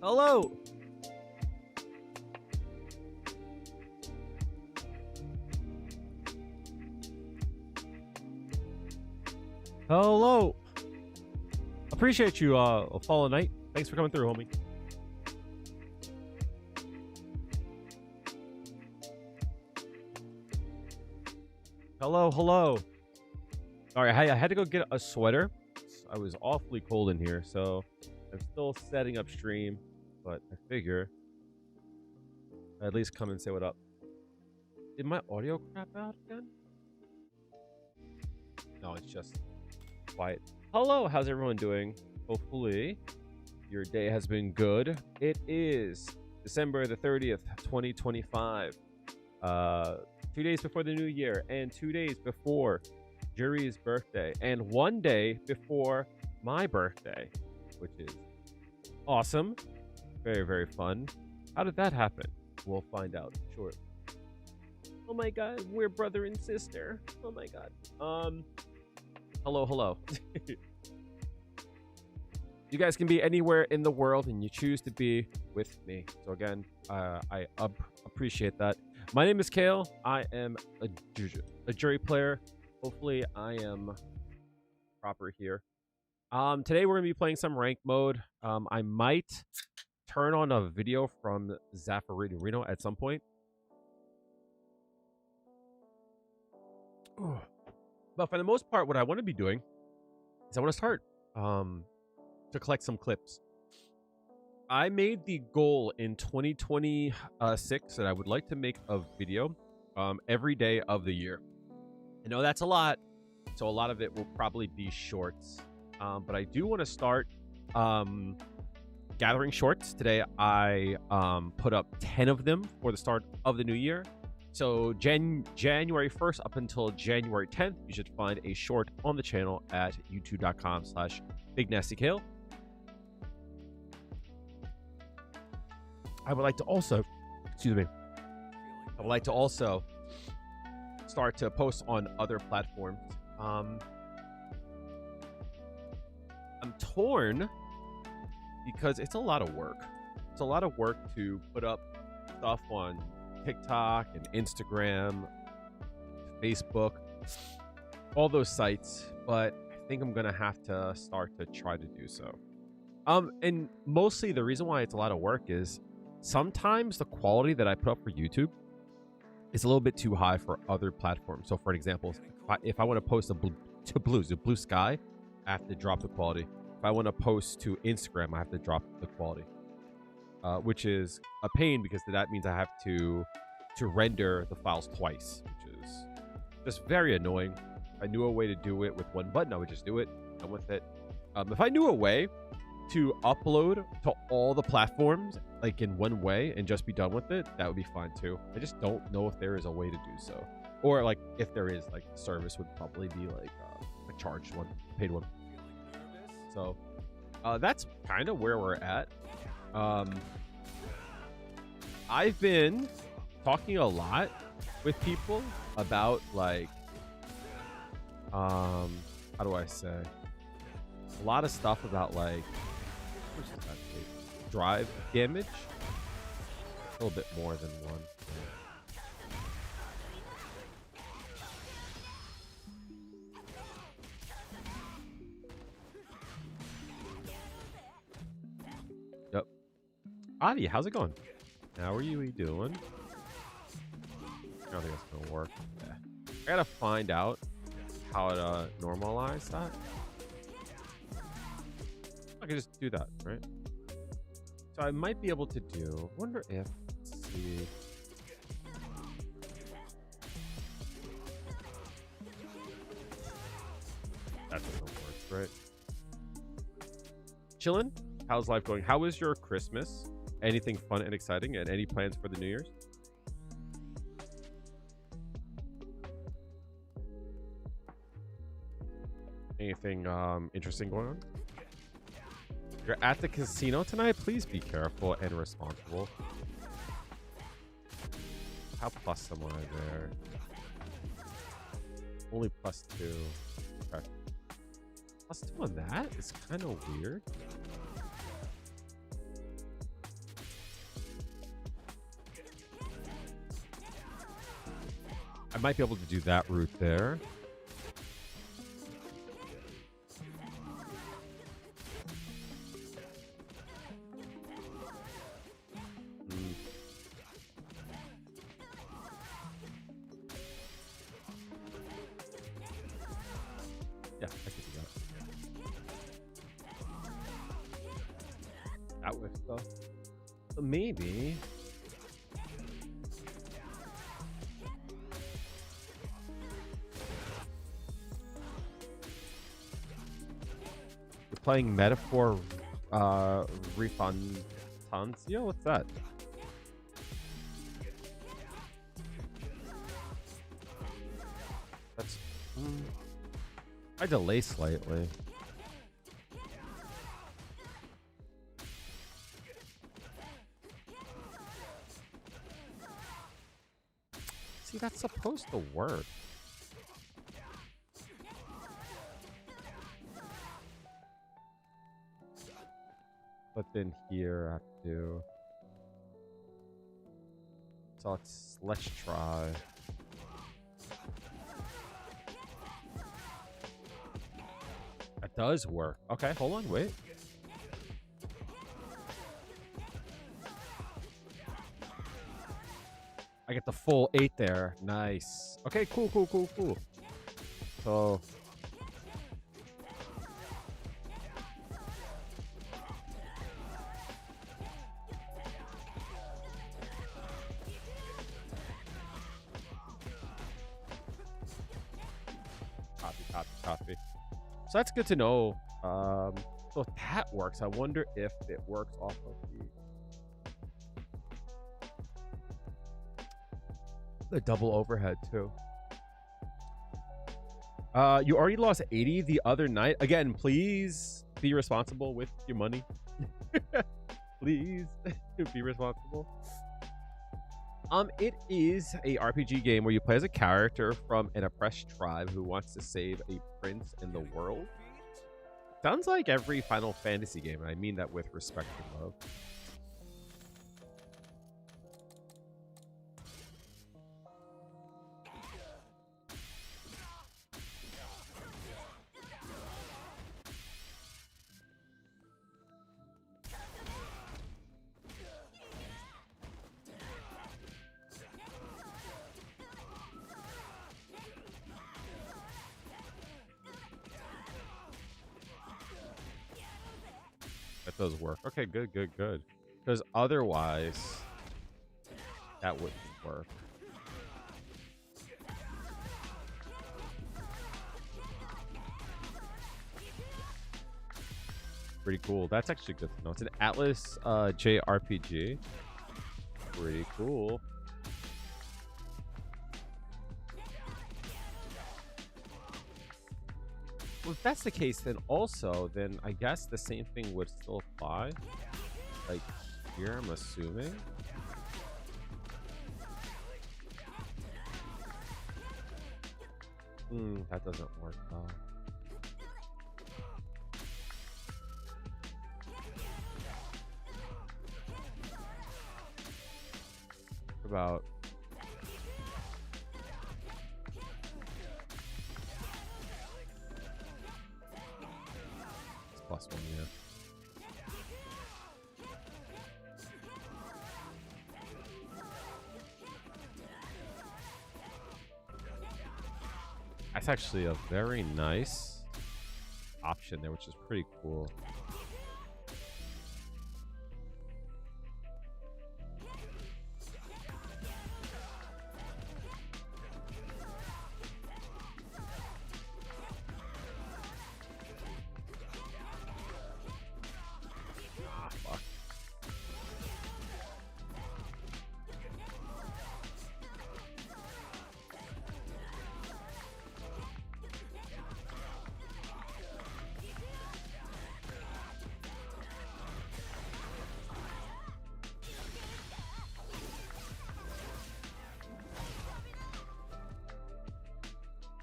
Hello. Hello. Appreciate you, Fallen Knight. Thanks for coming through, homie. Hello, hello. All right, I had to go get a sweater. I was awfully cold in here, so I'm still setting up stream, but I figure I'd at least come and say what up. Did my audio crap out again? No, it's just quiet. Hello, how's everyone doing? Hopefully your day has been good. It is December the 30th, 2025. 2 days before the new year, and 2 days before Juris' birthday, and 1 day before my birthday, which is awesome. Very, very fun. How did that happen? We'll find out shortly. Oh my god, we're brother and sister. Oh my god. Hello, hello. You guys can be anywhere in the world and you choose to be with me. So again, I appreciate that. My name is Kale. I am a jury player. Hopefully I am proper here. Today we're going to be playing some rank mode. I might turn on a video from Zaffarino at some point. But for the most part, what I want to be doing is I want to start to collect some clips. I made the goal in 2026 that I would like to make a video every day of the year. I know that's a lot, so a lot of it will probably be shorts. But I do want to start gathering shorts. Today I put up 10 of them for the start of the new year. So January 1st up until January 10th, you should find a short on the channel at youtube.com/BigNastyKale. I would like to also, I would like to also start to post on other platforms. I'm torn because it's a lot of work. It's a lot of work to put up stuff on TikTok and Instagram, Facebook, all those sites, but I think I'm gonna have to start to try to do so. And mostly the reason why it's a lot of work is sometimes the quality that I put up for YouTube is a little bit too high for other platforms. So for example, if I want to post to blue sky, I have to drop the quality. If I want to post to Instagram, I have to drop the quality, which is a pain because that means I have to render the files twice, which is just very annoying. If I knew a way to do it with one button, I would just do it. Done with it. If I knew a way to upload to all the platforms like in one way and just be done with it, that would be fine too. I just don't know if there is a way to do so, or like if there is, like service would probably be like a charged one, paid one. So that's kind of where we're at. I've been talking a lot with people about like how do I say, a lot of stuff about like drive damage. A little bit more than one. Yep. Adi, how's it going? How are you doing? I don't think that's gonna work. Yeah. I gotta find out how to normalize that. I can just do that, right? So I might be able to do, wonder if, let's see. That doesn't work, right? Chillin'? How's life going? How was your Christmas? Anything fun and exciting? And any plans for the New Year's? Anything interesting going on? You're at the casino tonight? Please be careful and responsible. How plus am I there? Only +2. Okay. +2 on that is kind of weird. I might be able to do that route there. Yeah, I can do that. That works though. So maybe. We're playing Metaphor Refundancio? What's that? That's. I delay slightly. See, that's supposed to work. But then here I have to. So let's try. That does work. Okay, hold on, wait. I get the full 8 there. Nice. Okay, cool. So copy. So that's good to know. So if that works, I wonder if it works off of the double overhead too. You already lost 80 the other night. Again, please be responsible with your money. Please be responsible. It is a RPG game where you play as a character from an oppressed tribe who wants to save a prince in the world. Sounds like every Final Fantasy game, and I mean that with respect and love. Does work. Okay, good. Because otherwise, that wouldn't work. Pretty cool. That's actually good to know. It's an Atlas JRPG. Pretty cool. Well, if that's the case, then I guess the same thing would still apply. Like here, I'm assuming. That doesn't work though. About +1, yeah. That's actually a very nice option there, which is pretty cool.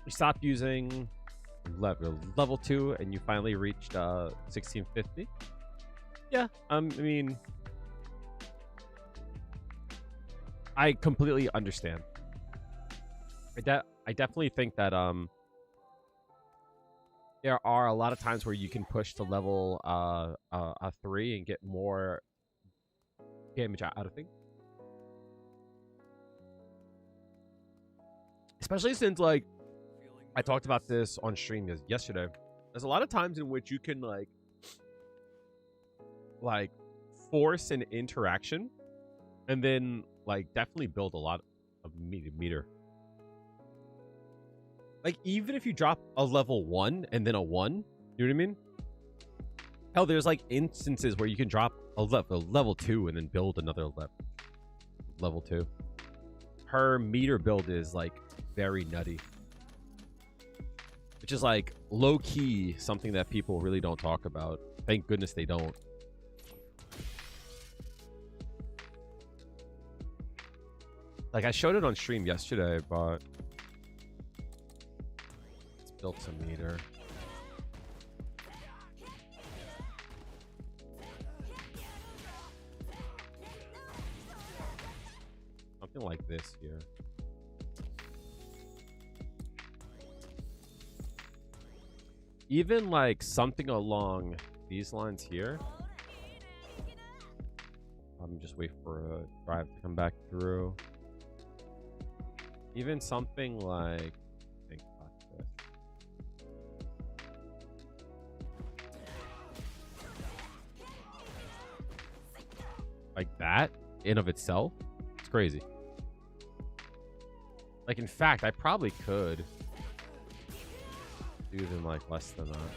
You stopped using level 2 and you finally reached 1650. Yeah, I mean, I completely understand. I definitely think that there are a lot of times where you can push to level a 3 and get more damage out of things. Especially since, like, I talked about this on stream yesterday. There's a lot of times in which you can like force an interaction and then like definitely build a lot of meter. Like, even if you drop a level 1 and then a 1, you know what I mean? Hell, there's like instances where you can drop a level 2 and then build another level 2. Her meter build is like very nutty, which is like low key something that people really don't talk about. Thank goodness they don't. Like, I showed it on stream yesterday, but let's build some meter. Something like this here. Even like something along these lines here. I'm just waiting for a drive to come back through. Even something like, think about this. Like that in of itself, it's crazy. Like, in fact, I probably could do them like less than that.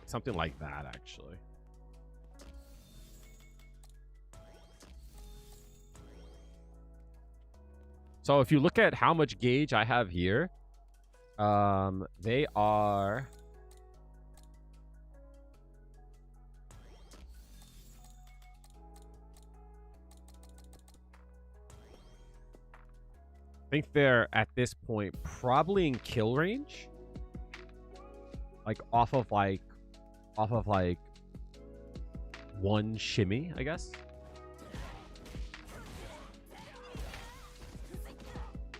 Something like that, actually. So if you look at how much gauge I have here, they are... I think they're at this point probably in kill range, like off of one shimmy, I guess.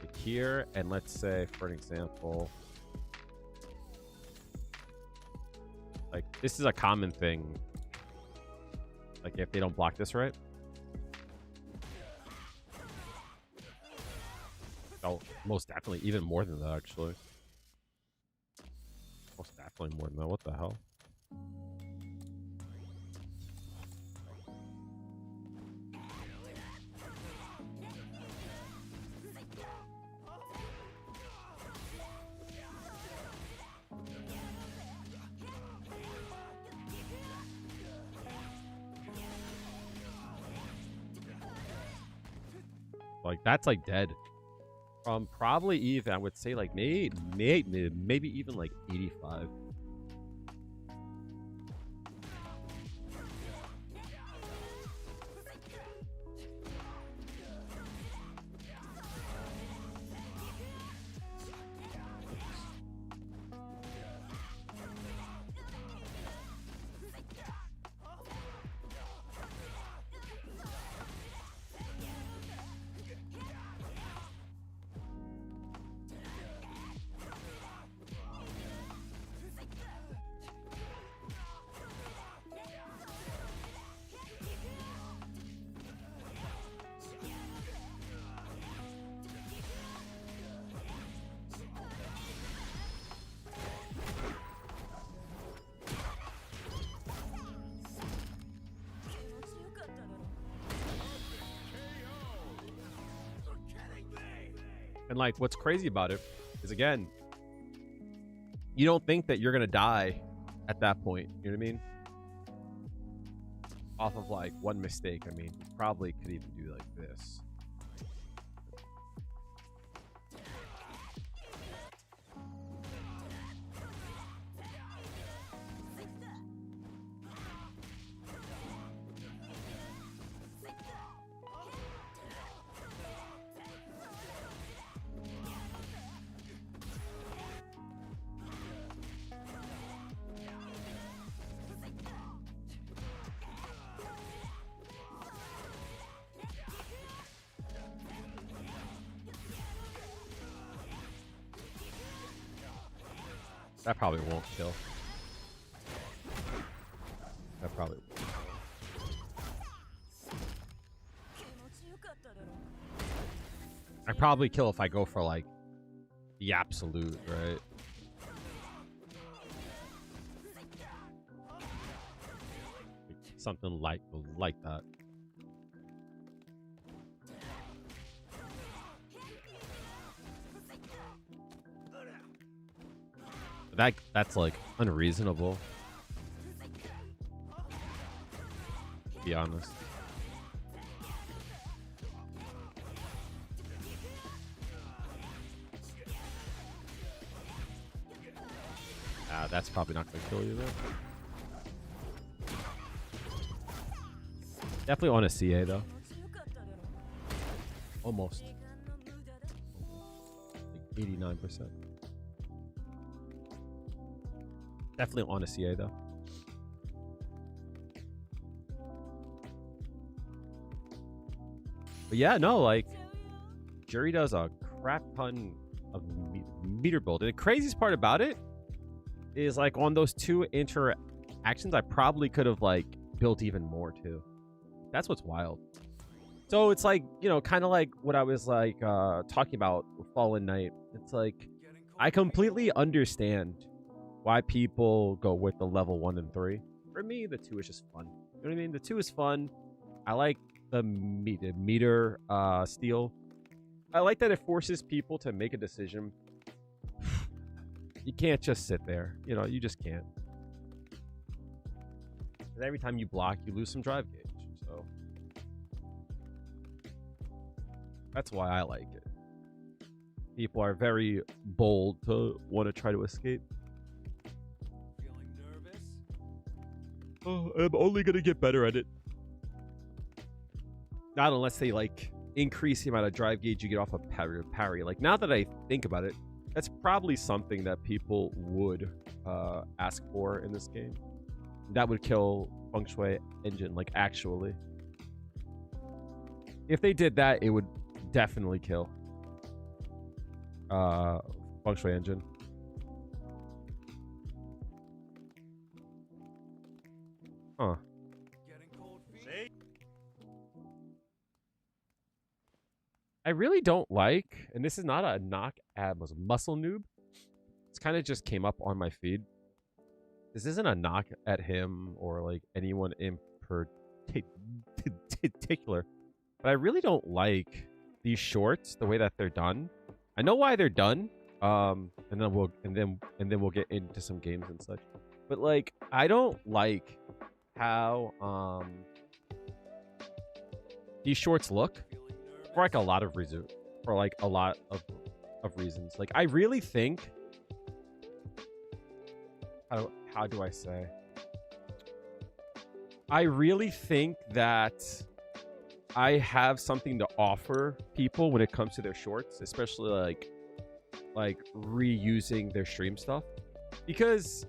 Like here, and let's say, for an example, like this is a common thing. Like if they don't block this right. Oh, most definitely. Even more than that, actually. Most definitely more than that. What the hell? Like, that's like dead. Probably even, I would say, like maybe even like 85. And like, what's crazy about it is, again, you don't think that you're gonna die at that point. You know what I mean? Off of like one mistake. I mean, you probably could even do like this. That probably won't kill. That probably won't. I probably kill if I go for like the absolute, right? Something like that. That's like unreasonable, to be honest. That's probably not gonna kill you though. Definitely on a CA though. Almost. Like 89%. Definitely on a CA though. But yeah, no, like Jury does a crap ton of meter build. And the craziest part about it is like on those two interactions, I probably could have like built even more too. That's what's wild. So it's like, you know, kind of like what I was like talking about with Fallen Knight. It's like I completely understand why people go with the level 1 and 3. For me, the 2 is just fun. You know what I mean? The 2 is fun. I like the meter steal. I like that it forces people to make a decision. You can't just sit there. You know, you just can't. And every time you block, you lose some drive gauge. So that's why I like it. People are very bold to want to try to escape. Feeling nervous? Oh, I'm only gonna get better at it. Not unless they like increase the amount of drive gauge you get off of parry. Like now that I think about it, that's probably something that people would ask for in this game. That would kill Feng Shui Engine, like actually. If they did that, it would definitely kill Feng Shui Engine. Huh. Getting cold feet? I really don't like, and this is not a knock at Muscle Noob. It's kind of just came up on my feed. This isn't a knock at him or like anyone in particular, but I really don't like these shorts the way that they're done. I know why they're done, and then we'll get into some games and such. But like, I don't like how these shorts look for like a lot of reasons. For like a lot of reasons. Like I really think, how do I say? I really think that I have something to offer people when it comes to their shorts, especially like reusing their stream stuff. Because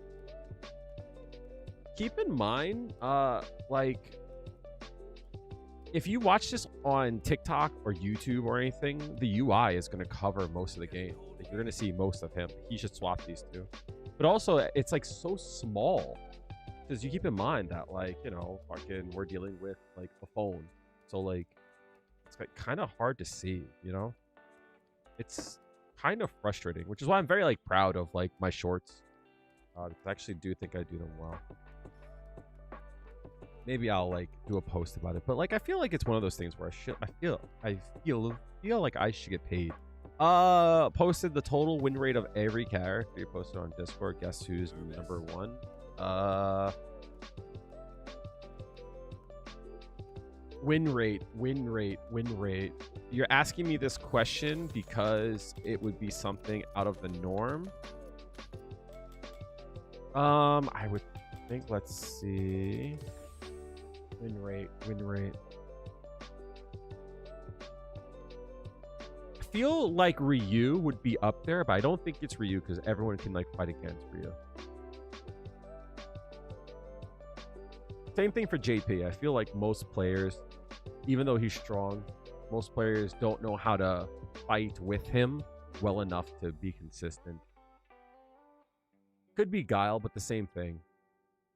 keep in mind, like if you watch this on TikTok or YouTube or anything, the UI is going to cover most of the game. Like, you're going to see most of him. He should swap these two. But also, it's like so small. Because you keep in mind that, like, you know, fucking we're dealing with like a phone. So like, it's like kind of hard to see, you know? It's kind of frustrating, which is why I'm very like proud of like my shorts. I actually do think I do them well. Maybe I'll like do a post about it, but like I feel like it's one of those things where I feel like I should get paid. Posted the total win rate of every character. You posted on Discord. Guess who's number 1? Win rate. You're asking me this question because it would be something out of the norm. I would think, let's see. Win rate. I feel like Ryu would be up there, but I don't think it's Ryu because everyone can like fight against Ryu. Same thing for JP. I feel like most players, even though he's strong, most players don't know how to fight with him well enough to be consistent. could be Guile, but the same thing.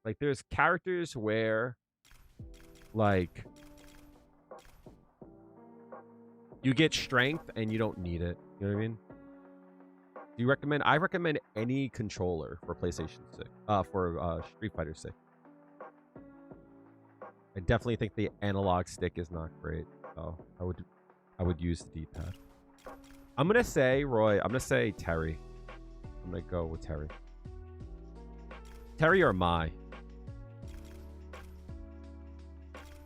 Like, there's characters where, like, you get strength and you don't need it. You know what I mean? Do you recommend? I recommend any controller for PlayStation 6. For Street Fighter 6. I definitely think the analog stick is not great. So I would use the D-pad. I'm gonna say, Roy. I'm gonna say Terry. I'm gonna go with Terry. Terry or Mai.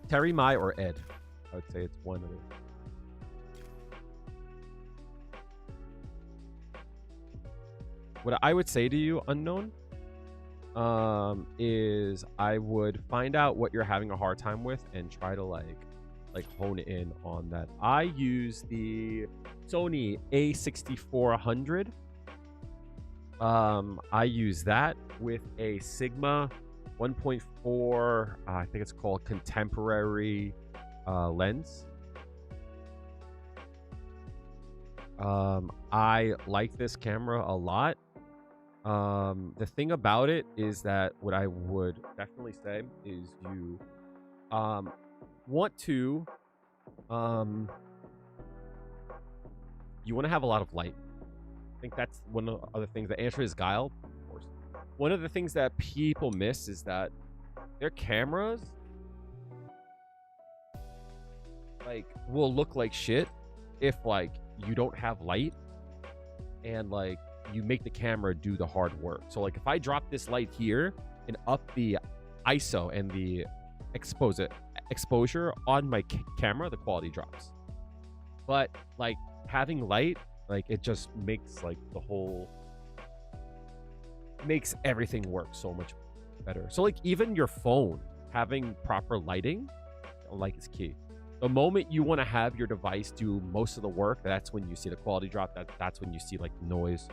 Terry, Mai, or Ed. I would say it's one of them. What I would say to you, Unknown, is I would find out what you're having a hard time with and try to like hone in on that. I use the Sony A6400. I use that with a Sigma 1.4, I think it's called contemporary lens. I like this camera a lot. The thing about it is that what I would definitely say is you want to have a lot of light. I think that's one of the other things. The answer is Guile, of course. One of the things that people miss is that their cameras like will look like shit if like you don't have light and like you make the camera do the hard work. So like if I drop this light here and up the ISO and the exposure on my camera, the quality drops. But like having light, like it just makes like makes everything work so much better. So like even your phone having proper lighting like is key. The moment you want to have your device do most of the work, that's when you see the quality drop. That's when you see like noise.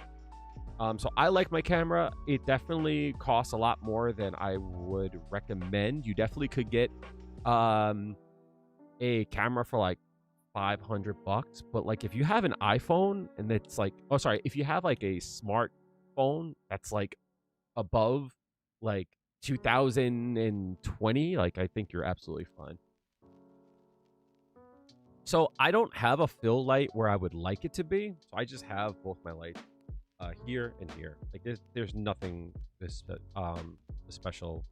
So I like my camera. It definitely costs a lot more than I would recommend. You definitely could get a camera for like $500, but like if you have an iPhone and it's like, oh sorry, if you have like a smartphone that's like above like 2020, like I think you're absolutely fine. So I don't have a fill light where I would like it to be. So I just have both my lights here and here. Like there's nothing this special.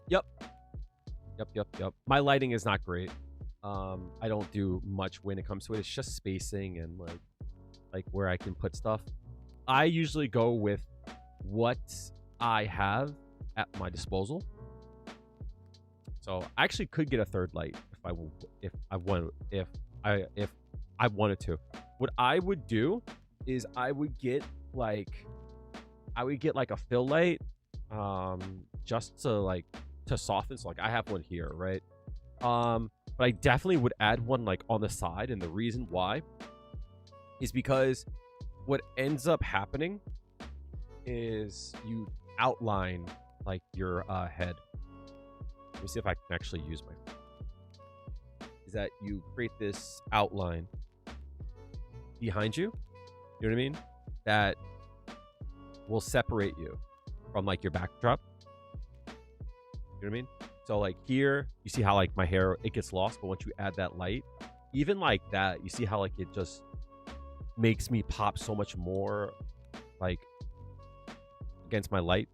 Yep. My lighting is not great. I don't do much when it comes to it. It's just spacing and like where I can put stuff. I usually go with what I have at my disposal. So I actually could get a third light if I wanted to. What I would do is I would get like a fill light just to soften. So like I have one here, right? But I definitely would add one like on the side, and the reason why is because what ends up happening is you outline like your head. Let me see if I can actually use my phone. Is that you create this outline behind you, you know what I mean? That will separate you from like your backdrop. You know what I mean? So like here, you see how like my hair, it gets lost, but once you add that light, even like that, you see how like it just makes me pop so much more like against my light,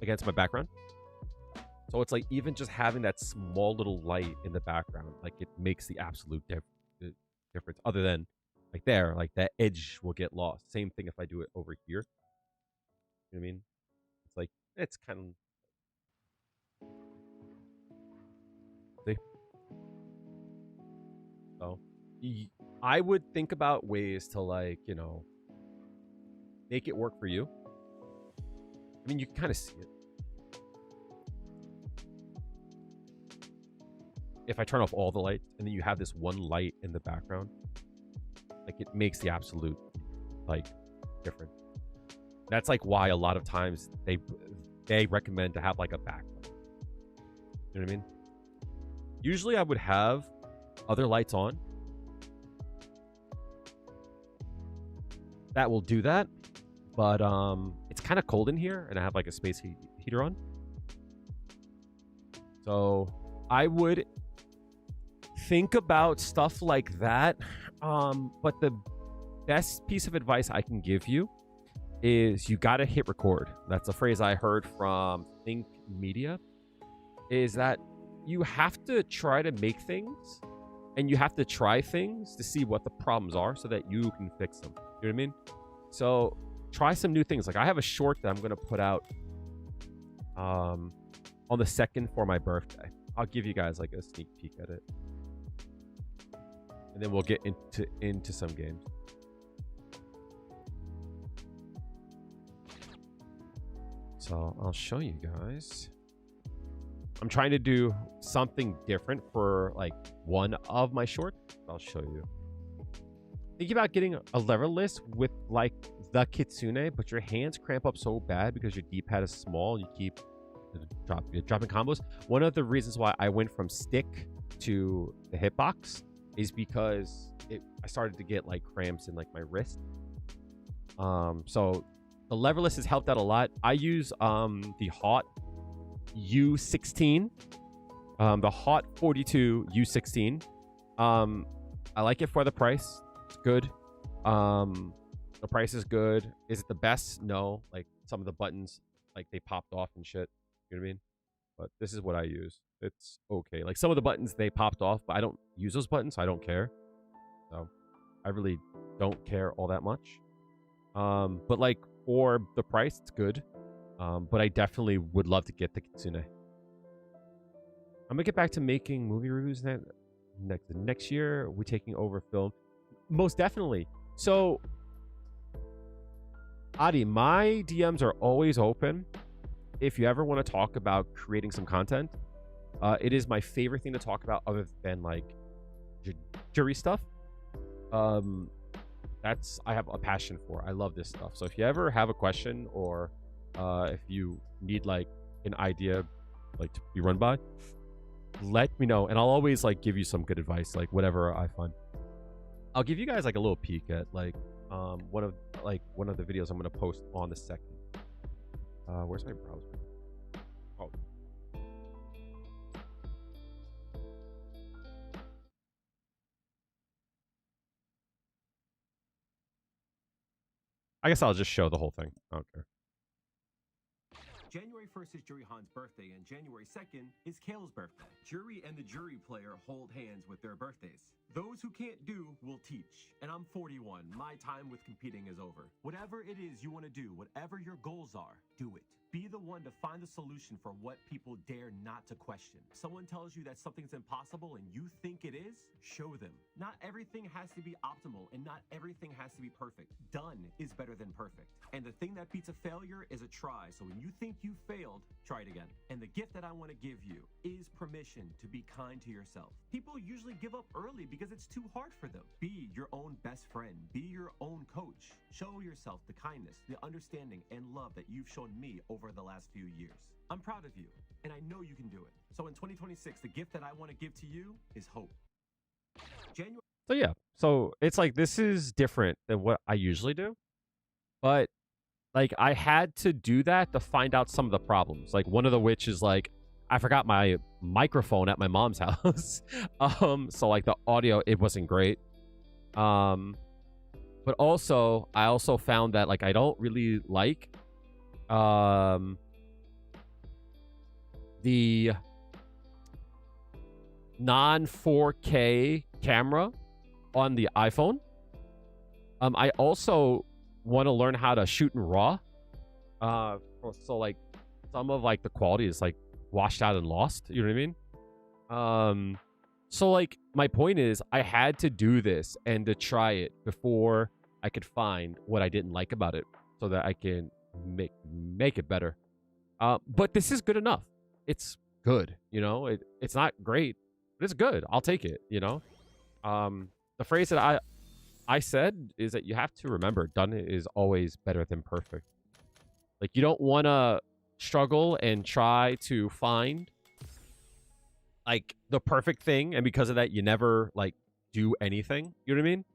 against my background. So it's like even just having that small little light in the background, like it makes the absolute difference. Other than like there, like that edge will get lost. Same thing if I do it over here. You know what I mean? It's like, it's kind of... See? So I would think about ways to like, you know, make it work for you. I mean, you can kind of see it. If I turn off all the lights and then you have this one light in the background, like it makes the absolute like difference. That's like why a lot of times they recommend to have like a backlight. You know what I mean? Usually I would have other lights on that will do that, But it's kind of cold in here, and I have like a space heater on. So I would think about stuff like that. But the best piece of advice I can give you is you got to hit record. That's a phrase I heard from Think Media, is that you have to try to make things and you have to try things to see what the problems are so that you can fix them. You know what I mean? So try some new things. Like I have a short that I'm going to put out on the 2nd for my birthday. I'll give you guys like a sneak peek at it. And then we'll get into some games. So I'll show you guys. I'm trying to do something different for like one of my shorts. I'll show you. Think about getting a leverless with like the Kitsune, but your hands cramp up so bad because your D-pad is small and you keep dropping combos. One of the reasons why I went from stick to the hitbox is because I started to get like cramps in like my wrist. So the leverless has helped out a lot. I use the Hot U16, the Hot 42 U16. I like it for the price. It's good. The price is good. Is it the best? No. Like some of the buttons, like they popped off and shit. You know what I mean? But this is what I use. It's okay. Like some of the buttons they popped off, but I don't use those buttons, so I don't care. So I really don't care all that much. But like for the price, it's good. But I definitely would love to get the Kitsune. I'm gonna get back to making movie reviews next year. We're taking over film. Most definitely. So Adi, my DMs are always open. If you ever want to talk about creating some content, it is my favorite thing to talk about other than like jury stuff. That's I have a passion for. I love this stuff. So if you ever have a question or if you need like an idea like to be run by, let me know and I'll always like give you some good advice, like whatever I find. I'll give you guys like a little peek at like one of the videos I'm gonna post on the 2nd. Where's my browser? Oh. I guess I'll just show the whole thing. I don't care. January 1st is Jury Han's birthday, and January 2nd is Kale's birthday. Jury and the jury player hold hands with their birthdays. Those who can't do will teach. And I'm 41. My time with competing is over. Whatever it is you want to do, whatever your goals are, do it. Be the one to find the solution for what people dare not to question. Someone tells you that something's impossible and you think it is, show them. Not everything has to be optimal and not everything has to be perfect. Done is better than perfect. And the thing that beats a failure is a try. So when you think you failed, try it again. And the gift that I want to give you is permission to be kind to yourself. People usually give up early because it's too hard for them. Be your own best friend. Be your own coach. Show yourself the kindness, the understanding, and love that you've shown me over the last few years. I'm proud of you, and I know you can do it. So in 2026, the gift that I want to give to you is hope. January. So yeah, so it's like this is different than what I usually do, but like I had to do that to find out some of the problems. Like one of the which is like I forgot my microphone at my mom's house. So like the audio, it wasn't great. But also I also found that like I don't really like the non 4K camera on the iPhone. I also want to learn how to shoot in RAW. So like some of like the quality is like washed out and lost. You know what I mean? So like my point is I had to do this and to try it before I could find what I didn't like about it so that I can make it better. But this is good enough. It's good, you know. It's not great, but it's good. I'll take it, you know. The phrase that I said is that you have to remember done is always better than perfect. Like you don't want to struggle and try to find like the perfect thing, and because of that you never like do anything. You know what I mean?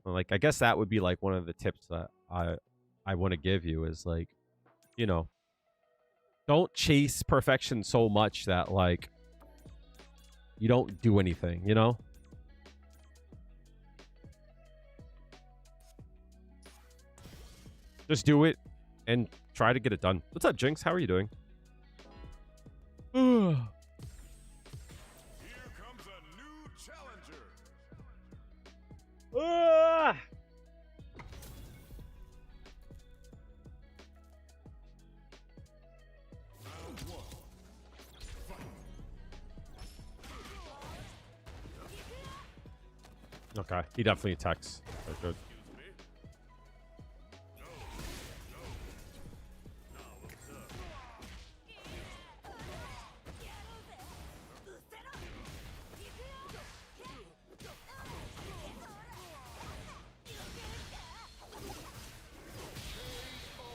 Like I guess that would be like one of the tips that I I want to give you is like, you know, don't chase perfection so much that like you don't do anything, you know? Just do it and try to get it done. What's up, Jinx? How are you doing? Here comes a new challenger. Round one. Okay, he definitely attacks. That's good.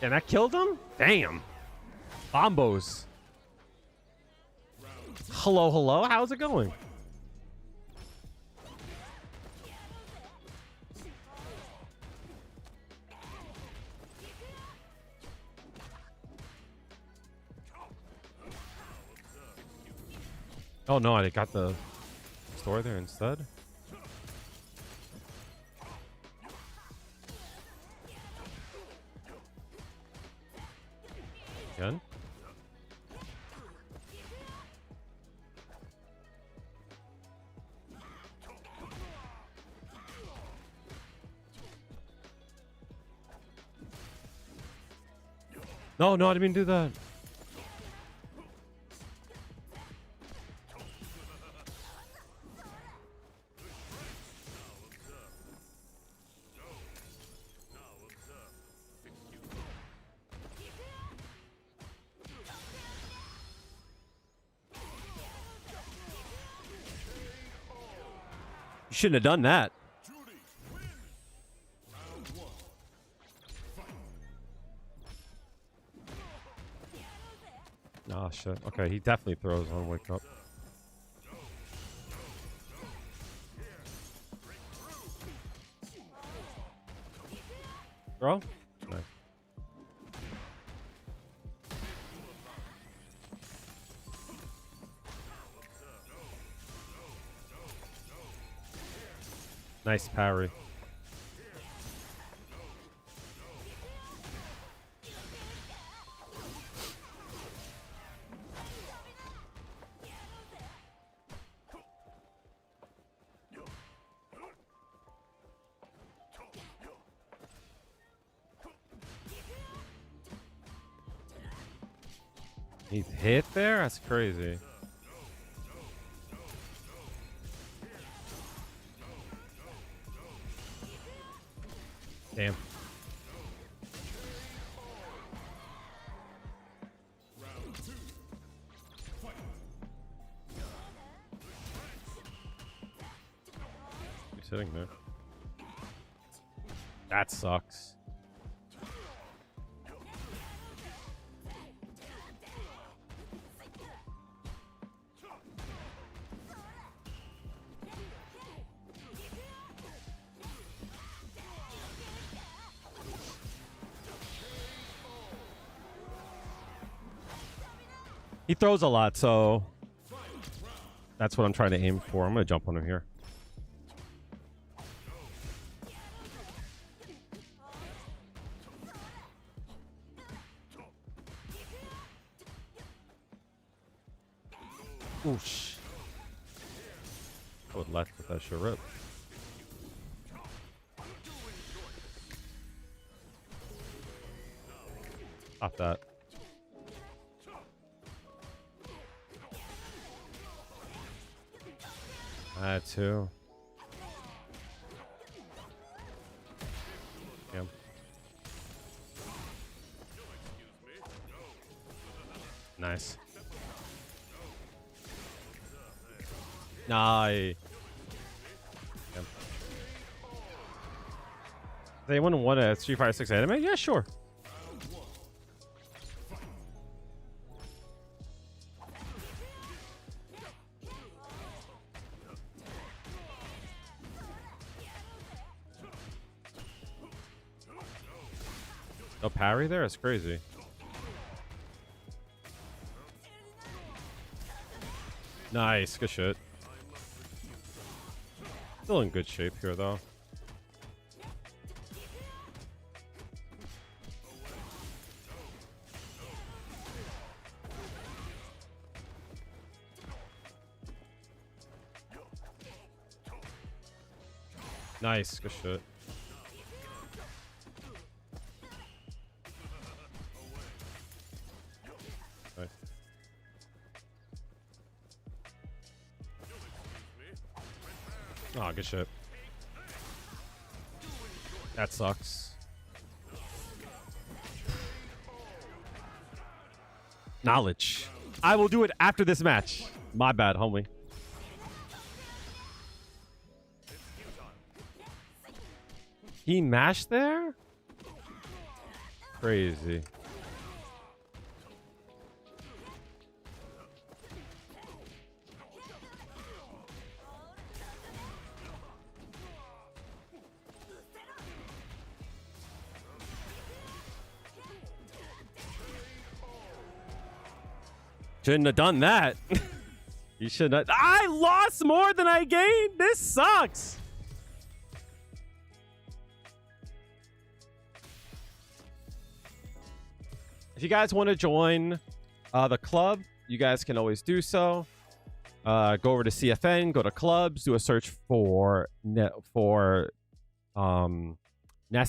And that killed him? Damn. Bombos. Hello, hello. How's it going? Oh no, I got the store there instead. Again? No, no, I didn't mean to do that. You shouldn't have done that. Juris win. Round one. Oh shit. Okay, he definitely throws on wake up. Throw? Nice. Nice parry. He's hit there? That's crazy. Damn. Round two. Fight. He's sitting there. That sucks. He throws a lot, so that's what I'm trying to aim for. I'm going to jump on him here. Oosh. I would let that shit rip. Stop that. That too. Damn. Nice. Nice. Damn. They want a Street Fighter 6 anime? Yeah, sure. No parry there? That's crazy. Nice. Good shit. Still in good shape here, though. Nice. Good shit. Nice. Oh, good shit. That sucks. Knowledge. I will do it after this match. My bad, homie. He mashed there? Crazy. Shouldn't have done that. You shouldn't have. I lost more than I gained. This sucks. If you guys want to join the club, you guys can always do so. Go over to CFN, go to clubs, do a search for Nasty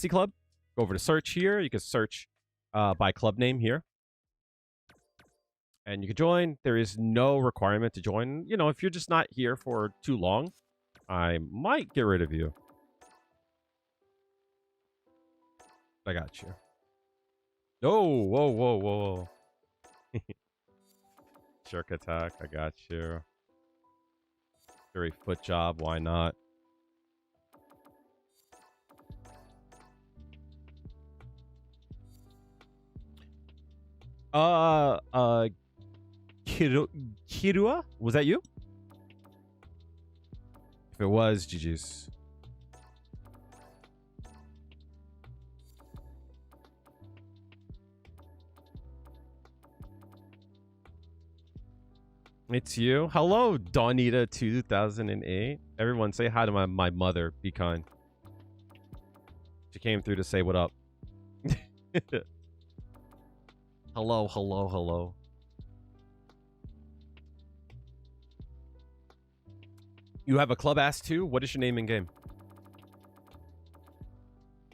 Club. Go over to search here. You can search by club name here. And you can join. There is no requirement to join. You know, if you're just not here for too long, I might get rid of you. I got you. Oh, whoa, whoa, whoa. Jerk attack. I got you. Very foot job. Why not? Kirua? Was that you? If it was, GG's. It's you. Hello, Donita 2008. Everyone say hi to my mother. Be kind. She came through to say what up. Hello, hello, hello. You have a club ass too? What is your name in game?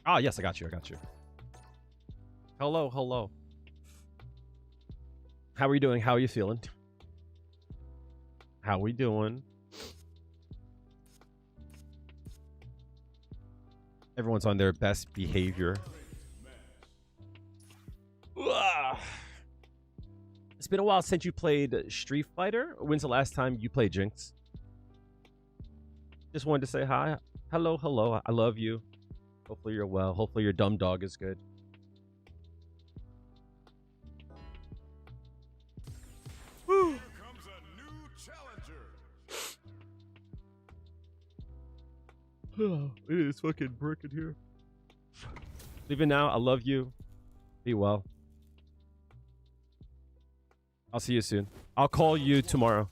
Ah, yes, I got you. I got you. Hello, hello. How are you doing? How are you feeling? How we doing? Everyone's on their best behavior. It's been a while since you played Street Fighter. When's the last time you played Jinx? Just wanted to say hi. Hello, hello. I love you. Hopefully you're well. Hopefully your dumb dog is good. Woo. It is fucking brick in here. Leaving now. I love you. Be well. I'll see you soon. I'll call you tomorrow.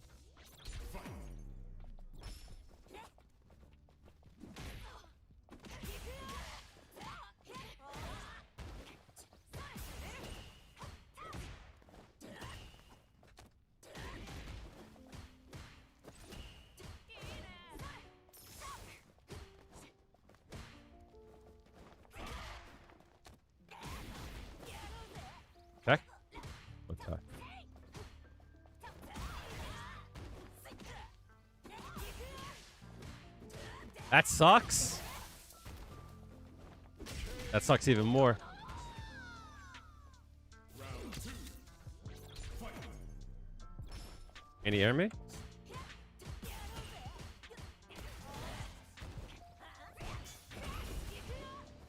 Okay. What's that? That sucks. That sucks even more. Can he hear me?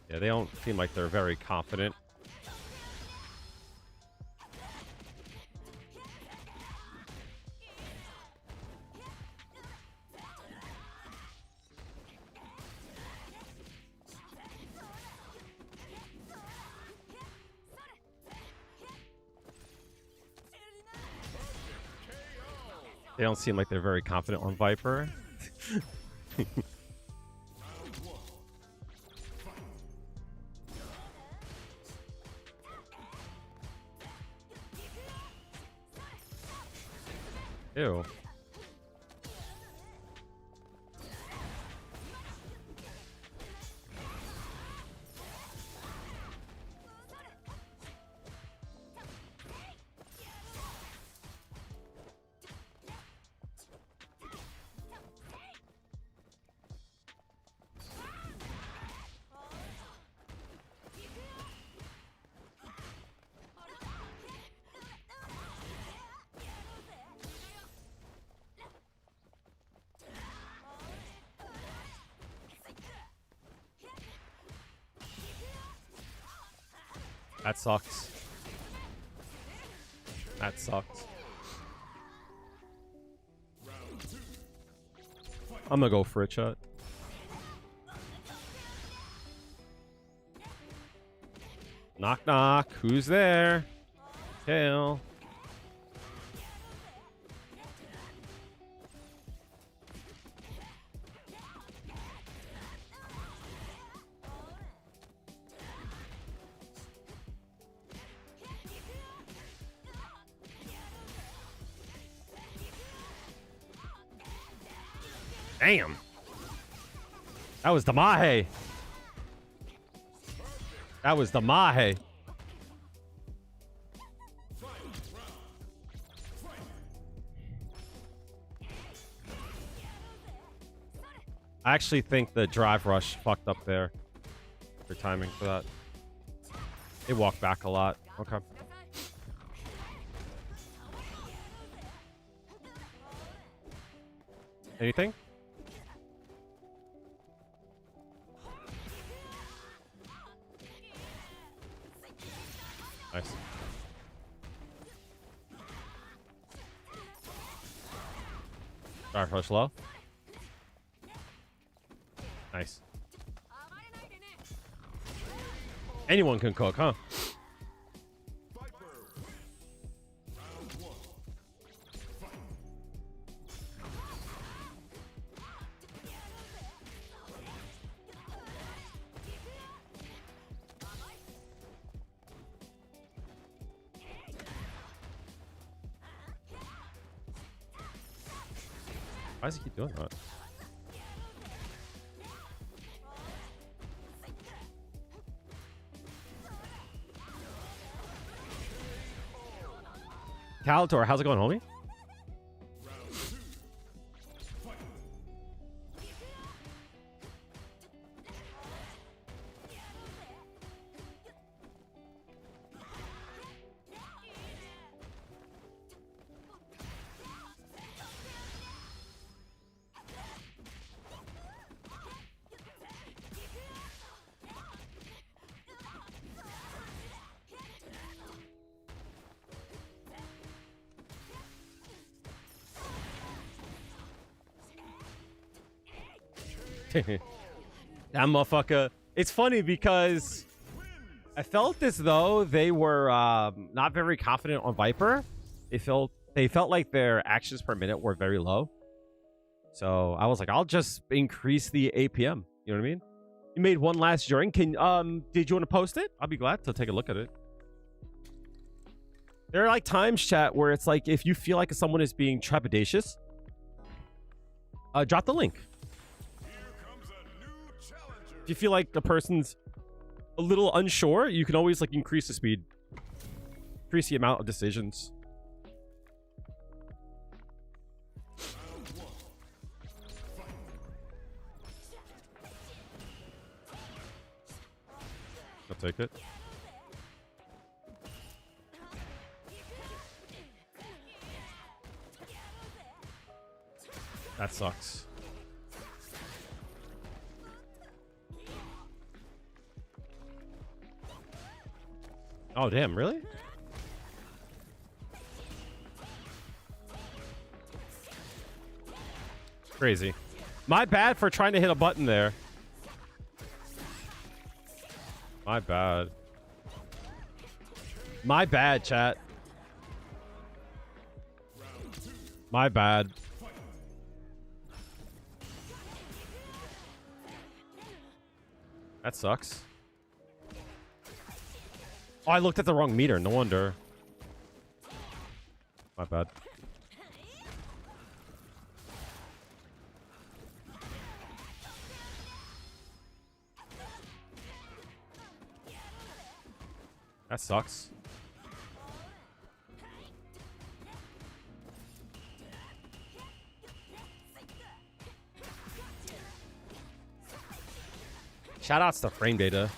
Yeah, they don't seem like they're very confident. They don't seem like they're very confident on Viper. Ew. That sucks. That sucks. I'm gonna go for it, chat. Knock knock. Who's there? Kale. Damn. That was the Mahe. That was the Mahe. I actually think the drive rush fucked up there. For timing for that. It walked back a lot. Okay. Anything? Nice. Drive rush low. Nice. Anyone can cook, huh? Why does he keep doing that? Calator, how's it going, homie? That motherfucker. It's funny because I felt as though they were not very confident on Viper. They felt like their actions per minute were very low. So I was like, I'll just increase the APM. You know what I mean? You made one last drink. Did you want to post it? I'll be glad to take a look at it. There are like times, chat, where it's like if you feel like someone is being trepidatious, drop the link. If you feel like the person's a little unsure, you can always like increase the speed, increase the amount of decisions. I'll take it. That sucks. Oh, damn, really? Crazy. My bad for trying to hit a button there. My bad. My bad, chat. My bad. That sucks. Oh, I looked at the wrong meter. No wonder. My bad. That sucks. Shoutouts to frame data.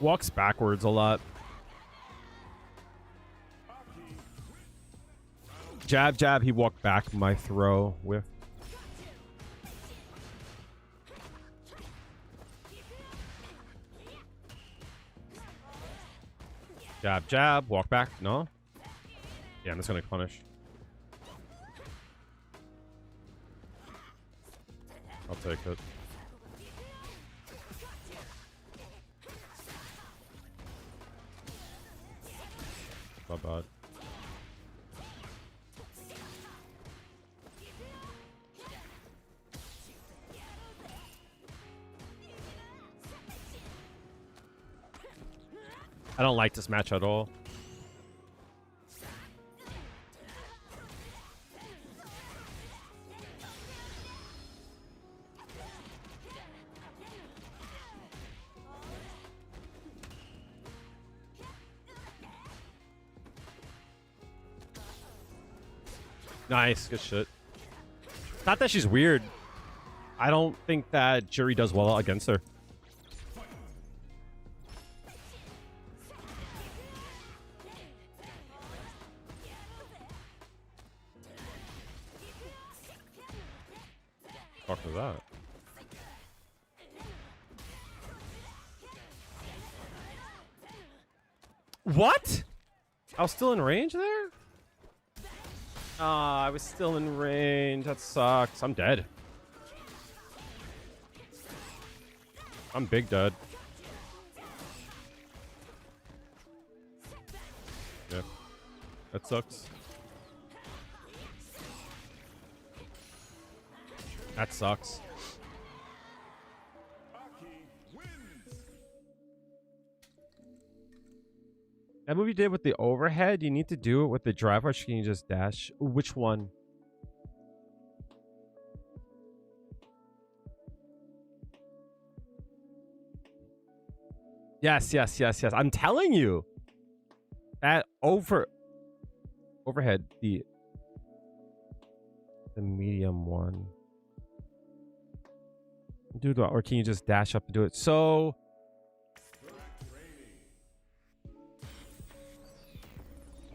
Walks backwards a lot. Jab, jab, he walked back my throw with. Jab, jab, walk back. No? Yeah, I'm just gonna punish. I'll take it. My bad. I don't like this match at all. Nice, good shit. Not that she's weird. I don't think that Jury does well against her. Fuck was that? What? I was still in range there? I was still in range. That sucks. I'm dead. I'm big dead. Yeah. That sucks. That sucks. That move you did with the overhead, you need to do it with the drive rush. Can you just dash? Which one? Yes, yes, yes, yes. I'm telling you. That overhead, the medium one. Do that, or can you just dash up and do it? So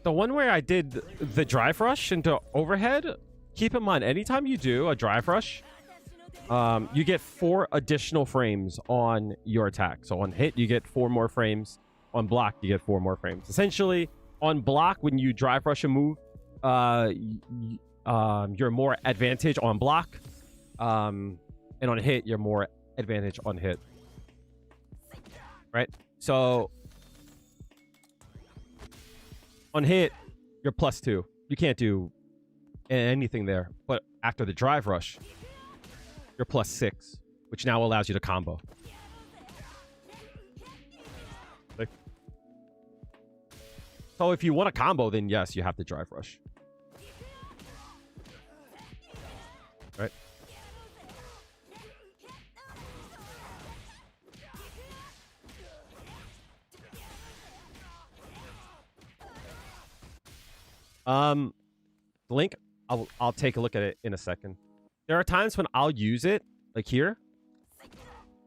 the one where I did the drive rush into overhead, keep in mind, anytime you do a drive rush, you get 4 additional frames on your attack. So on hit, you get 4 more frames. On block, you get 4 more frames. Essentially, on block, when you drive rush a move, you're more advantage on block. And on hit, you're more advantage on hit. Right? So on hit, you're +2. You can't do anything there. But after the drive rush, you're +6, which now allows you to combo. Like, so if you want a combo, then yes, you have to drive rush. Right? Link, I'll take a look at it in a second. There are times when I'll use it, like here.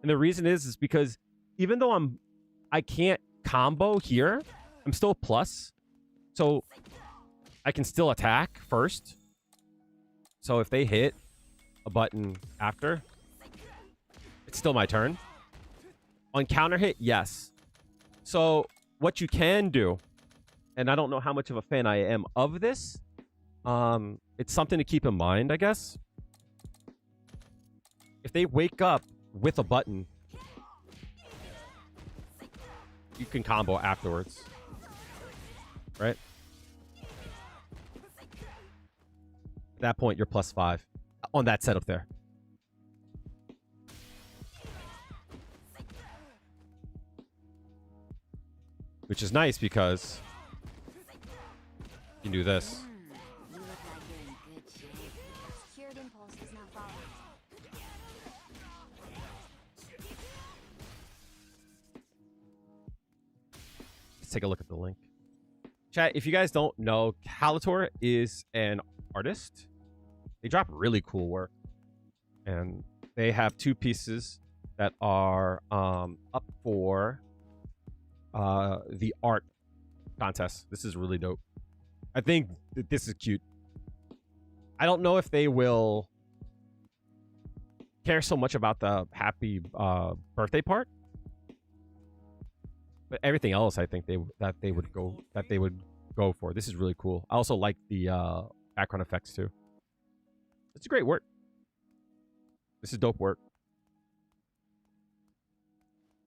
And the reason is because even though I can't combo here, I'm still plus. So I can still attack first. So if they hit a button after, it's still my turn. On counter hit, yes. So what you can do, and I don't know how much of a fan I am of this, it's something to keep in mind, I guess. If they wake up with a button you can combo afterwards, right? At that point, you're +5 on that setup there. Which is nice because you can do this. You look like you're in good shape. Secured impulse is not followed. Let's take a look at the link. Chat, if you guys don't know, Calator is an artist. They drop really cool work. And they have 2 pieces that are up for the art contest. This is really dope. I think this is cute. I don't know if they will care so much about the happy birthday part, but everything else I think they would go for. This is really cool. I also like the background effects too. It's great work. This is dope work.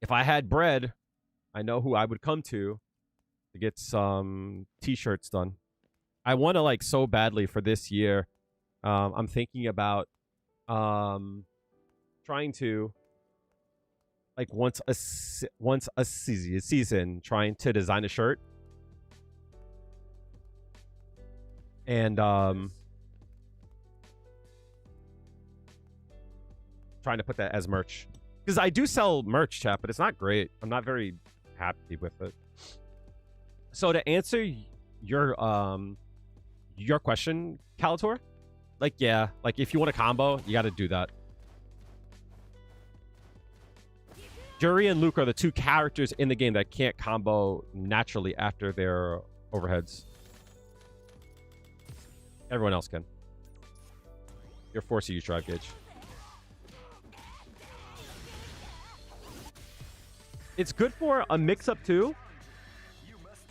If I had bread, I know who I would come to get some t-shirts done. I want to like so badly for this year. I'm thinking about trying to like once a season trying to design a shirt and trying to put that as merch, because I do sell merch, chat, but it's not great. I'm not very happy with it. So to answer your question, Calator, like, yeah, like if you want a combo, you got to do that. Jury and Luke are the 2 characters in the game that can't combo naturally after their overheads. Everyone else can. You're forced to use drive gauge. It's good for a mix-up too.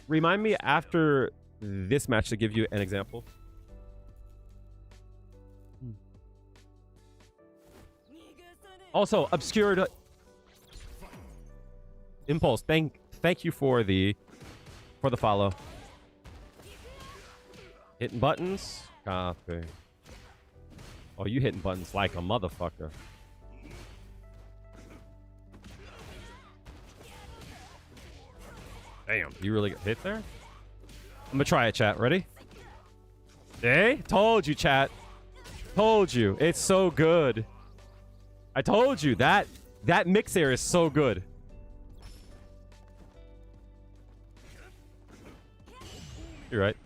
Remind me after this match to give you an example. Also, obscured impulse. Thank you for the follow. Hitting buttons. Copy. Oh, you hitting buttons like a motherfucker. Damn, you really got hit there? I'm gonna try it, chat. Ready? Hey, told you, chat. Told you. It's so good. I told you that mix there is so good. You're right.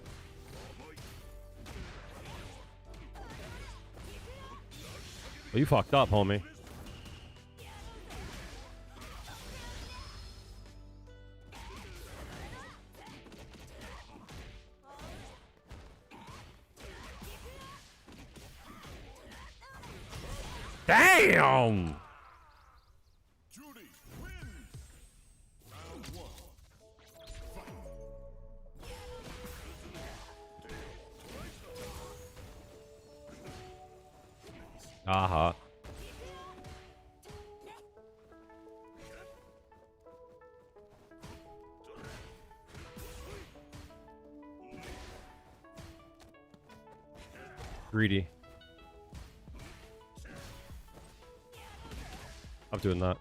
Well, you fucked up, homie. Damn! Juris wins. Round 1. Fight. Uh-huh. Greedy. I'm doing that.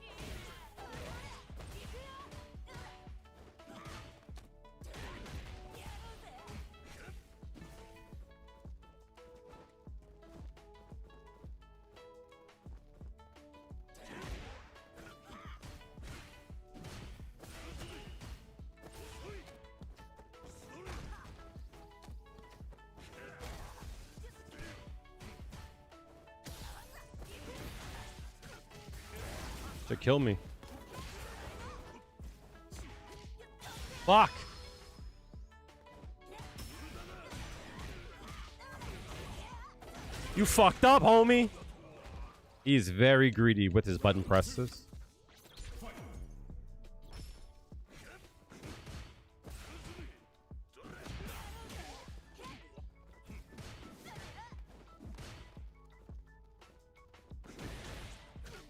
To kill me. Fuck. You fucked up, homie. He's very greedy with his button presses.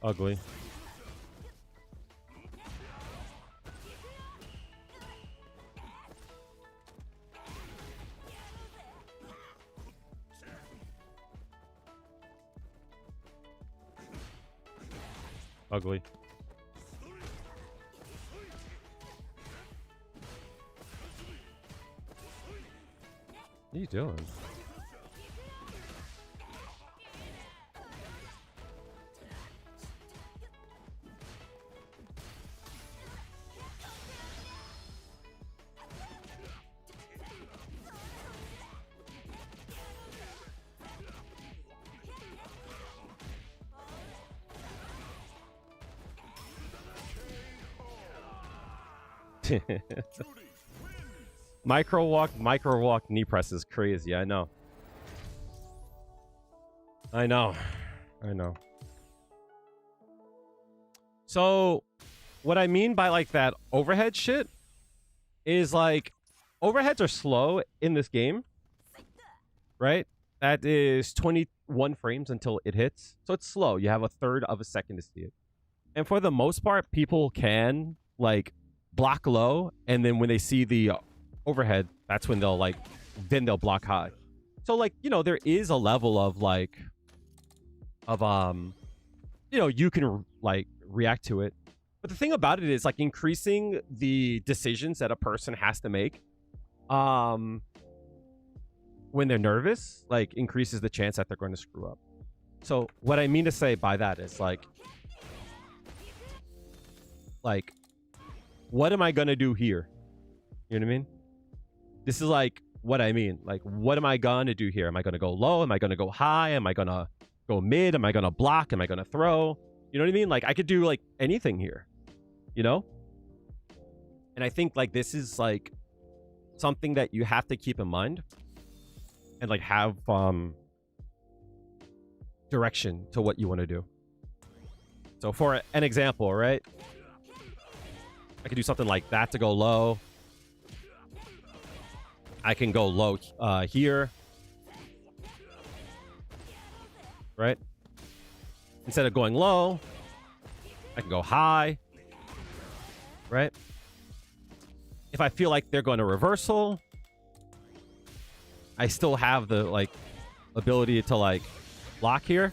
Ugly. Ugly. What are you doing? Micro walk, knee press is crazy. I know. I know. So, what I mean by like that overhead shit is like overheads are slow in this game, right? That is 21 frames until it hits. So it's slow. You have a third of a second to see it. And for the most part, people can like block low, and then when they see the overhead, that's when they'll like, then they'll block high. So like, you know, there is a level of like, of you know, you can like react to it. But the thing about it is like increasing the decisions that a person has to make when they're nervous, like increases the chance that they're going to screw up. So what I mean to say by that is like what am I going to do here? You know what I mean? This is like what I mean. Like, what am I going to do here? Am I going to go low? Am I going to go high? Am I going to go mid? Am I going to block? Am I going to throw? You know what I mean? Like, I could do like anything here, you know? And I think like this is like something that you have to keep in mind and like have direction to what you want to do. So for an example, right? I could do something like that to go low. I can go low here. Right? Instead of going low, I can go high. Right? If I feel like they're going to reversal, I still have the like ability to like block here.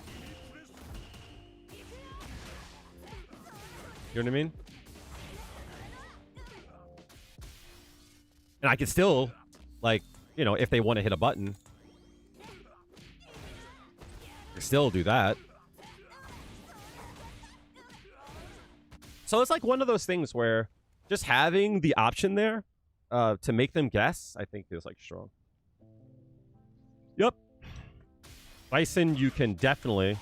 You know what I mean? And I can still, like, you know, if they want to hit a button, I can still do that. So it's like one of those things where just having the option there to make them guess, I think is like strong. Yep. Bison, you can definitely...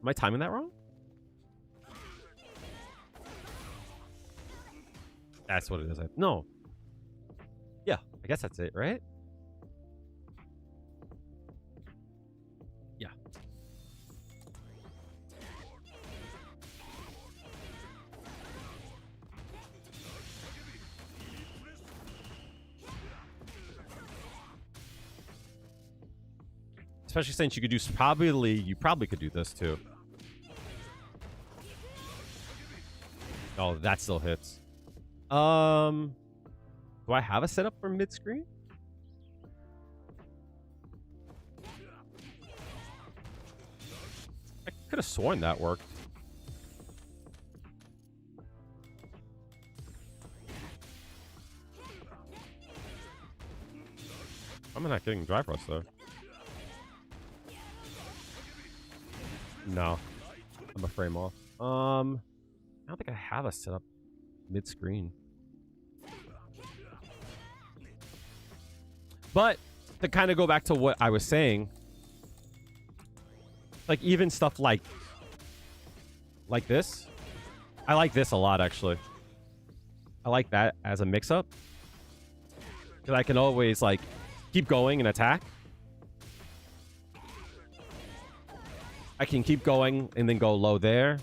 Am I timing that wrong? That's what it is. No. Yeah, I guess that's it, right? Yeah. Especially since you could do you probably could do this too. Oh, that still hits. Do I have a setup for mid-screen? I could have sworn that worked. I'm not getting drive rush though. No. I'm a frame off. I don't think I have a setup mid-screen. But to kind of go back to what I was saying, like even stuff like this, I like this a lot actually. I like that as a mix-up because I can always like keep going and attack. I can keep going and then go low there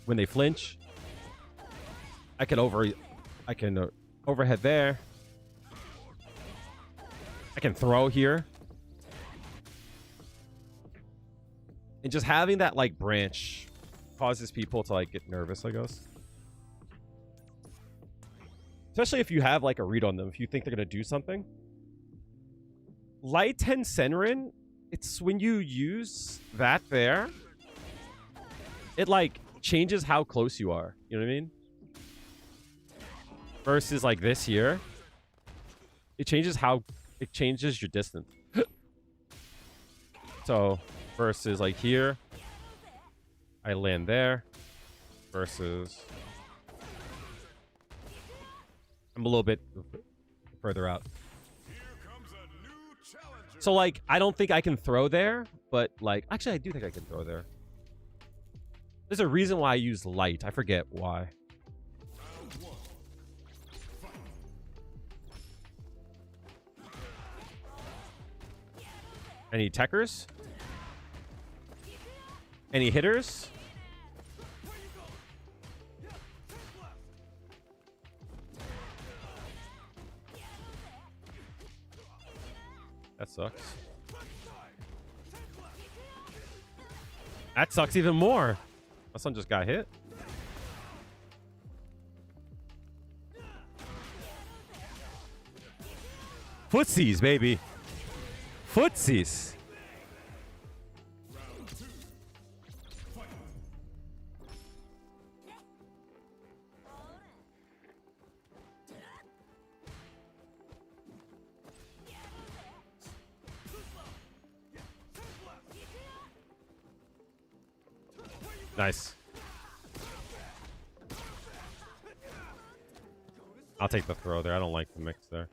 when they flinch. I can overhead there. I can throw here. And just having that like branch causes people to like get nervous, I guess. especially if you have like a read on them, if you think they're gonna do something. Light 10 Senrin, it's when you use that there, it like changes how close you are. You know what I mean? Versus like this here, it changes your distance. So versus like here, I land there. Versus I'm a little bit further out. So like I don't think I can throw there, but like actually I do think I can throw there. There's a reason why I use light. I forget why. Any techers? Any hitters? That sucks. That sucks even more. My son just got hit. Footsies, baby. Footsies. Nice. I'll take the throw there. I don't like the mix there.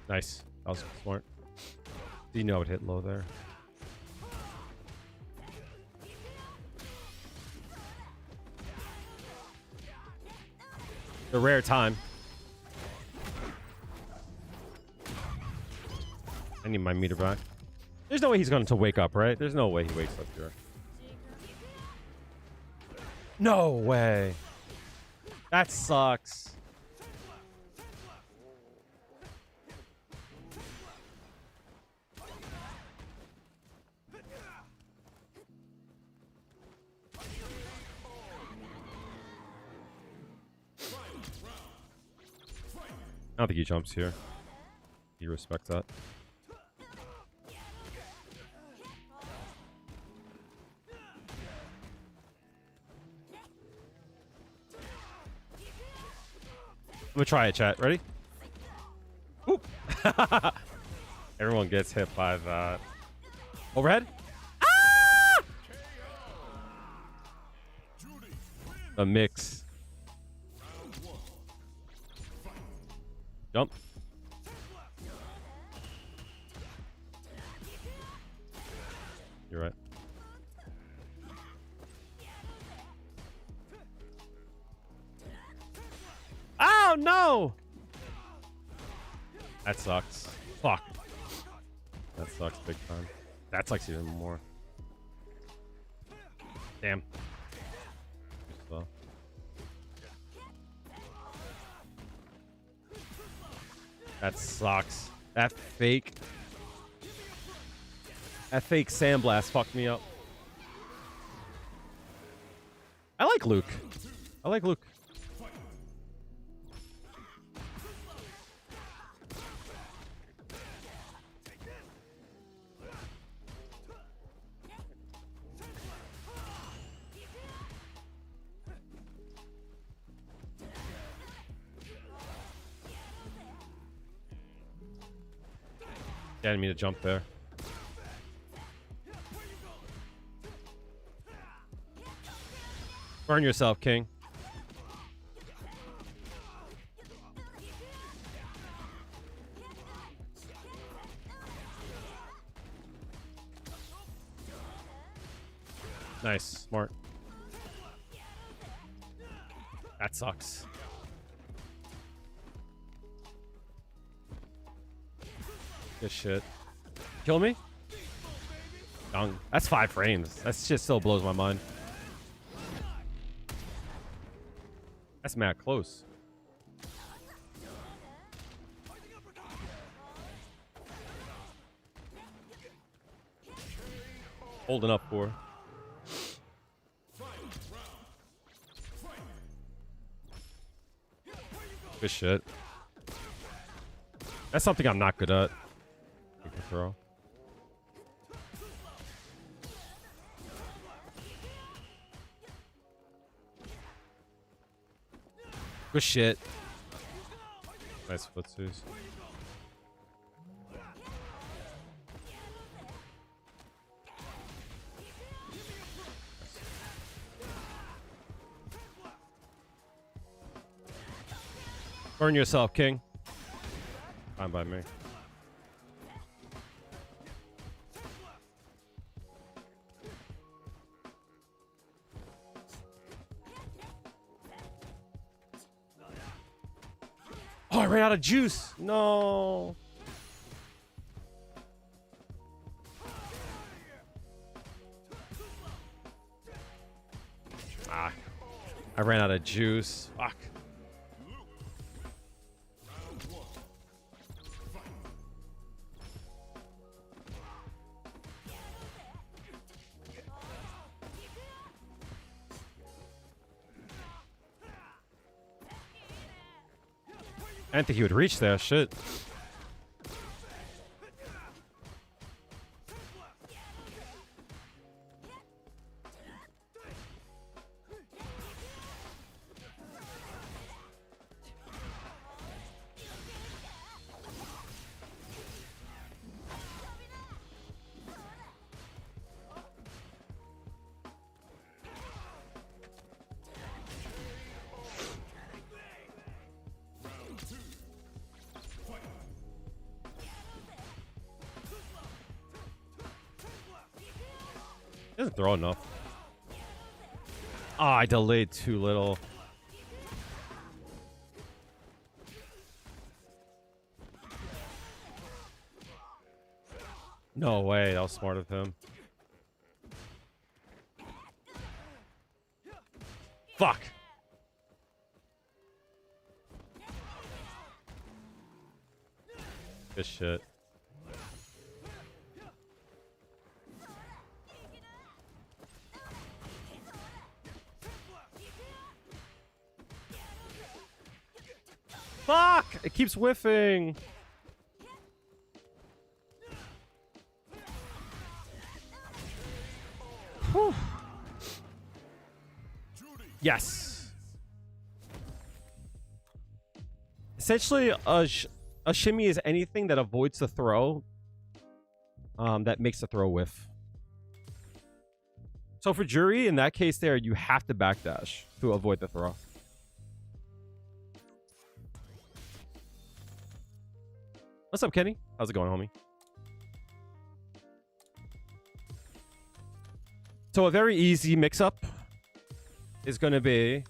Nice. That was smart. Do you know I would hit low there? The rare time. I need my meter back. There's no way he's going to wake up, right? There's no way he wakes up here. No way. That sucks. I don't think he jumps here. He respects that. I'm gonna try it, chat. Ready? Oop. Everyone gets hit by that. Overhead? Ah! The mix. Jump. You're right. Oh no! That sucks. Fuck. That sucks big time. That sucks even more. Damn. So. That sucks. That fake sandblast fucked me up. I like Luke. I like Luke. Yeah, I didn't mean to jump there. Burn yourself, King. Nice. Smart. That sucks. Good shit. Kill me? Young. That's 5 frames. That shit still blows my mind. That's mad close. Holding up for. Good shit. That's something I'm not good at. I can throw. Good shit. Nice footsies. Burn yourself, King. Fine by me. Oh, I ran out of juice. No. Ah. I ran out of juice. Fuck. I didn't think he would reach there. Shit. He doesn't throw enough. Ah, I delayed too little. No way, that was smart of him. Fuck. Good shit. Fuck! It keeps whiffing. Whew. Yes. Essentially, a shimmy is anything that avoids the throw, that makes the throw whiff. So for Jury, in that case there, you have to backdash to avoid the throw. What's up, Kenny? How's it going, homie? So a very easy mix-up is going to be...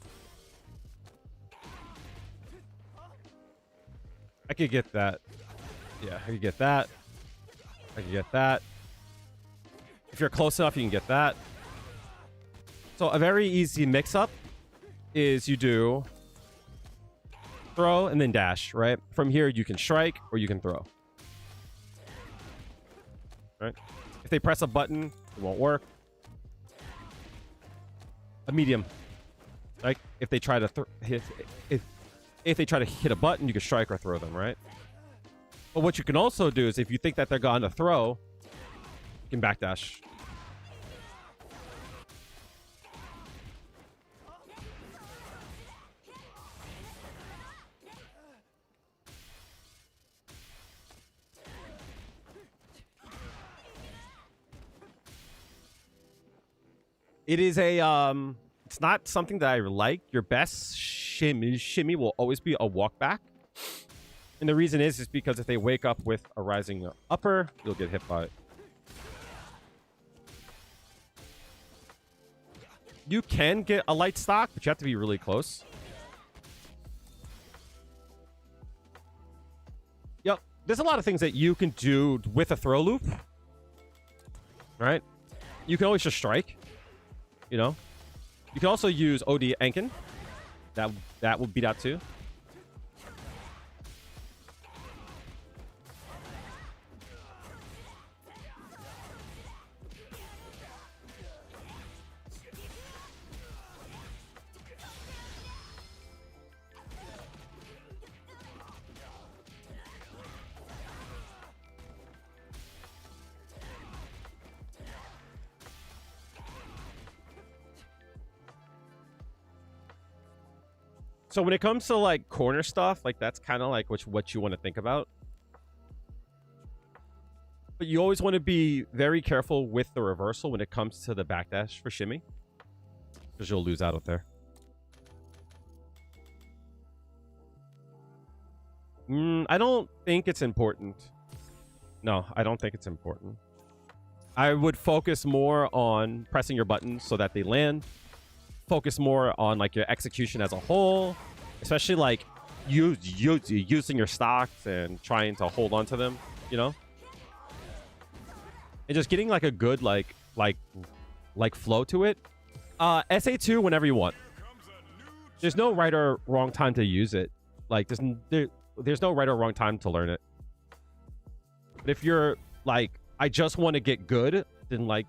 I could get that. Yeah, I could get that. I could get that. If you're close enough, you can get that. So a very easy mix-up is you do throw and then dash, right? From here, you can strike or you can throw. Right? If they press a button, it won't work. A medium. Like if they try to hit, if they try to hit a button, you can strike or throw them, right? But what you can also do is if you think that they're going to throw, you can backdash. It is a it's not something that I like. Your best shimmy will always be a walk back. And the reason is because if they wake up with a rising upper, you'll get hit by it. You can get a light stock, but you have to be really close. Yep. There's a lot of things that you can do with a throw loop. Right? You can always just strike. You know? You can also use OD Enkin. That will beat out too. So when it comes to like corner stuff, like that's kind of like what you want to think about. But you always want to be very careful with the reversal when it comes to the backdash for shimmy, because you'll lose out there. I don't think it's important. No, I don't think it's important. I would focus more on pressing your buttons so that they land. Focus more on like your execution as a whole, especially like using your stocks and trying to hold on to them, you know? And just getting like a good like flow to it. SA2 whenever you want. There's no right or wrong time to use it. Like there's no right or wrong time to learn it. But if you're like, I just want to get good, then like,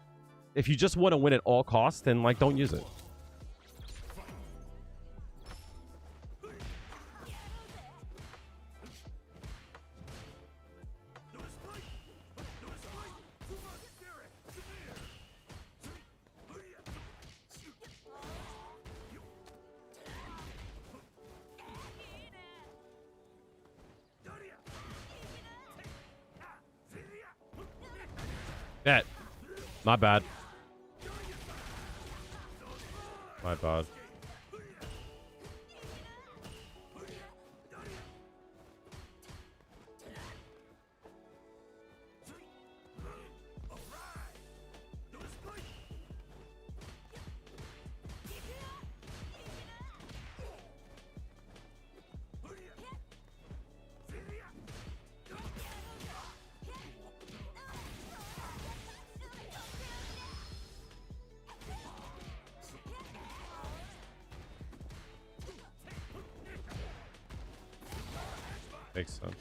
if you just want to win at all costs, then like, don't use it. Bet. My bad. My bad. Makes sense.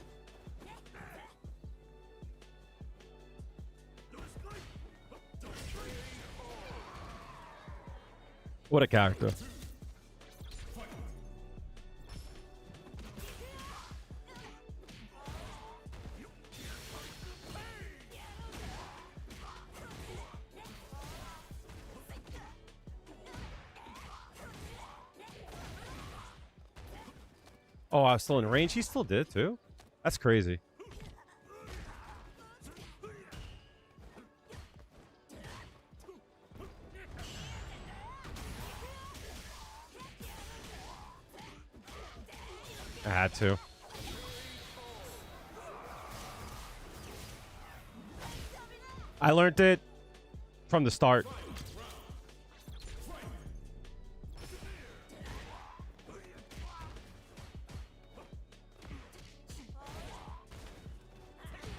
What a character. Oh, I was still in range. He still did too. That's crazy. I had to. I learned it from the start.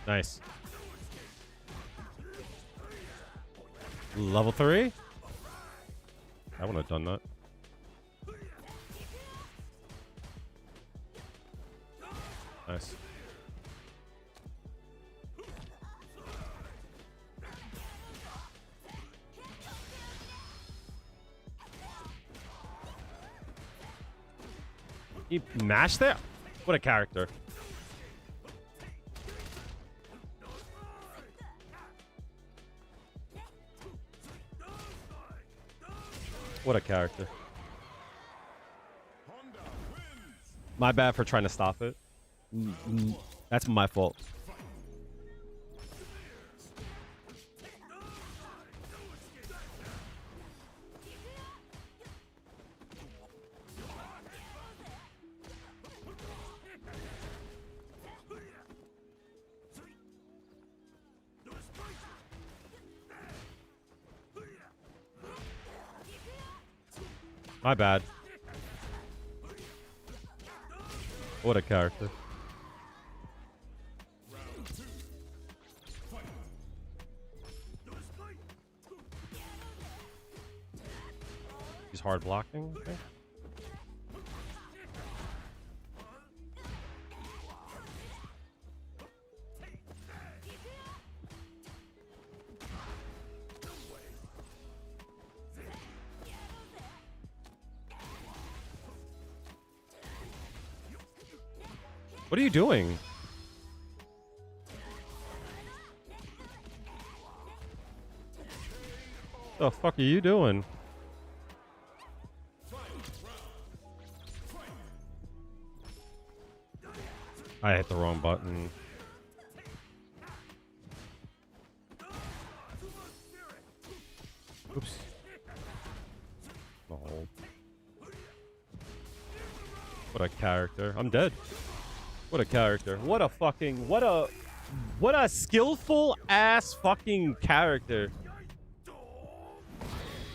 Nice. Level 3? I wouldn't have done that. Nice. He mashed there? What a character. What a character. My bad for trying to stop it. That's my fault. My bad. What a character. He's hard blocking, okay. What are you doing? The fuck are you doing? I hit the wrong button. Oops. Oh. What a character. I'm dead. What a character. What a fucking... What a skillful ass fucking character.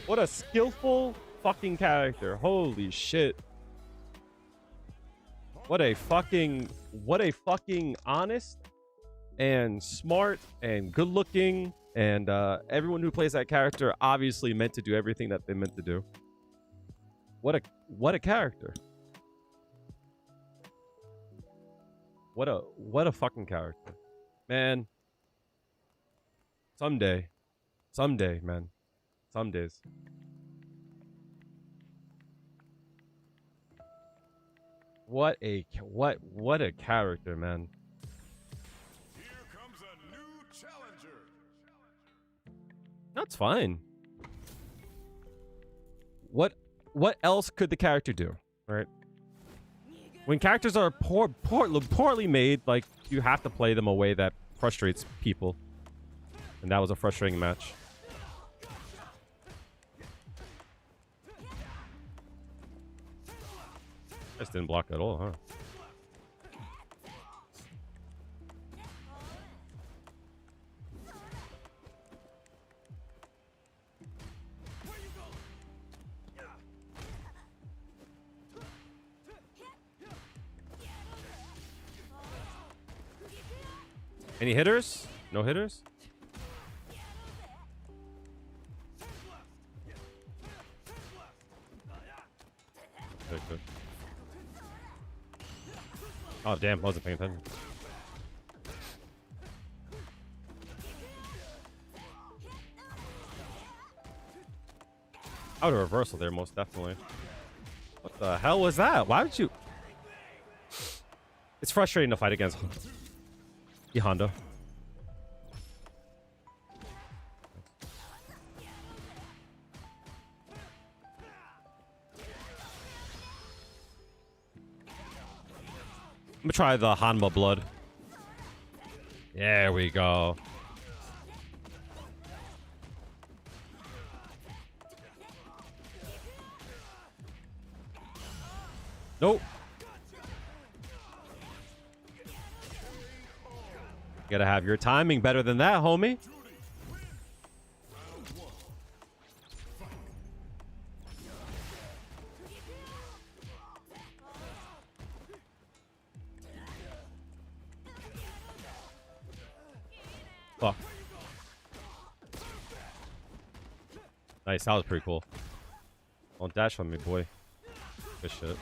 What a skillful fucking character. Holy shit. What a fucking honest and smart and good looking, and everyone who plays that character obviously meant to do everything that they meant to do. What a character. What a fucking character. Man. Someday, man. Some days. What a character, man. Here comes a new challenger. That's fine. What else could the character do, right? When characters are poorly made, like, you have to play them a way that frustrates people. And that was a frustrating match. Just didn't block at all, huh? Any hitters? No hitters? Okay, good. Oh, damn. Wasn't paying attention. I would have reversal there, most definitely. What the hell was that? Why would you... It's frustrating to fight against Honda. I'm gonna try the Hanma blood. There we go. Nope. Gotta have your timing better than that, homie. Fuck. Nice, that was pretty cool. Don't dash on me, boy. Good shit.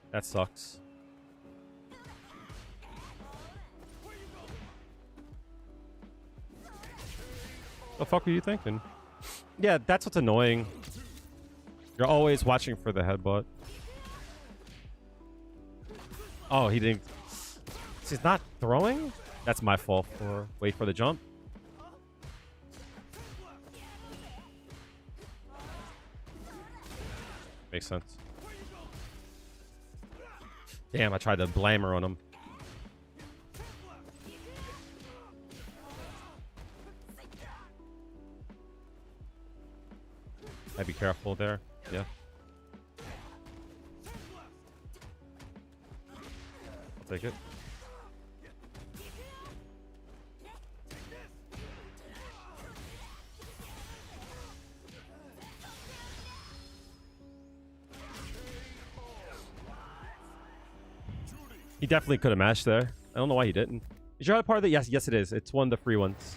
That sucks. The fuck are you thinking? Yeah, that's what's annoying. You're always watching for the headbutt. Oh, he didn't. He's not throwing? That's my fault for wait for the jump. Makes sense. Damn, I tried to blame her on him. I'd be careful there. Yeah. I'll take it. He definitely could have matched there. I don't know why he didn't. Is your other part of it? Yes, it is. It's one of the free ones.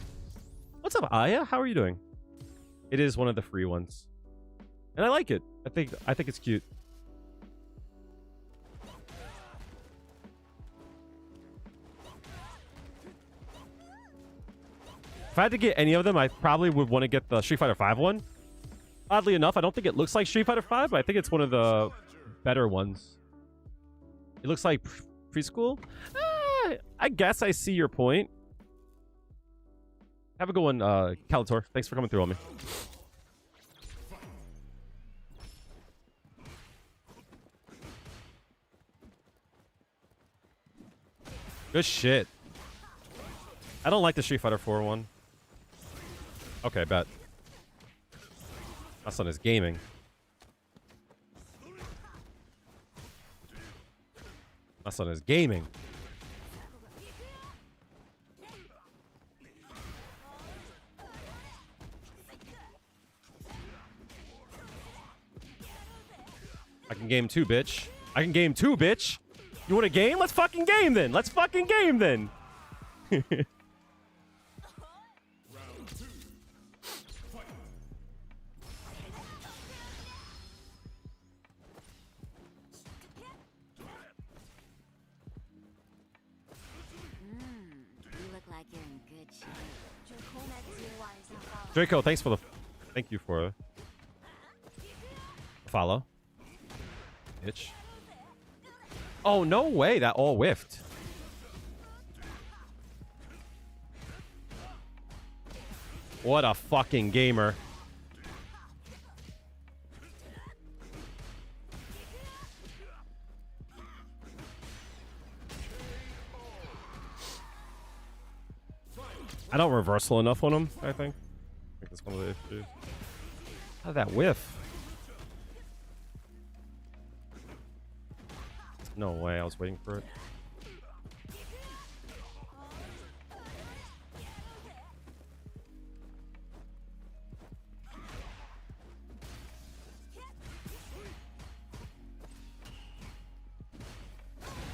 What's up, Aya? How are you doing? It is one of the free ones. And I like it. I think it's cute. If I had to get any of them, I probably would want to get the Street Fighter V one. Oddly enough, I don't think it looks like Street Fighter 5, but I think it's one of the better ones. It looks like preschool. I guess I see your point. Have a good one, Calator. Thanks for coming through on me. Good shit. I don't like the Street Fighter 4 one. Okay, bet. My son is gaming. My son is gaming. I can game too, bitch. I can game too, bitch. You want a game? Let's fucking game then. Let's fucking game then. You look like you're in good shape. Draco, thanks for the... Thank you for the follow. Bitch. Oh, no way. That all whiffed. What a fucking gamer. I don't reversal enough on him, I think. I think that's one of the issues. How did that whiff? No way, I was waiting for it.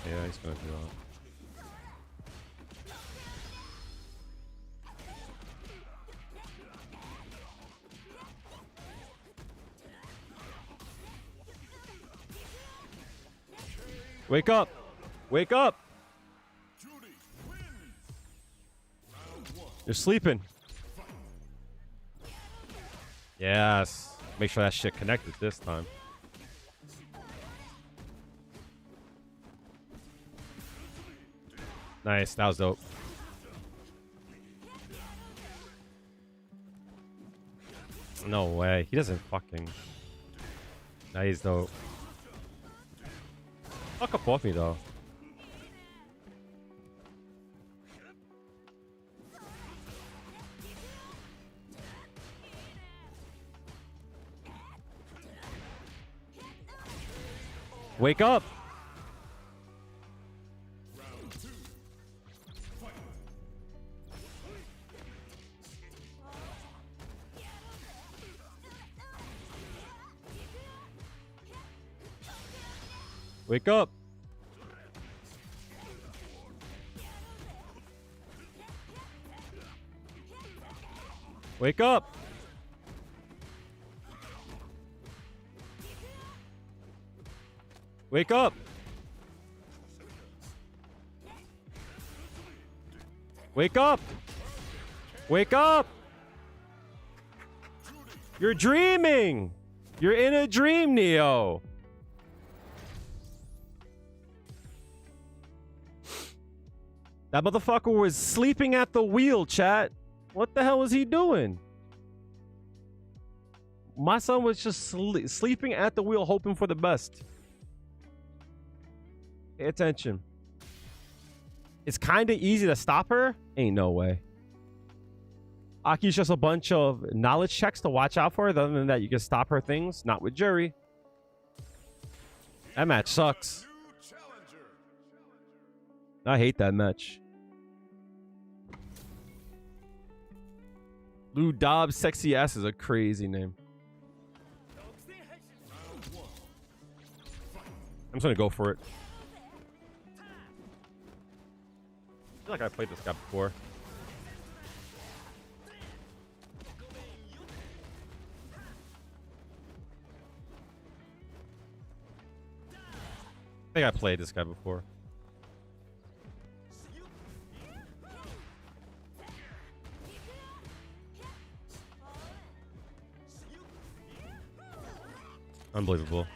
Yeah, he's gonna do that. Wake up! Wake up! You're sleeping. Yes. Make sure that shit connected this time. Nice. That was dope. No way. He doesn't fucking... Nah, he's dope. Fuck up off me, though. Wake up! Wake up! Wake up! Wake up! Wake up! Wake up! You're dreaming! You're in a dream, Neo! That motherfucker was sleeping at the wheel, chat. What the hell was he doing? My son was just sleeping at the wheel, hoping for the best. Pay attention. It's kind of easy to stop her. Ain't no way. Aki's just a bunch of knowledge checks to watch out for. Other than that, you can stop her things. Not with Jury. That match sucks. I hate that match. Lou Dobbs Sexy Ass is a crazy name. I'm just gonna go for it. I feel like I played this guy before. I think I played this guy before. Unbelievable.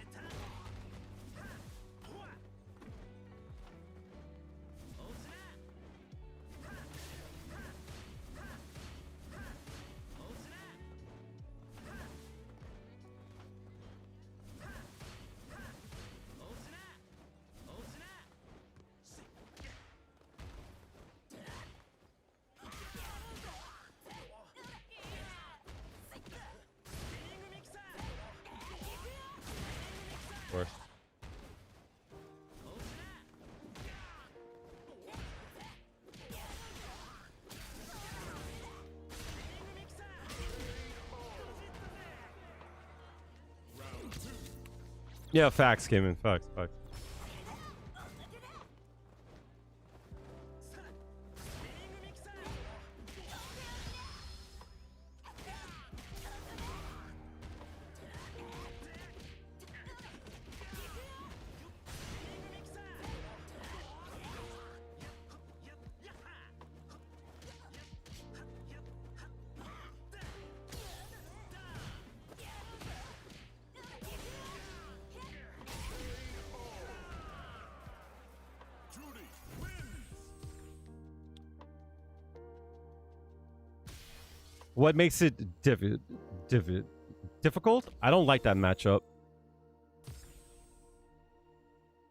Of course. Yeah, facts came in. Facts. Judy wins. What makes it difficult? I don't like that matchup.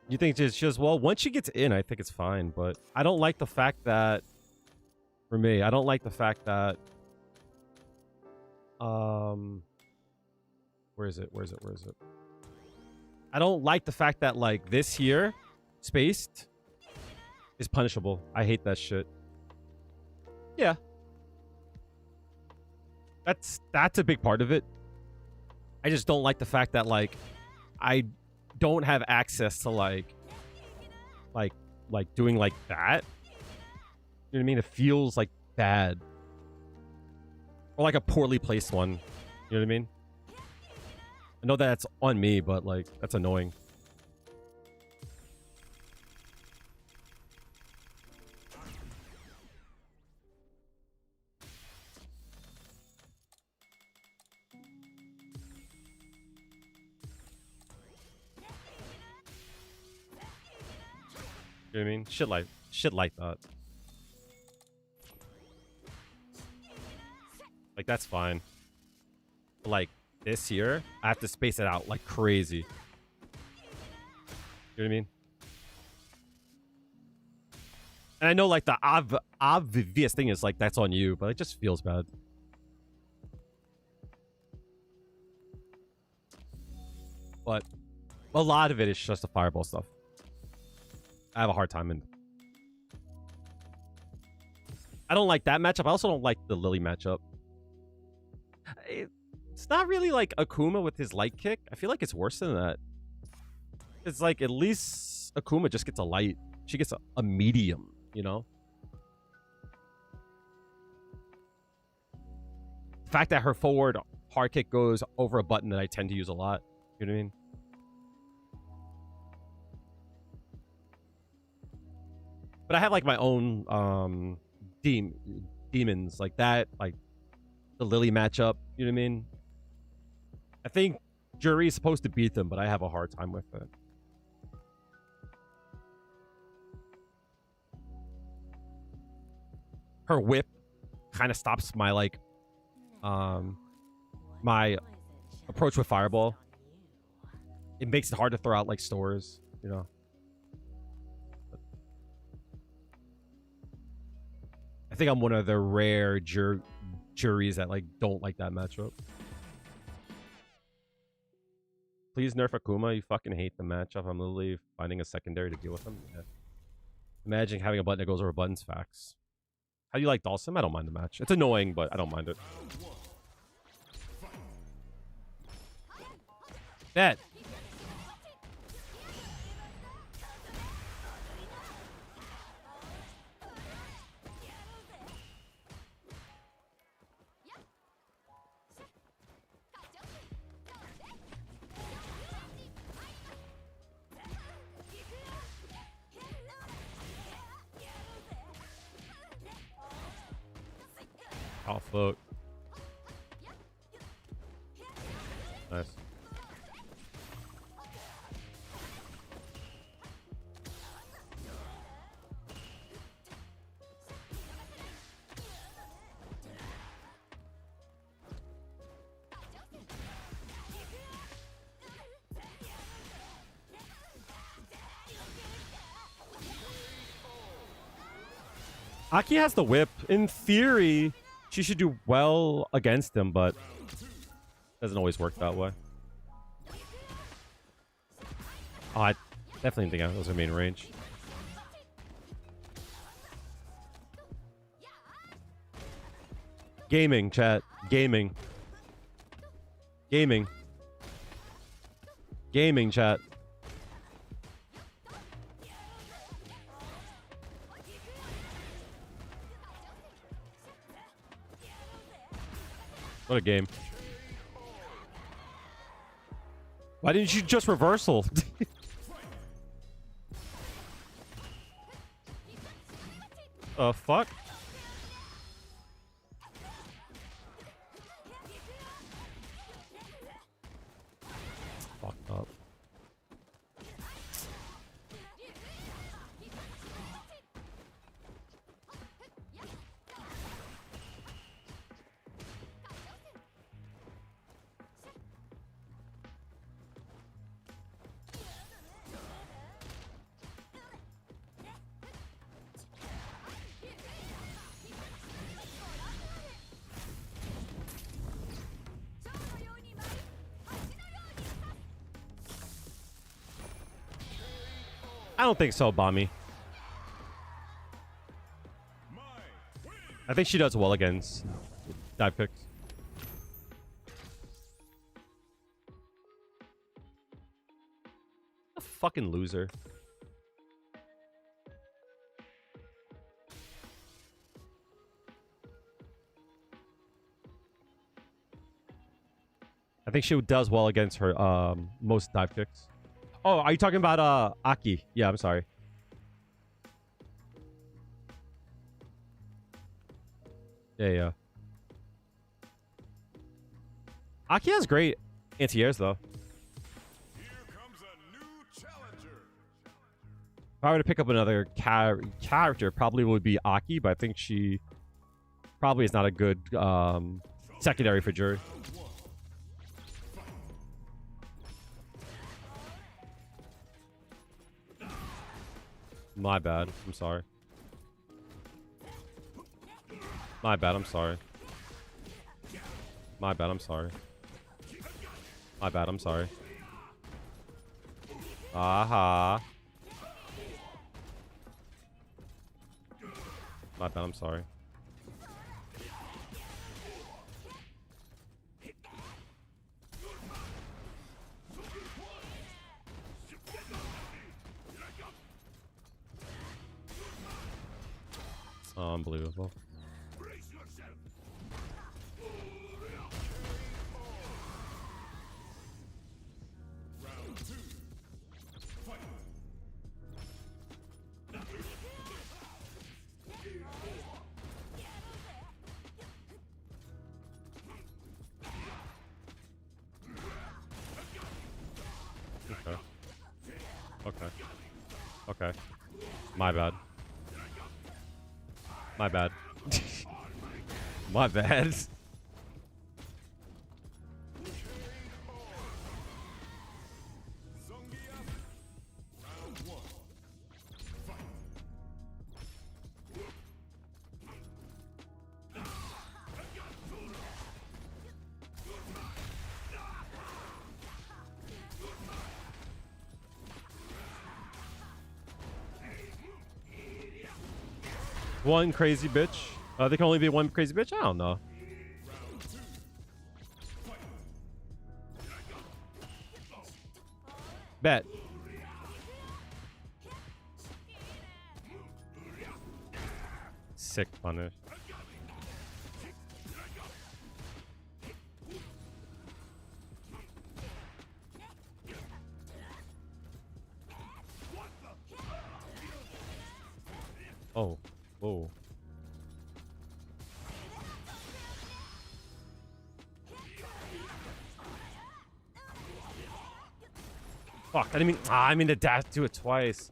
You think it's just, well, once she gets in, I think it's fine. But I don't like the fact that, for me, I don't like the fact that, where is it? I don't like the fact that, like, this here, spaced, is punishable. I hate that shit. Yeah. That's a big part of it. I just don't like the fact that, like, I don't have access to like doing like that. You know what I mean? It feels like bad. Or like a poorly placed one. You know what I mean? I know that's on me, but like that's annoying. You know what I mean? Shit like that. Like that's fine. But like this here, I have to space it out like crazy. You know what I mean? And I know like the obvious thing is like that's on you, but it just feels bad. But a lot of it is just the fireball stuff. I have a hard time in. I don't like that matchup. I also don't like the Lily matchup. It's not really like Akuma with his light kick. I feel like it's worse than that. It's like at least Akuma just gets a light. She gets a medium, you know? The fact that her forward hard kick goes over a button that I tend to use a lot. You know what I mean? But I have like my own demons like that, like the Lily matchup. You know what I mean? I think Jury is supposed to beat them, but I have a hard time with it. Her whip kind of stops my like my approach with fireball. It makes it hard to throw out like stores, you know. I think I'm one of the rare juries that like don't like that matchup. Please nerf Akuma. You fucking hate the matchup. I'm literally finding a secondary to deal with him. Yeah. Imagine having a button that goes over buttons. Facts. How do you like Dawson? I don't mind the match. It's annoying, but I don't mind it. Bet. Oh, fuck. Nice. Aki has the whip. In theory, she should do well against him, but doesn't always work that way. Oh, I definitely think that was her main range. Gaming, chat. Gaming. Gaming. Gaming, chat. What a game. Why didn't you just reversal? Fuck? Fucked up. I don't think so, Bommy. I think she does well against dive picks. A fucking loser. I think she does well against her most dive kicks. Oh, are you talking about Aki? Yeah, I'm sorry. Yeah. Aki has great anti-airs though. Here comes a new challenger. If I were to pick up another character, probably would be Aki, but I think she probably is not a good secondary for Jury. My bad. I'm sorry. My bad. I'm sorry. My bad. I'm sorry. My bad. I'm sorry. Aha. My bad. I'm sorry. Unbelievable. Okay. My bad. My bad. My bad. One crazy bitch. There can only be one crazy bitch? I don't know. Bet. Sick punish. Oh. Oh. Fuck, I didn't mean... I mean to dash do it twice.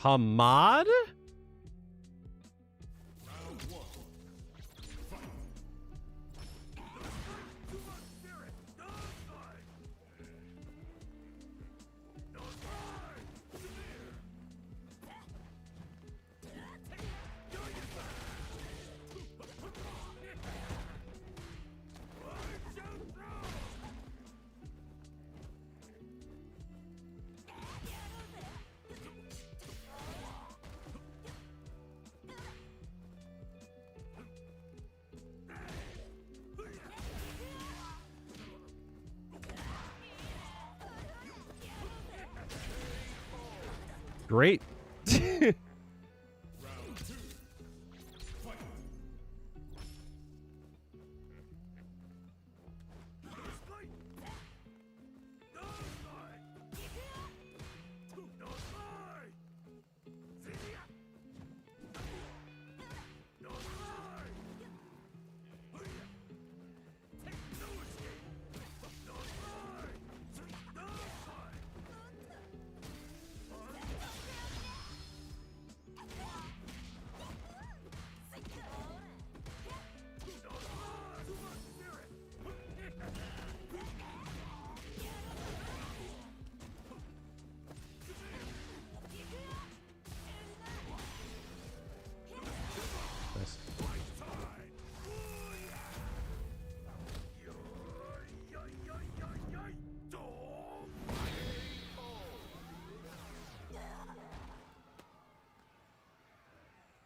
Hamad? Great.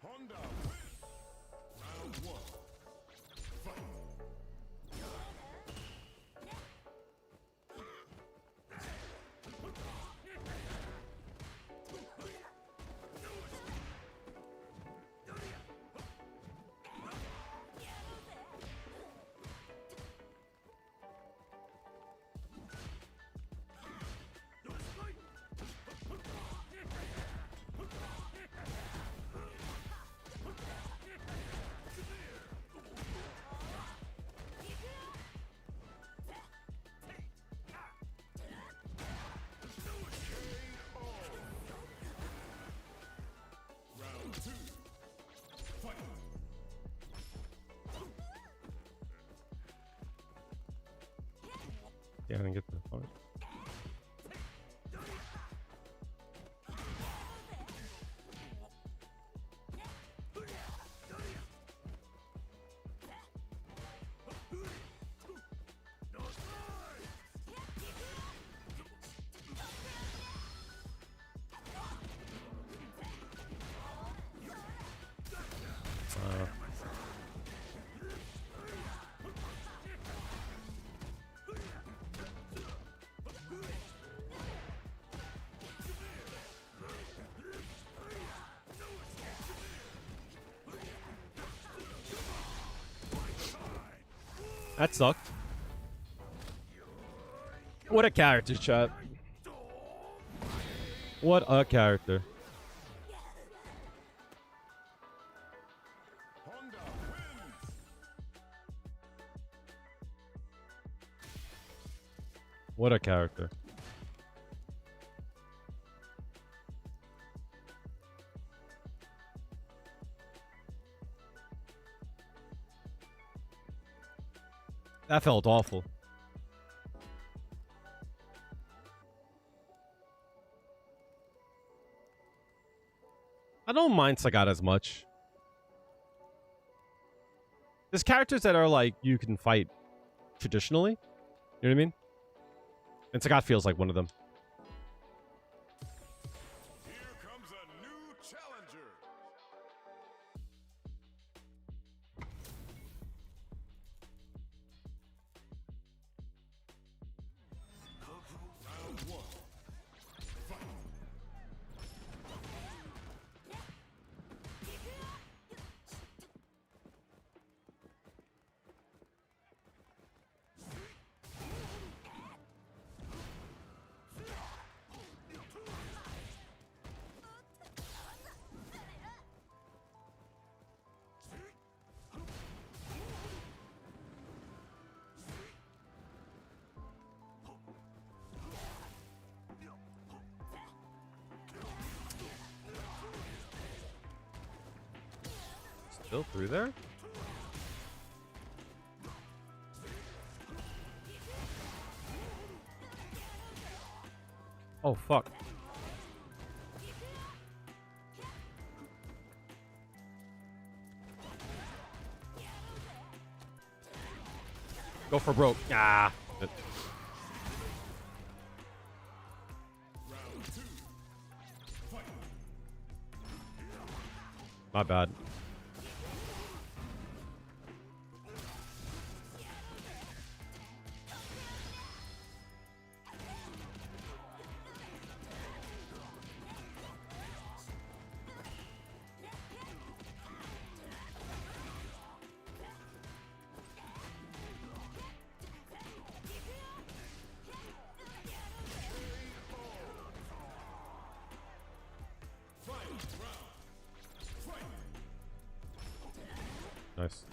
Honda wins. Round one. Fight. Round two. Fight. Yeah, I didn't get that far. That sucked. What a character, chat. What a character. Honda wins. What a character. That felt awful. I don't mind Sagat as much. There's characters that are like you can fight traditionally. You know what I mean? And Sagat feels like one of them. Here comes a new challenger. Round one. Fight. Still through there? Oh, fuck. Go for broke. Ah. My bad. Nice.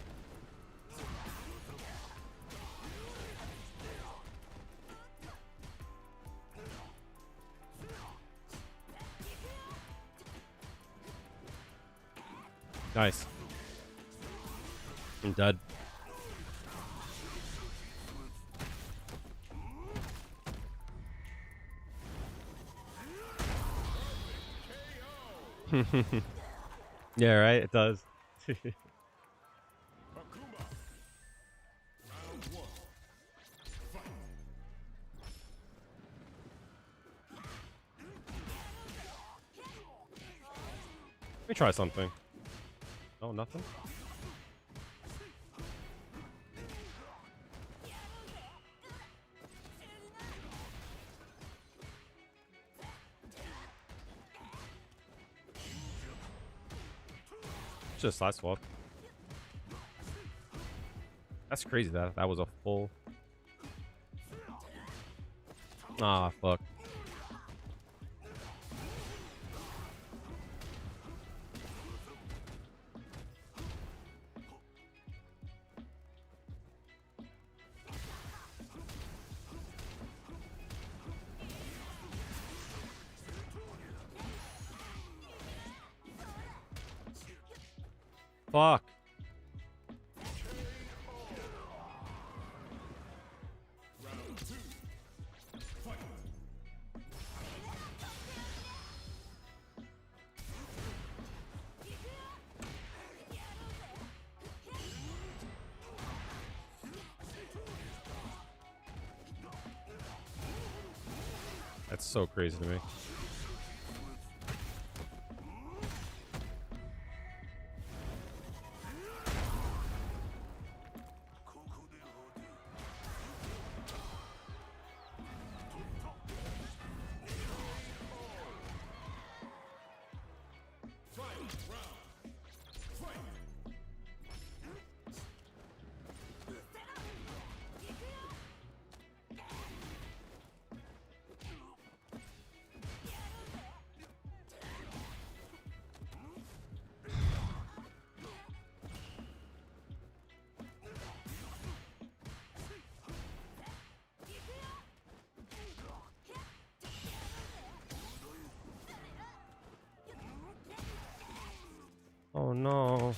Nice. I'm dead. Yeah, right? It does. Akuma. Round one. Fight. Let me try something. Oh, nothing? Just side swap. That's crazy. That was a full. Ah, fuck. Fuck. Round two. Fight. That's so crazy to me. Oh no.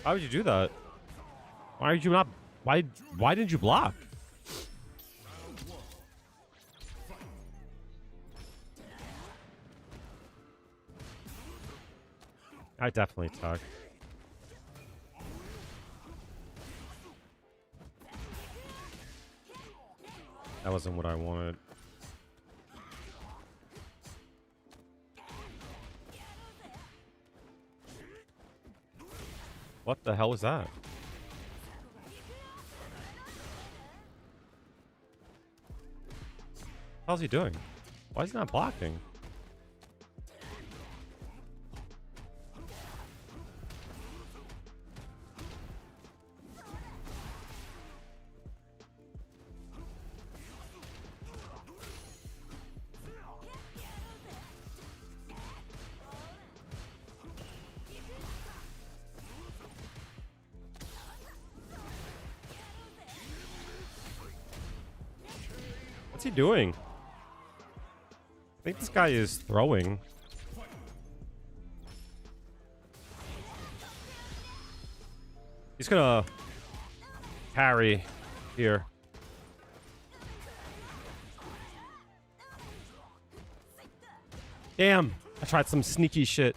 Why would you do that? Why did you not why didn't you block? I definitely tuck. That wasn't what I wanted. What the hell was that? How's he doing? Why is he not blocking? What's he doing? I think this guy is throwing. He's gonna parry here. Damn, I tried some sneaky shit.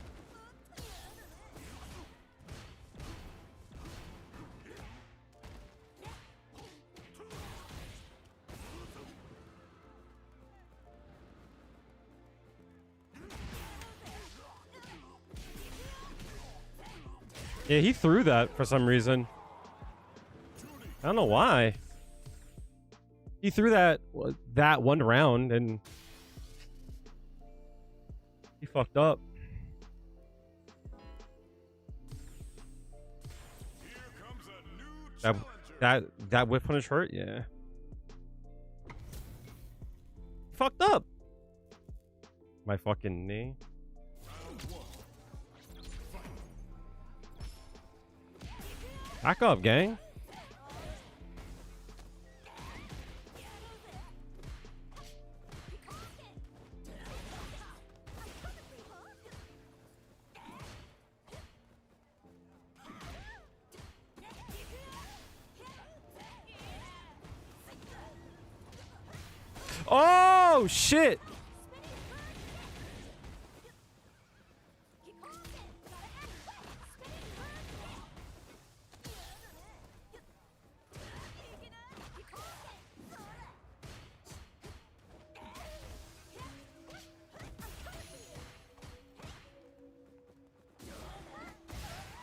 Yeah, he threw that for some reason. I don't know why. He threw that one round and he fucked up. Here comes a new That whip punish hurt? Yeah. Fucked up. My fucking knee. Back up, gang. Oh, shit.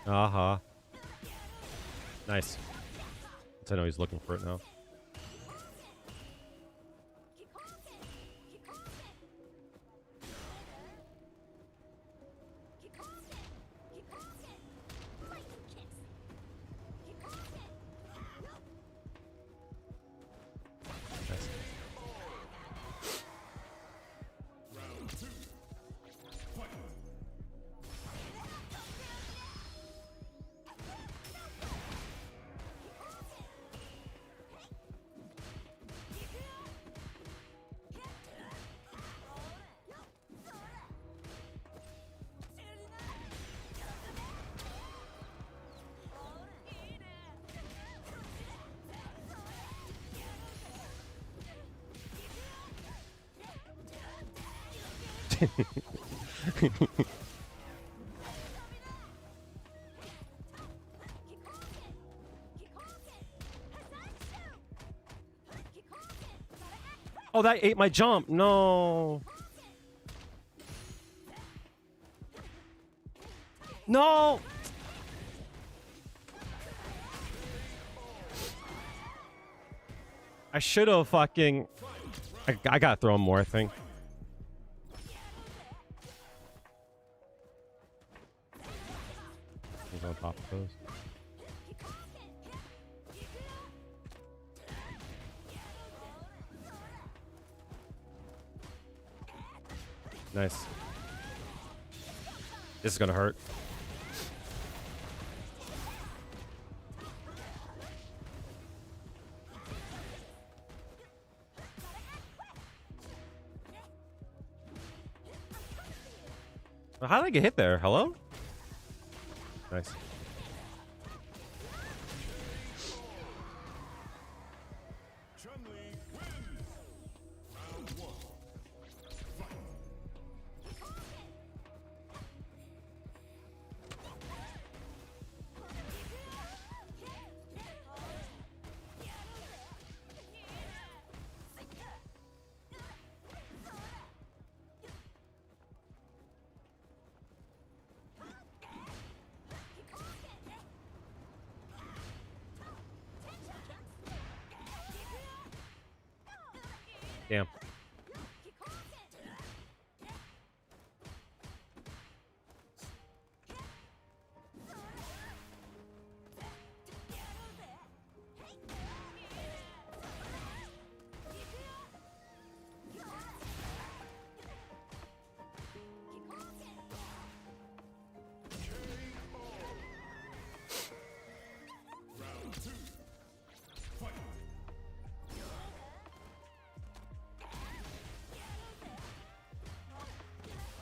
Uh-huh. Nice. I know he's looking for it now. Oh, that ate my jump. No. No. I should have fucking... I gotta throw him more, I think. He's on top of those. Nice. This is gonna hurt. How did I get hit there? Hello? Nice. Damn.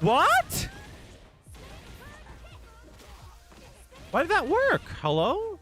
What? Why did that work? Hello?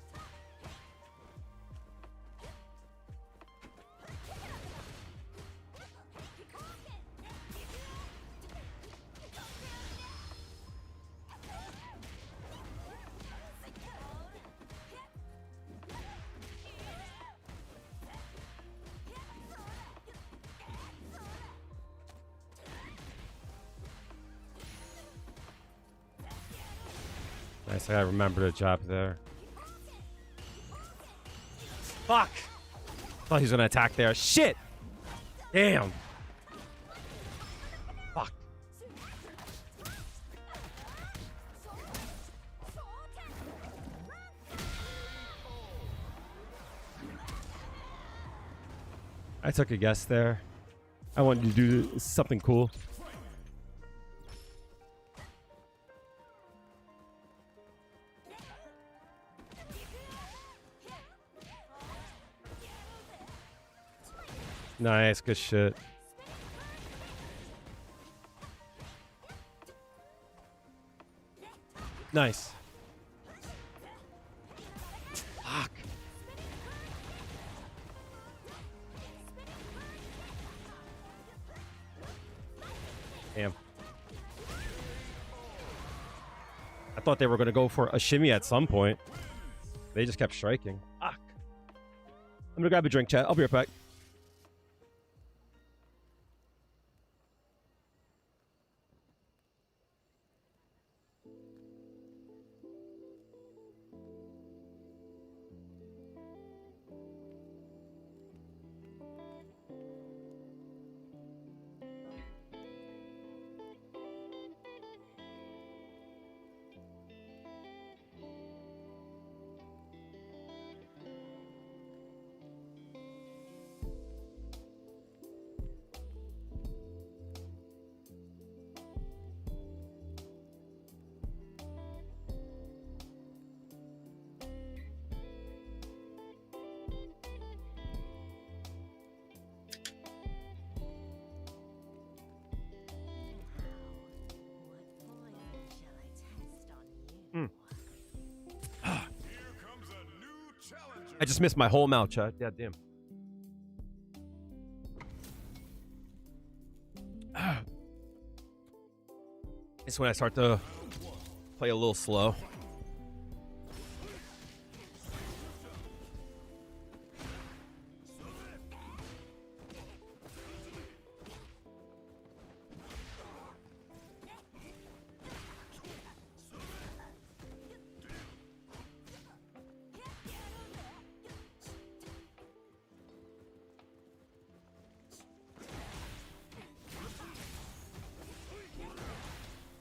Nice, I remember the job there. Fuck! Thought he was gonna attack there. Shit! Damn! Fuck. I took a guess there. I wanted you to do something cool. Nice, good shit. Nice. Fuck. Damn. I thought they were going to go for a shimmy at some point. They just kept striking. Fuck. I'm going to grab a drink, chat. I'll be right back. I just missed my whole mouth, Chad. Yeah, damn. It's when I start to play a little slow.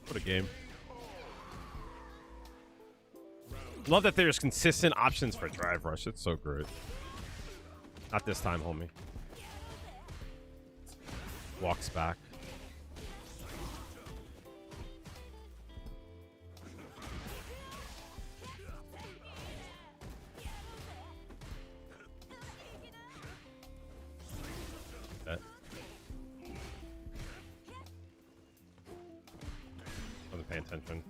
What a game. Love that there's consistent options for drive rush. It's so great. Not this time, homie. Walks back. Bet. Wasn't paying attention.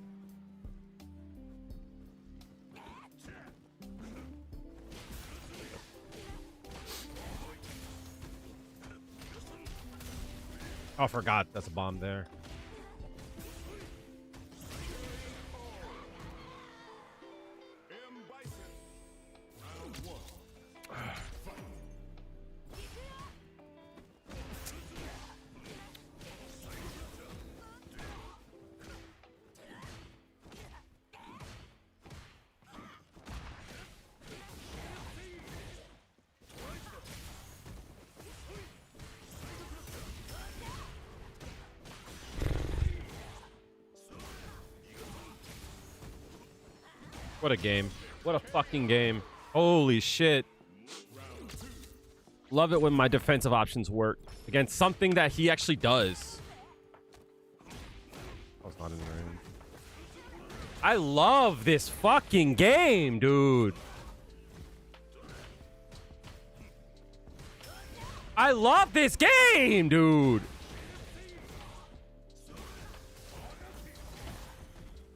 Oh, I forgot. That's a bomb there. What a game. What a fucking game. Holy shit. Love it when my defensive options work against something that he actually does. I was not in the range. I love this fucking game, dude. I love this game, dude.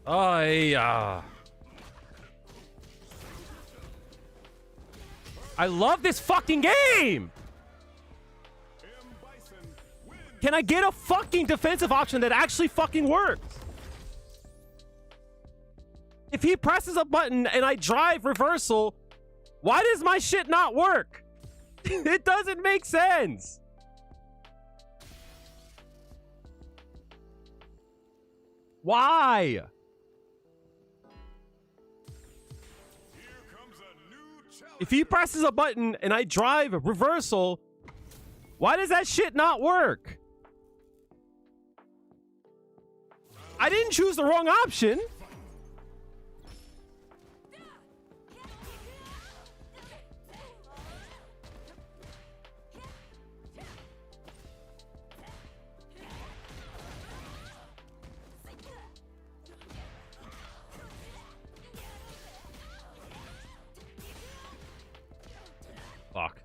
Oh, yeah. I love this fucking game! Can I get a fucking defensive option that actually fucking works? If he presses a button and I drive reversal, why does my shit not work? It doesn't make sense. Why? If he presses a button and I drive a reversal, why does that shit not work? I didn't choose the wrong option. Fuck.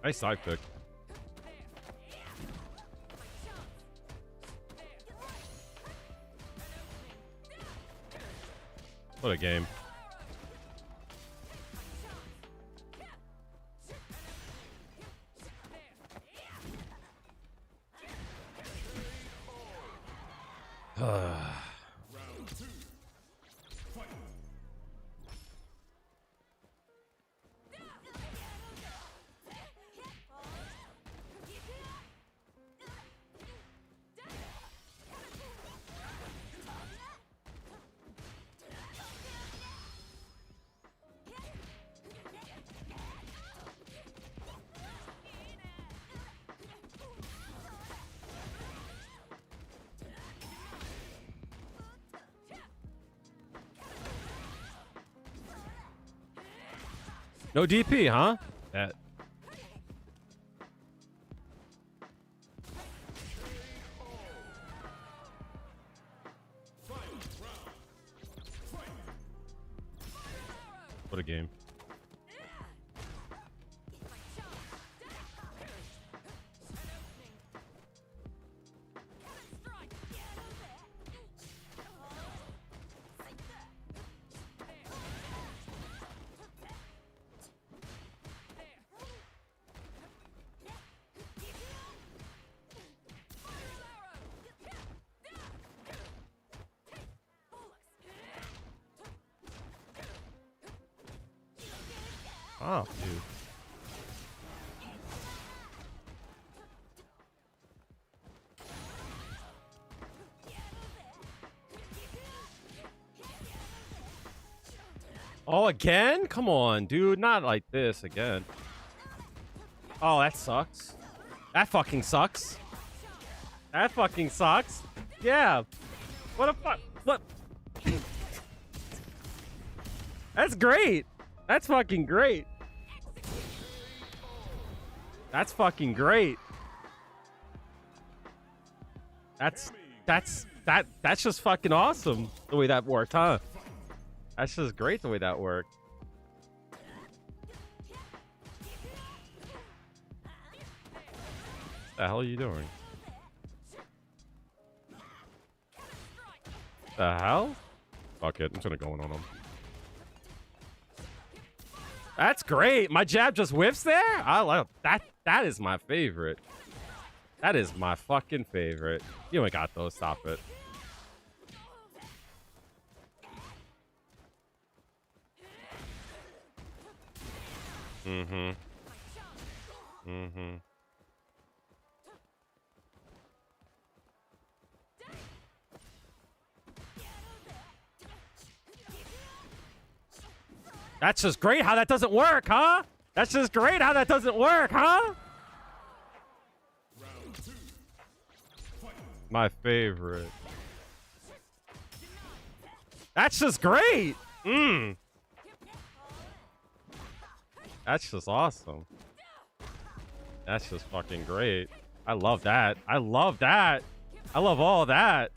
Nice side pick. What a game. No DP, huh? That. What a game. Oh, dude. Oh, again? Come on, dude. Not like this again. Oh, that sucks. That fucking sucks. That fucking sucks. Yeah. What a fuck. What? That's great. That's fucking great. That's fucking great. That's just fucking awesome the way that worked, huh? That's just great the way that worked. The hell are you doing? The hell? Fuck it, I'm just gonna go in on him. That's great. My jab just whiffs there? I like that. That is my favorite. That is my fucking favorite. You ain't got those. Stop it. Mm-hmm. Mm-hmm. That's just great how that doesn't work, huh? That's just great how that doesn't work, huh? My favorite. That's just great. That's just awesome. That's just fucking great. I love that. I love that. I love all that.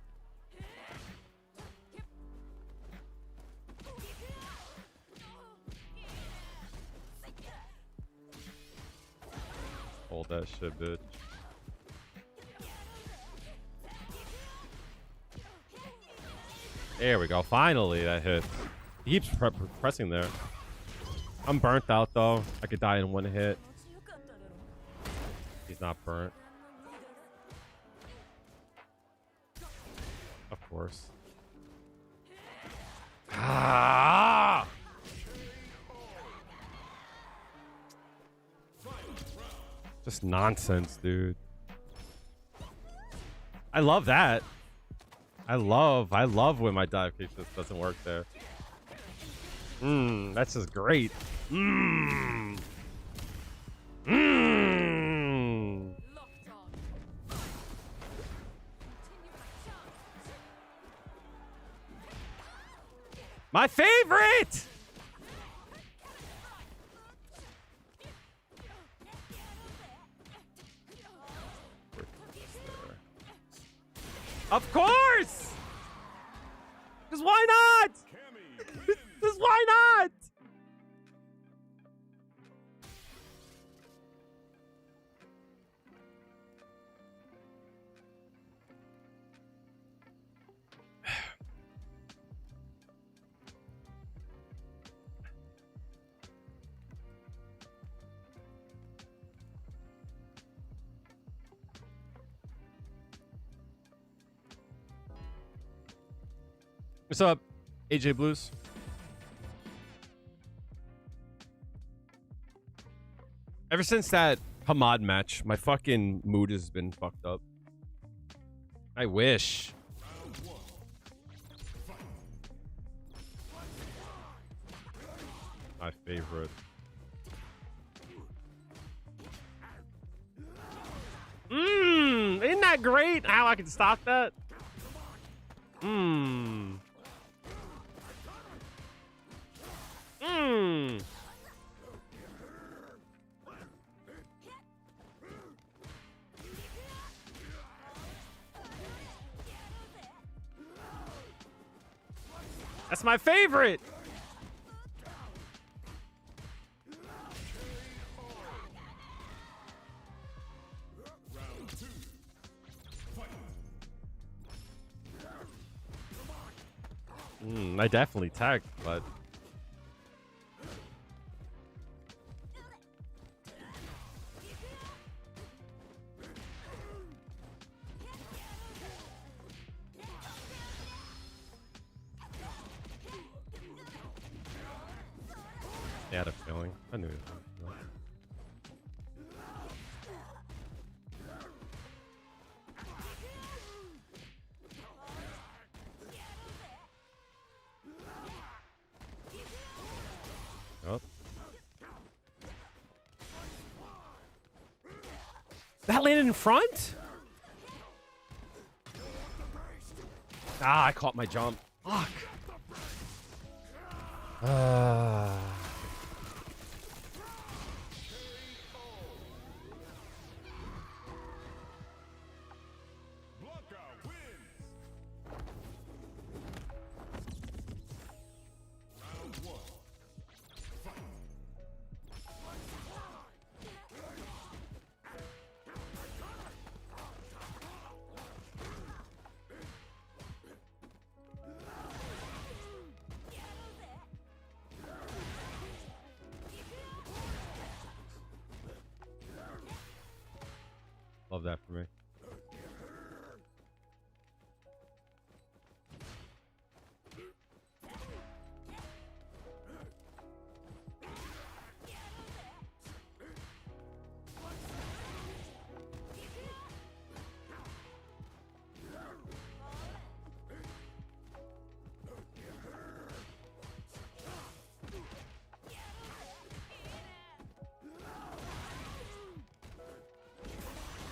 Hold that shit, bitch. There we go. Finally, that hit. He keeps pressing there. I'm burnt out, though. I could die in one hit. He's not burnt. Of course. Ah! Just nonsense, dude. I love that. I love when my dive kick just doesn't work there. That's just great. My favorite! Of course! Because why not? Because why not? What's up, AJ Blues? Ever since that Hamad match, my fucking mood has been fucked up. I wish. My favorite. Isn't that great? How I can stop that? That's my favorite. I definitely tagged, but I had a feeling. I knew it. Oh. That landed in front? Ah, I caught my jump. Fuck. Love that for me.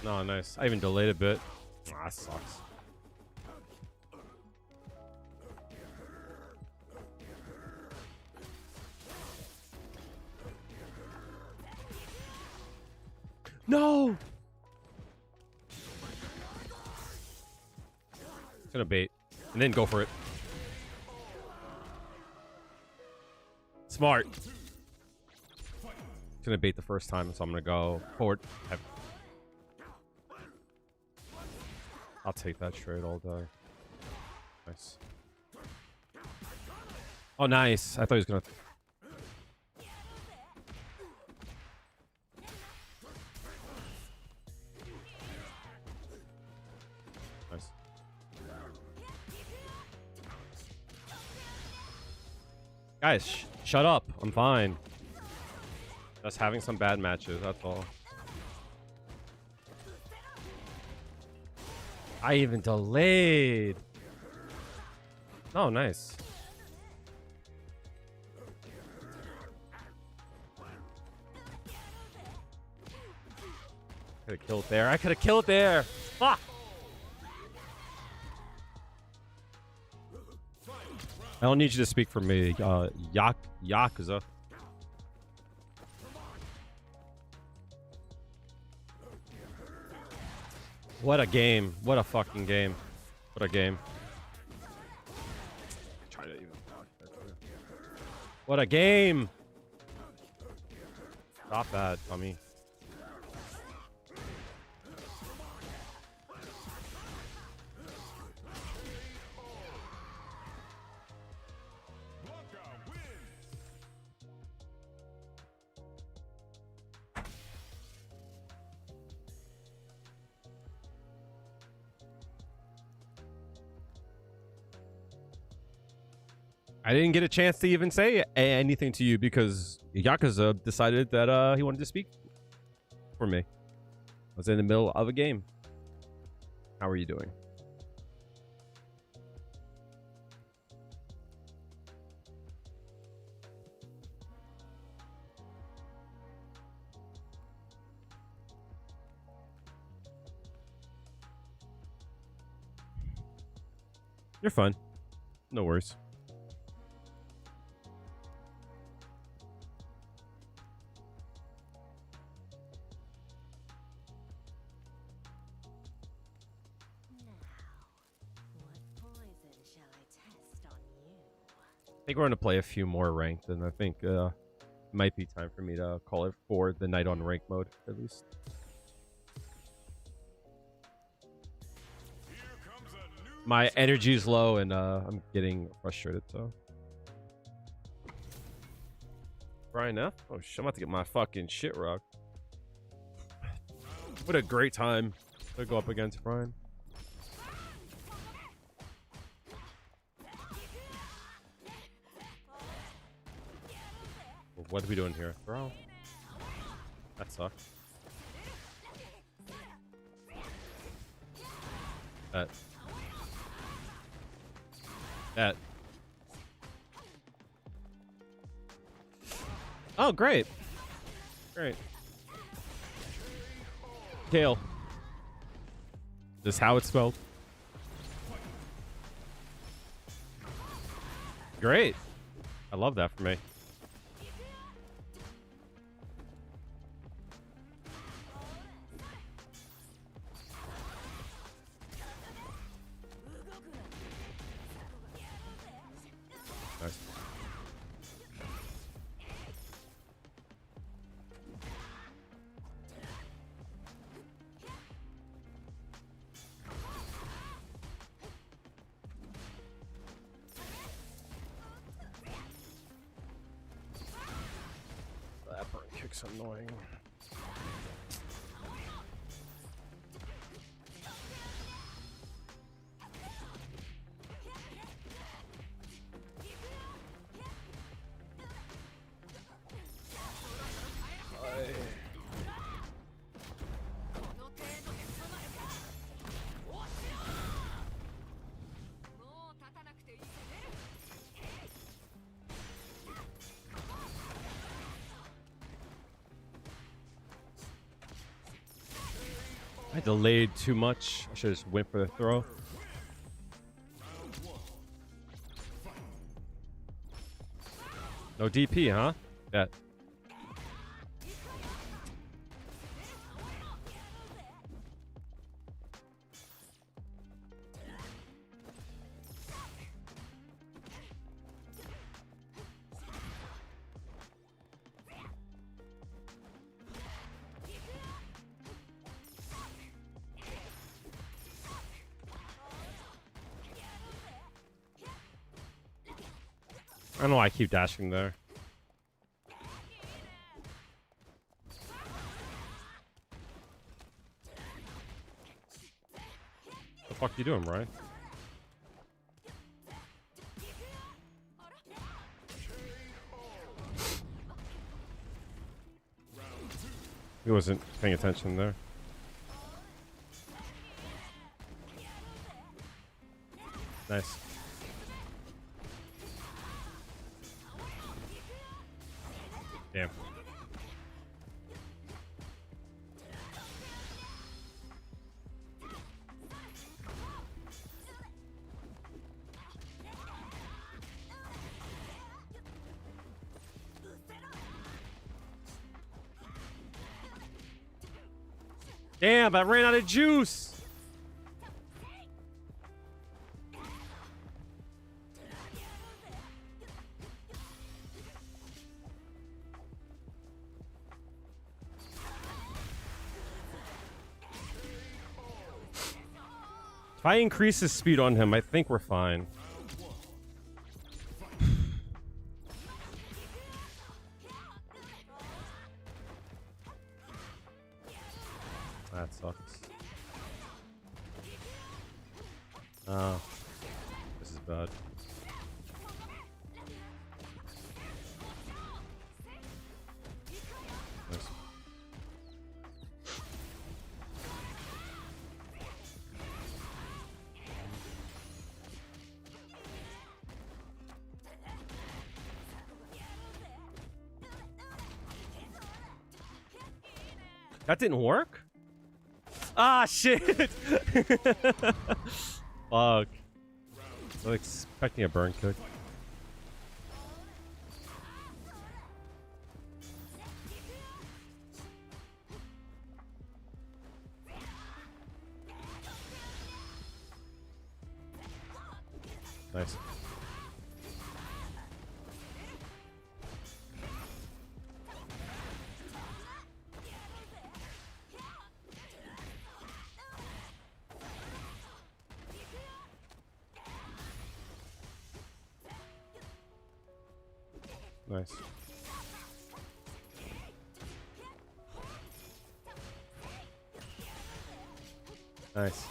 No, nice. I even delayed a bit. Ah, that sucks. No! It's gonna bait. And then go for it. Smart. It's gonna bait the first time, so I'm gonna go forward. I'll take that straight all day. Nice. Oh, nice. I thought he was gonna... Nice. Guys, shut up. I'm fine. Just having some bad matches, that's all. I even delayed. Oh, nice. Could have killed there. I could have killed there. Fuck. I don't need you to speak for me, Yakuza. What a game. What a fucking game. What a game. Try to even talk. What a game. Stop that, dummy. I didn't get a chance to even say anything to you because Yakuza decided that he wanted to speak for me. I was in the middle of a game. How are you doing? You're fine. No worries. I think we're going to play a few more ranked, and I think it might be time for me to call it for the night on rank mode, at least. My energy's low, and I'm getting frustrated, so. Brian F? Oh, shit, I'm about to get my fucking shit rocked. What a great time to go up against Brian. What are we doing here, bro? That sucks. That. Oh, great. Great. Kale. Just how it's spelled. Great. I love that for me. Nice. That burn kick's annoying. I delayed too much. I should have just went for the throw. No DP, huh? Yeah. I don't know why I keep dashing there. What the fuck you doing, Brian? He wasn't paying attention there. Nice. Damn. Damn, I ran out of juice. If I increase his speed on him, I think we're fine. That sucks. Oh. This is bad. Nice. That didn't work? Ah, shit! Fuck. I was expecting a burn kick. Nice. Nice. Nice.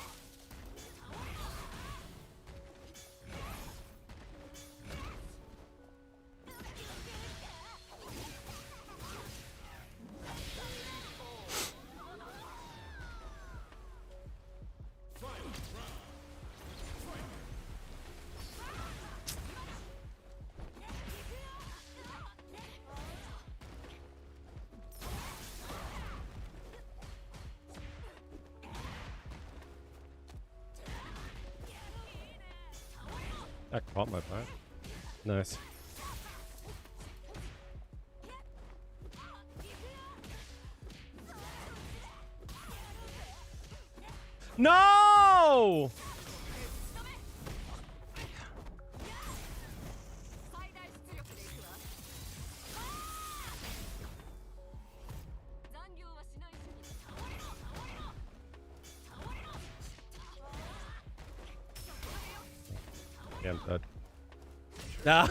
That caught my back. Nice. No! Yeah, I'm dead. Nah.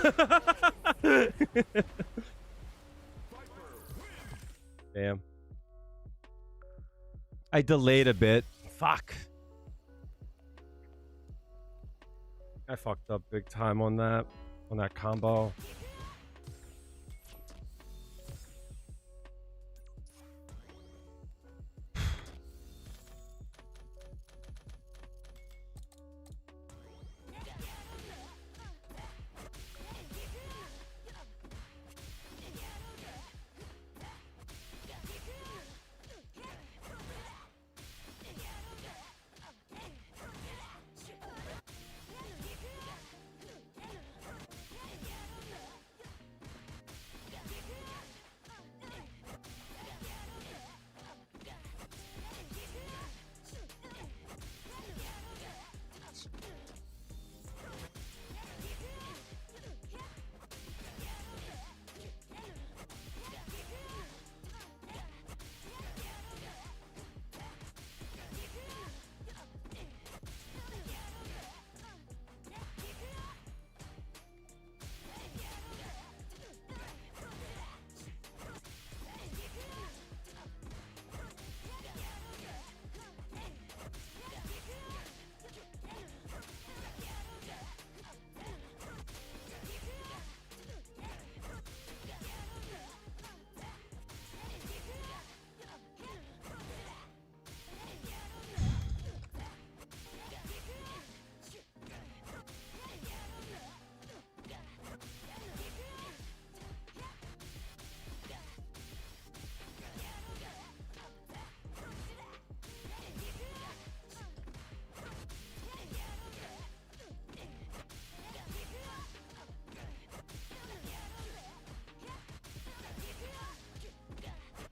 Damn. I delayed a bit. Fuck. I fucked up big time on that combo.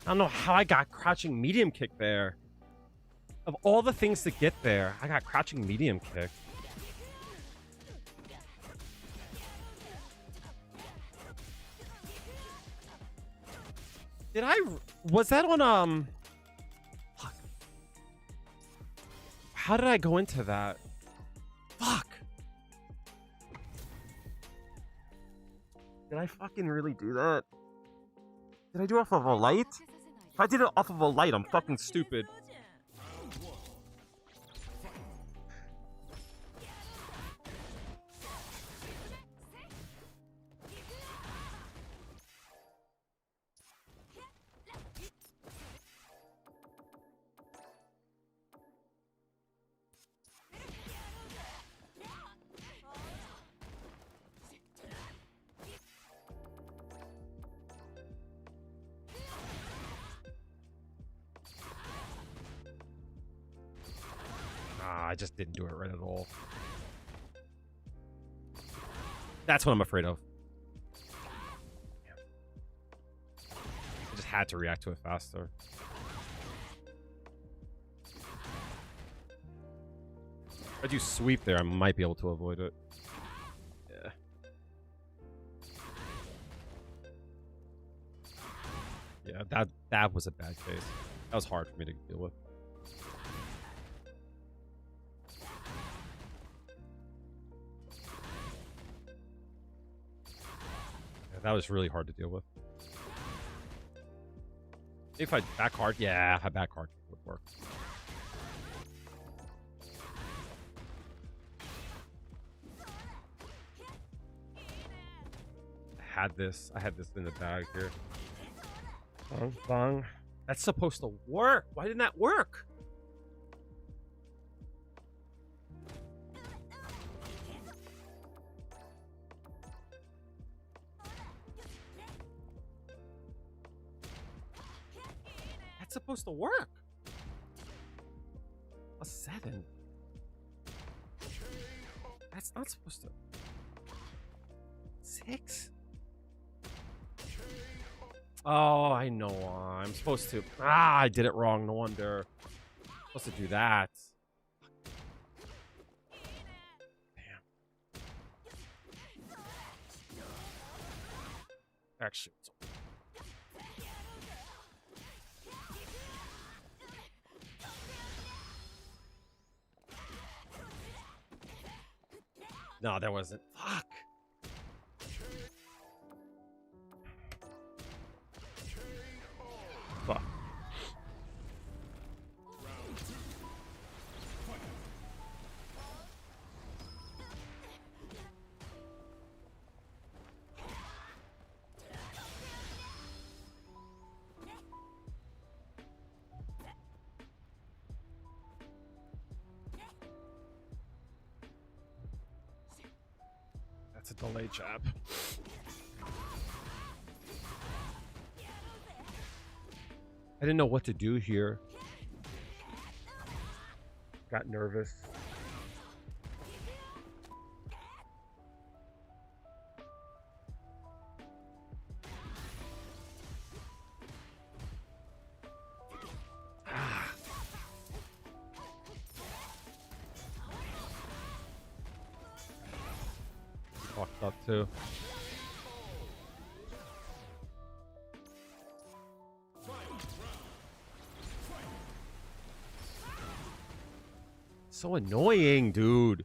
I don't know how I got crouching medium kick there. Of all the things to get there, I got crouching medium kick. Did I... Was that on, Fuck. How did I go into that? Fuck. Did I fucking really do that? Did I do it off of a light? If I did it off of a light, I'm fucking stupid. I just didn't do it right at all. That's what I'm afraid of. I just had to react to it faster. If I do sweep there, I might be able to avoid it. Yeah. Yeah, that was a bad case. That was hard for me to deal with. That was really hard to deal with. If I back hard, yeah, a back hard would work. I had this in the bag here. Bong, bong. That's supposed to work. Why didn't that work? That's supposed to work. A 7. That's not supposed to. 6. Oh, I know. I'm supposed to. I did it wrong. No wonder. I'm supposed to do that. Damn. Actually. No, there wasn't. Fuck. Fuck. That's a delayed jab. I didn't know what to do here. Got nervous. Fucked up too. So annoying, dude.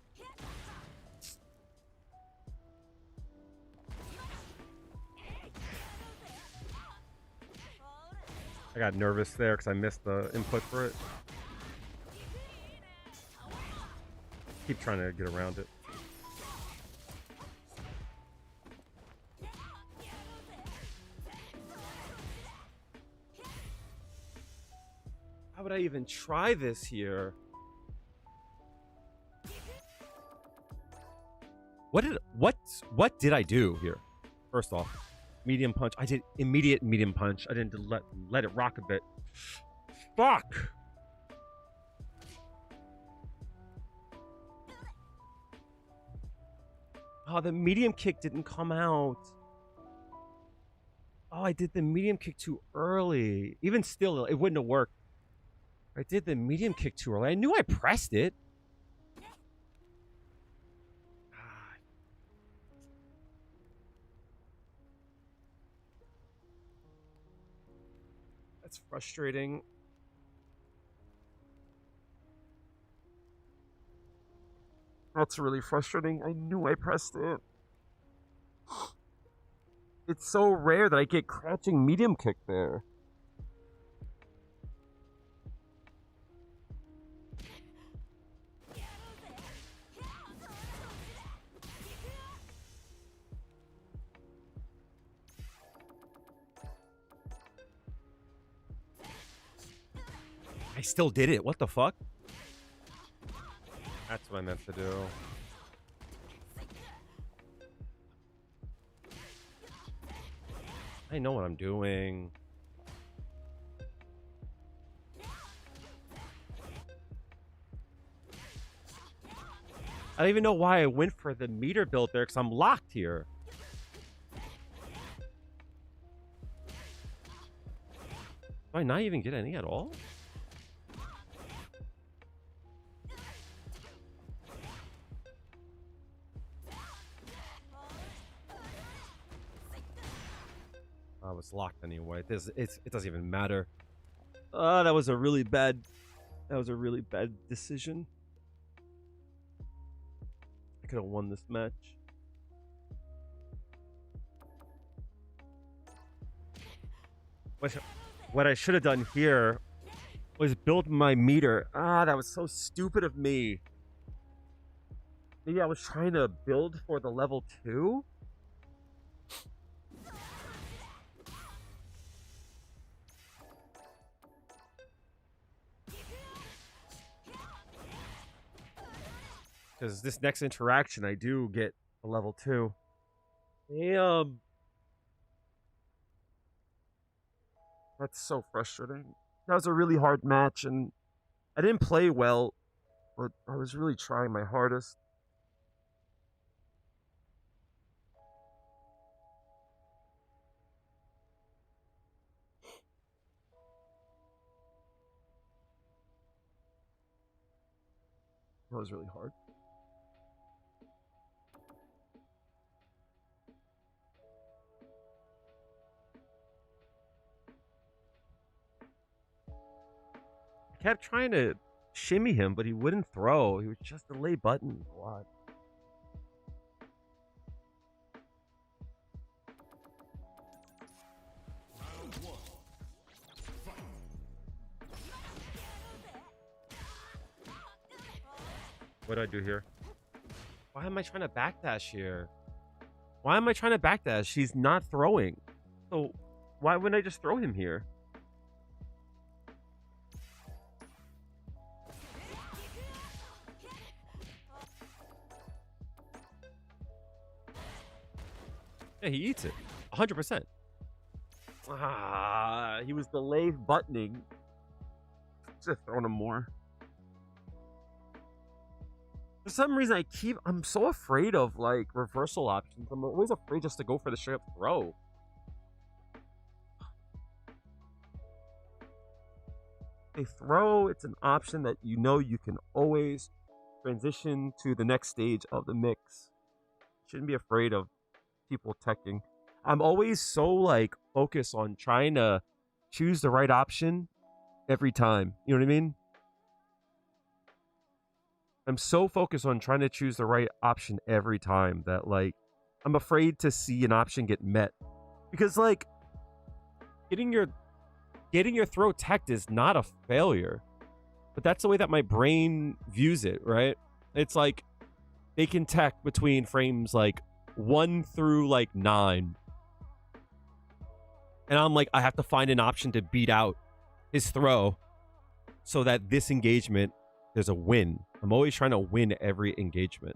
I got nervous there because I missed the input for it. Keep trying to get around it. How would I even try this here? What did I do here? First off, medium punch. I did immediate medium punch. I didn't let it rock a bit. Fuck. Oh, the medium kick didn't come out. Oh, Oh, I did the medium kick too early. Even still, it wouldn't have worked. I did the medium kick too early. I knew I pressed it. That's frustrating. That's really frustrating. I knew I pressed it. It's so rare that I get crouching medium kick there. I still did it. What the fuck? That's what I meant to do. I know what I'm doing. I don't even know why I went for the meter build there because I'm locked here. Do I not even get any at all? I was locked anyway. It doesn't even matter. That was a really bad decision. I could have won this match. What I should have done here was build my meter. That was so stupid of me. Maybe I was trying to build for the level 2? Because this next interaction, I do get a level 2. Damn. That's so frustrating. That was a really hard match, and I didn't play well, but I was really trying my hardest. That was really hard. I kept trying to shimmy him, but he wouldn't throw. He was just delay button a lot. What do I do here? Why am I trying to backdash here? Why am I trying to backdash? He's not throwing. So why wouldn't I just throw him here? Yeah, he eats it. 100%. He was delayed buttoning. Should have thrown him more. For some reason, I'm so afraid of, like, reversal options. I'm always afraid just to go for the straight up throw. A throw, it's an option that you know you can always transition to the next stage of the mix. Shouldn't be afraid of people teching. I'm always so, like, focused on trying to choose the right option every time. You know what I mean? I'm so focused on trying to choose the right option every time that, like, I'm afraid to see an option get met. Because, like, getting your throw teched is not a failure. But that's the way that my brain views it, right? It's like they can tech between frames, like, 1 through, like, 9. And I'm like, I have to find an option to beat out his throw so that this engagement, there's a win. I'm always trying to win every engagement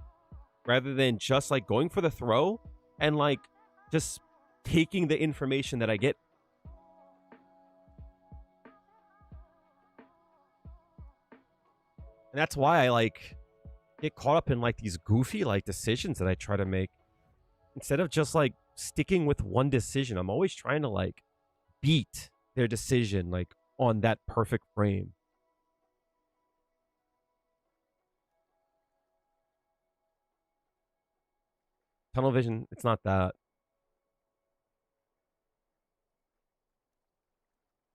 rather than just, like, going for the throw and, like, just taking the information that I get. And that's why I, like, get caught up in, like, these goofy, like, decisions that I try to make instead of just, like, sticking with one decision. I'm always trying to like beat their decision like on that perfect frame. Tunnel vision, it's not that.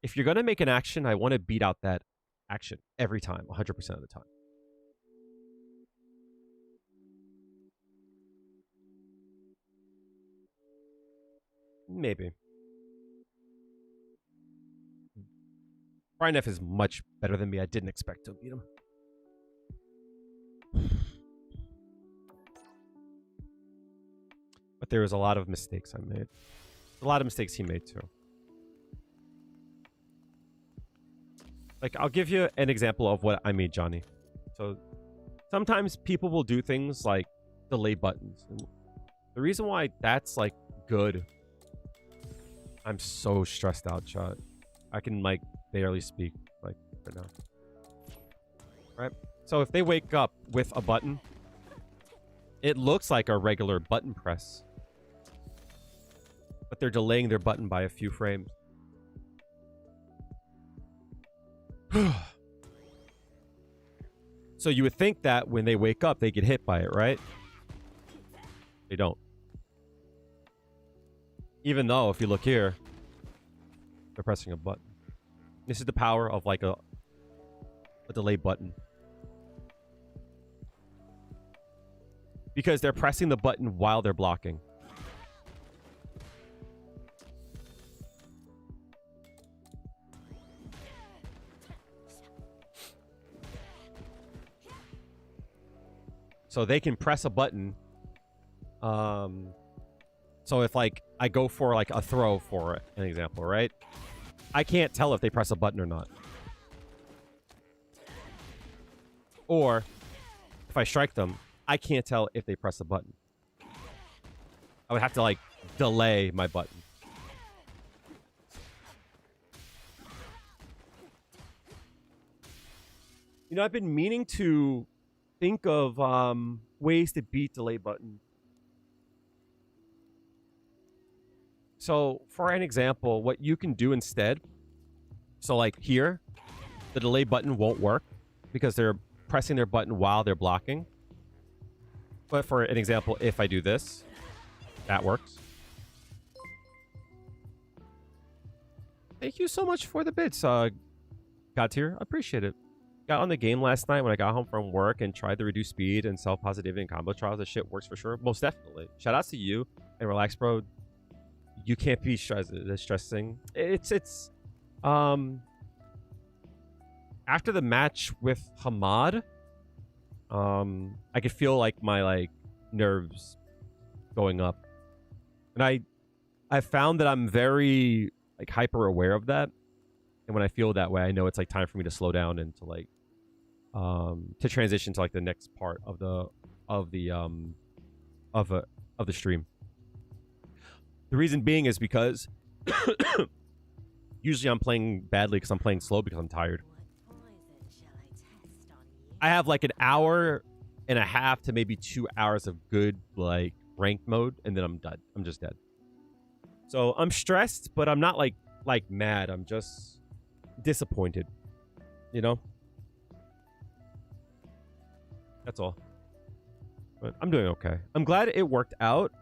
If you're going to make an action, I want to beat out that action every time, 100% of the time. Maybe. Brian F is much better than me. I didn't expect to beat him. But there was a lot of mistakes I made. A lot of mistakes he made too. Like, I'll give you an example of what I mean, Johnny. So sometimes people will do things like delay buttons. And the reason why that's like good, I'm so stressed out, chat. I can like barely speak like right now. Right? So if they wake up with a button, it looks like a regular button press, but they're delaying their button by a few frames. So you would think that when they wake up, they get hit by it, right? They don't. Even though, if you look here, they're pressing a button. This is the power of like a delay button. Because they're pressing the button while they're blocking. So they can press a button. So if like I go for like a throw for an example, right? I can't tell if they press a button or not. Or if I strike them, I can't tell if they press a button. I would have to like delay my button. You know, I've been meaning to think of ways to beat delay buttons. So for an example, what you can do instead, so like here, the delay button won't work because they're pressing their button while they're blocking. But for an example, if I do this, that works. Thank you so much for the bits, got here. Appreciate it. Got on the game last night when I got home from work and tried to reduce speed and self-positivity and combo trials. That shit works for sure. Most definitely. Shout outs to you and Relax Bro. You can't be stressing. It's after the match with Hamad, I could feel like my like nerves going up. And I found that I'm very like hyper aware of that. And when I feel that way, I know it's like time for me to slow down and to like to transition to like the next part of the stream. The reason being is because usually I'm playing badly because I'm playing slow because I'm tired. I have like an hour and a half to maybe 2 hours of good like ranked mode, and then I'm done. I'm just dead. So I'm stressed, but I'm not like mad. I'm just disappointed. You know? That's all. But I'm doing okay. I'm glad it worked out.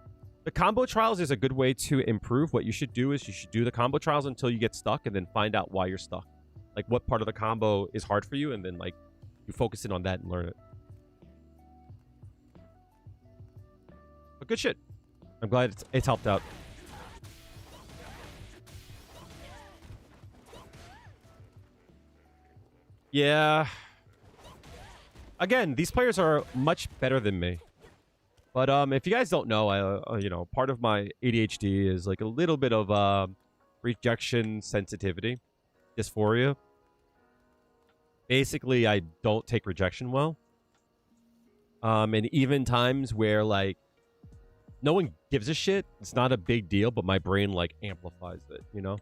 The combo trials is a good way to improve. What you should do is you should do the combo trials until you get stuck and then find out why you're stuck. Like what part of the combo is hard for you, and then like you focus in on that and learn it. But good shit. I'm glad it's helped out. Yeah. Again, these players are much better than me. But if you guys don't know, you know, part of my ADHD is like a little bit of rejection sensitivity, dysphoria. Basically, I don't take rejection well. And even times where like no one gives a shit, it's not a big deal, but my brain like amplifies it, you know?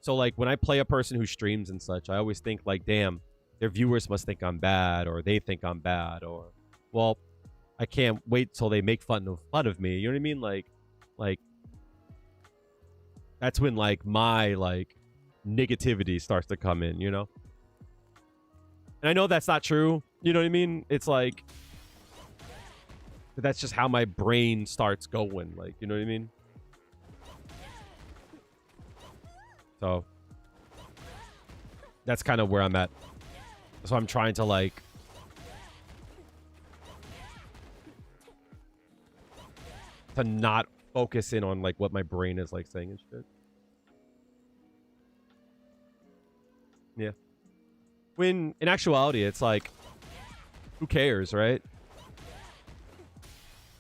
So like when I play a person who streams and such, I always think like, damn, their viewers must think I'm bad, or they think I'm bad, or well, I can't wait till they make fun of me. You know what I mean? Like that's when like my like negativity starts to come in, you know? And I know that's not true. You know what I mean? It's like that's just how my brain starts going. Like, you know what I mean? So that's kind of where I'm at. So I'm trying to like to not focus in on like what my brain is like saying and shit. Yeah. When in actuality, it's like, who cares, right?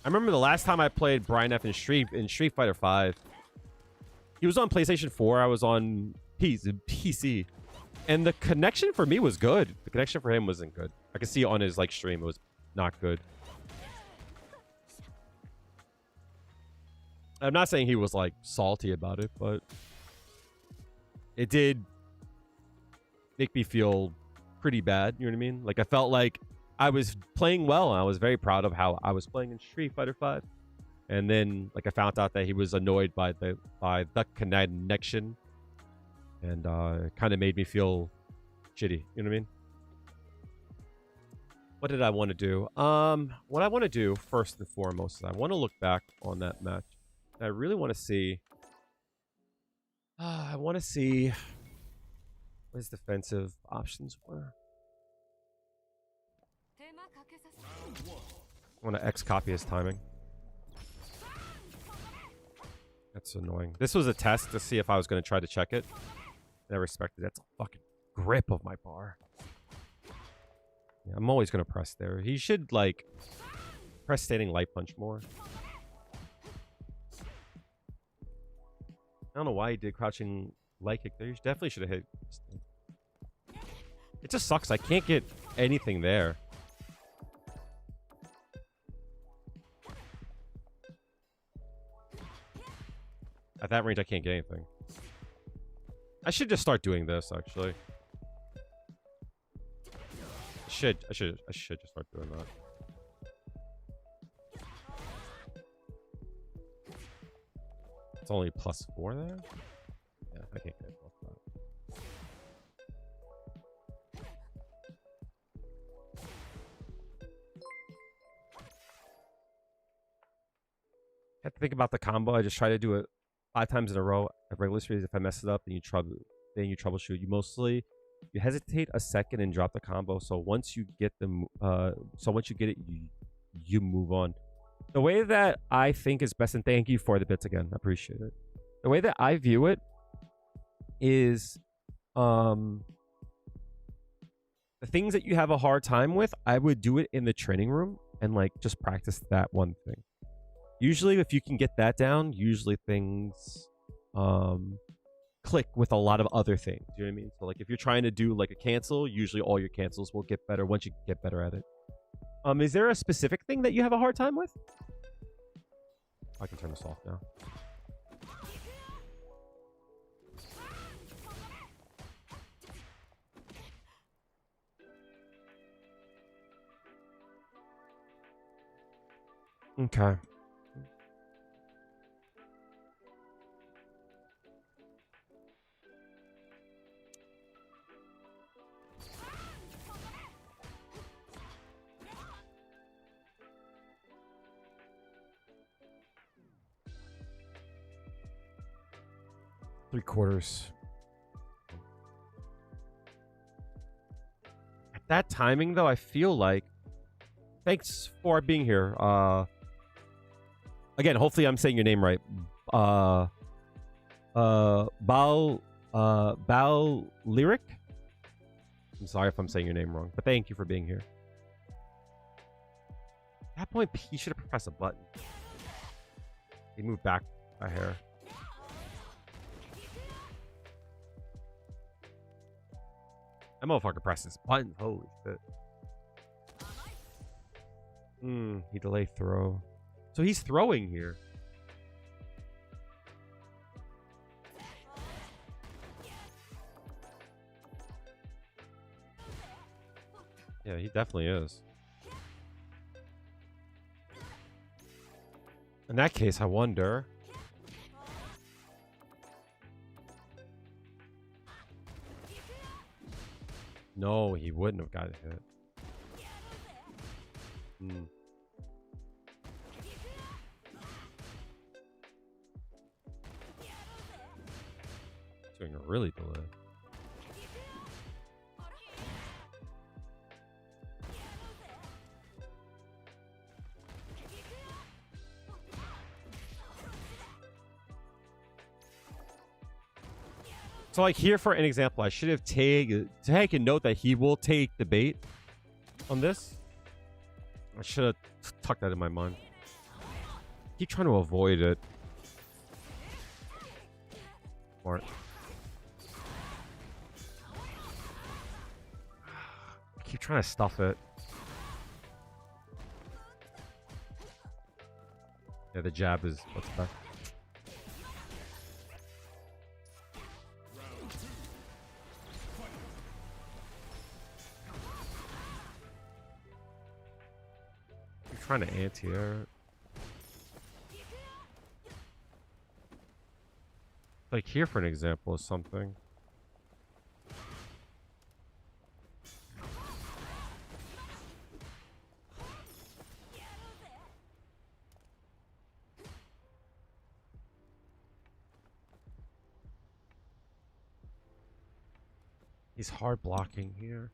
I remember the last time I played Brian F in Street Fighter 5. He was on PlayStation 4. I was on PC. And the connection for me was good. The connection for him wasn't good. I could see on his like stream it was not good. I'm not saying he was like salty about it, but it did make me feel pretty bad. You know what I mean? Like I felt like I was playing well, and I was very proud of how I was playing in Street Fighter 5. And then like I found out that he was annoyed by the connection, and it kind of made me feel shitty. You know what I mean? What did I want to do? What I want to do first and foremost is I want to look back on that match. I really want to see. I want to see what his defensive options were. I want to X copy his timing. That's annoying. This was a test to see if I was going to try to check it. And I respected that's a fucking grip of my bar. Yeah, I'm always going to press there. He should like press standing light punch more. I don't know why he did crouching light kick there. He definitely should have hit. It just sucks. I can't get anything there. At that range, I can't get anything. I should just start doing this, actually. I should just start doing that. It's only +4 there? Yeah, I can't get plus that. I have to think about the combo. I just try to do it 5 times in a row at regular speed. If I mess it up, then you troubleshoot. You hesitate a second and drop the combo. So once you get it, you move on. The way that I think is best, and thank you for the bits again, I appreciate it. The way that I view it is, the things that you have a hard time with, I would do it in the training room and like just practice that one thing. Usually, if you can get that down, usually things click with a lot of other things. You know what I mean? So like if you're trying to do like a cancel, usually all your cancels will get better once you get better at it. Is there a specific thing that you have a hard time with? I can turn this off now. Okay. Three-quarters. At that timing, though, I feel like... Thanks for being here. Again, hopefully I'm saying your name right. Lyric? I'm sorry if I'm saying your name wrong, but thank you for being here. At that point, he should have pressed a button. He moved back a hair. That motherfucker pressed this button. Holy shit. He delayed throw. So he's throwing here. Yeah, he definitely is. In that case, I wonder... No, he wouldn't have got hit. Hmm. Doing a really delay. So like here for an example, I should have taken note that he will take the bait on this. I should have tucked that in my mind. Keep trying to avoid it. Smart. Keep trying to stuff it. Yeah, the jab is what's best. You're trying to anti-air. Like here for an example is something. He's hard blocking here.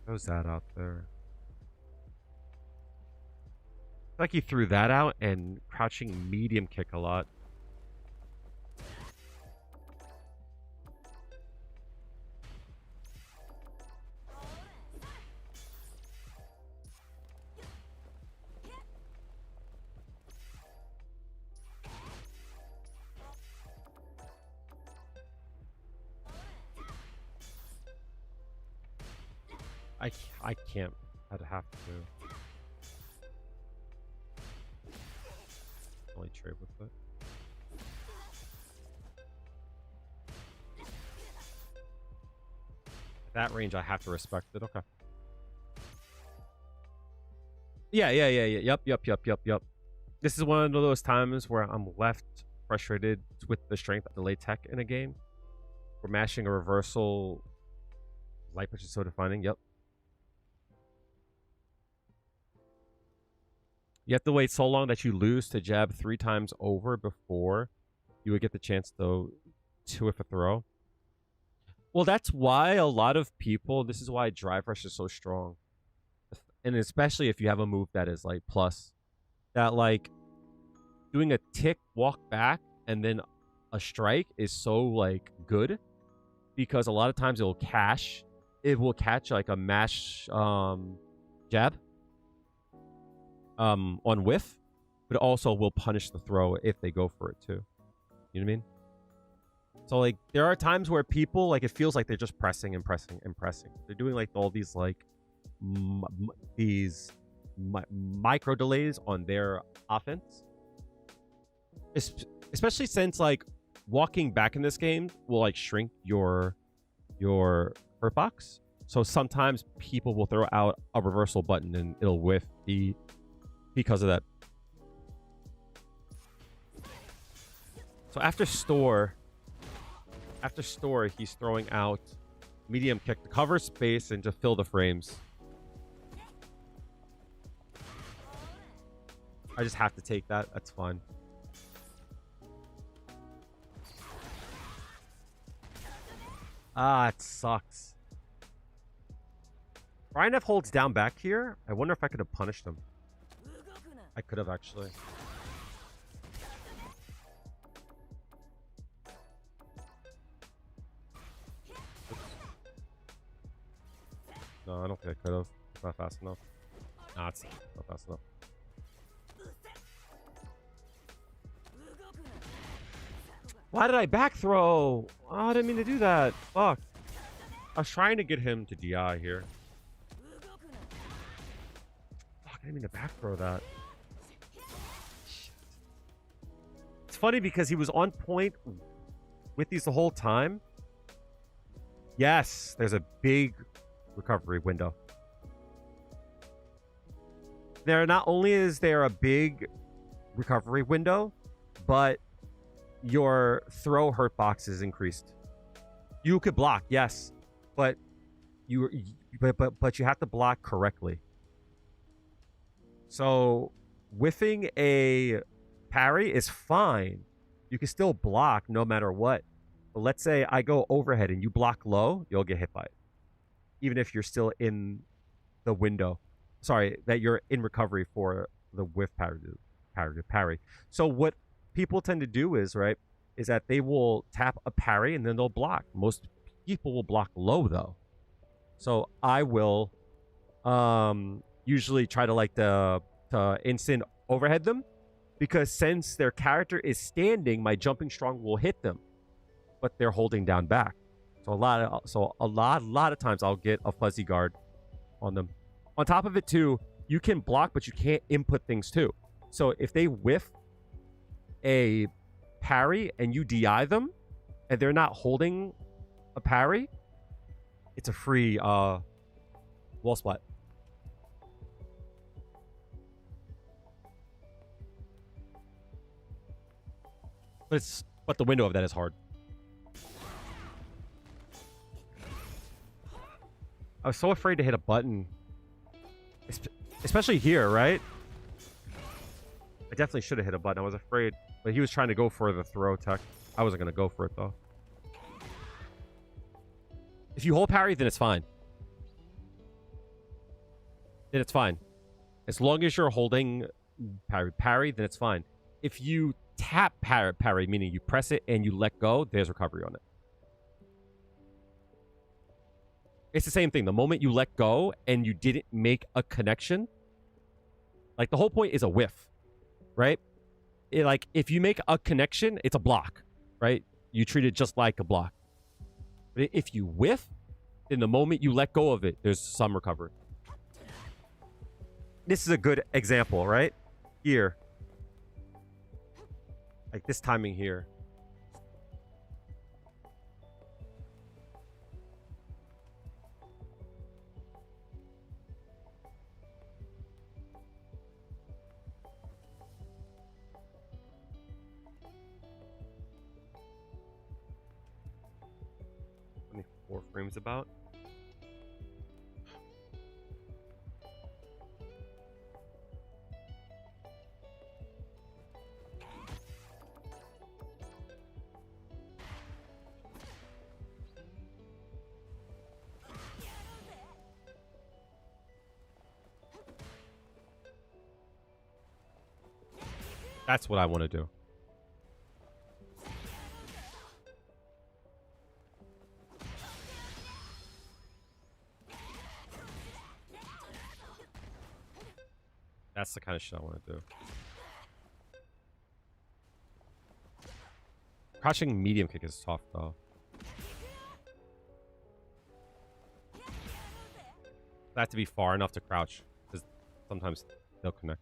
How's that out there? Like he threw that out and crouching medium kick a lot. I can't. I'd have to. Only trade with it. At that range, I have to respect it. Okay. Yeah. Yep. This is one of those times where I'm left frustrated with the strength of the delay tech in a game. We're mashing a reversal. Light push is so defining. Yep. You have to wait so long that you lose to jab 3 times over before you would get the chance to whiff a throw. Well, that's why a lot of people, this is why drive rush is so strong. And especially if you have a move that is like plus, that like doing a tick walk back and then a strike is so like good because a lot of times it will catch like a mash jab on whiff, but also will punish the throw if they go for it too. You know what I mean? So like there are times where people like it feels like they're just pressing and pressing and pressing. They're doing like all these like micro delays on their offense, especially since like walking back in this game will like shrink your hurt box. So sometimes people will throw out a reversal button and it'll whiff because of that. So after store, he's throwing out medium kick to cover space and to fill the frames. I just have to take that. That's fine. Ah, it sucks. Brian F holds down back here. I wonder if I could have punished him. I could have actually. No, I don't think I could have. It's not fast enough. Nah, it's not fast enough. Why did I back throw? Oh, I didn't mean to do that. Fuck. I was trying to get him to DI here. Fuck, I didn't mean to back throw that. It's funny because he was on point with these the whole time. Yes, there's a big recovery window. Not only is there a big recovery window, but your throw hurt box is increased. You could block, yes, but you have to block correctly. So whiffing a parry is fine. You can still block no matter what. But let's say I go overhead and you block low, you'll get hit by it. Even if you're still in the window. Sorry, that you're in recovery for the whiff parry. So what people tend to do is, right, is that they will tap a parry and then they'll block. Most people will block low though. So I will usually try to like to instant overhead them, because since their character is standing, my jumping strong will hit them, but they're holding down back. So a lot of times I'll get a fuzzy guard on them. On top of it too, you can block, but you can't input things too. So if they whiff a parry and you DI them and they're not holding a parry, it's a free wall splat. But the window of that is hard. I was so afraid to hit a button, especially here, right? I definitely should have hit a button. I was afraid, but he was trying to go for the throw tech. I wasn't going to go for it though. If you hold parry, then it's fine. Then it's fine. As long as you're holding parry, then it's fine. If you tap parry, meaning you press it and you let go, there's recovery on it. It's the same thing. The moment you let go and you didn't make a connection, like the whole point is a whiff, right? Like if you make a connection, it's a block, right? You treat it just like a block. But if you whiff, then the moment you let go of it, there's some recovery. This is a good example, right? Here. Like this timing here. Frames about. That's what I want to do. That's the kind of shit I want to do. Crouching medium kick is tough, though. I have to be far enough to crouch, because sometimes they'll connect.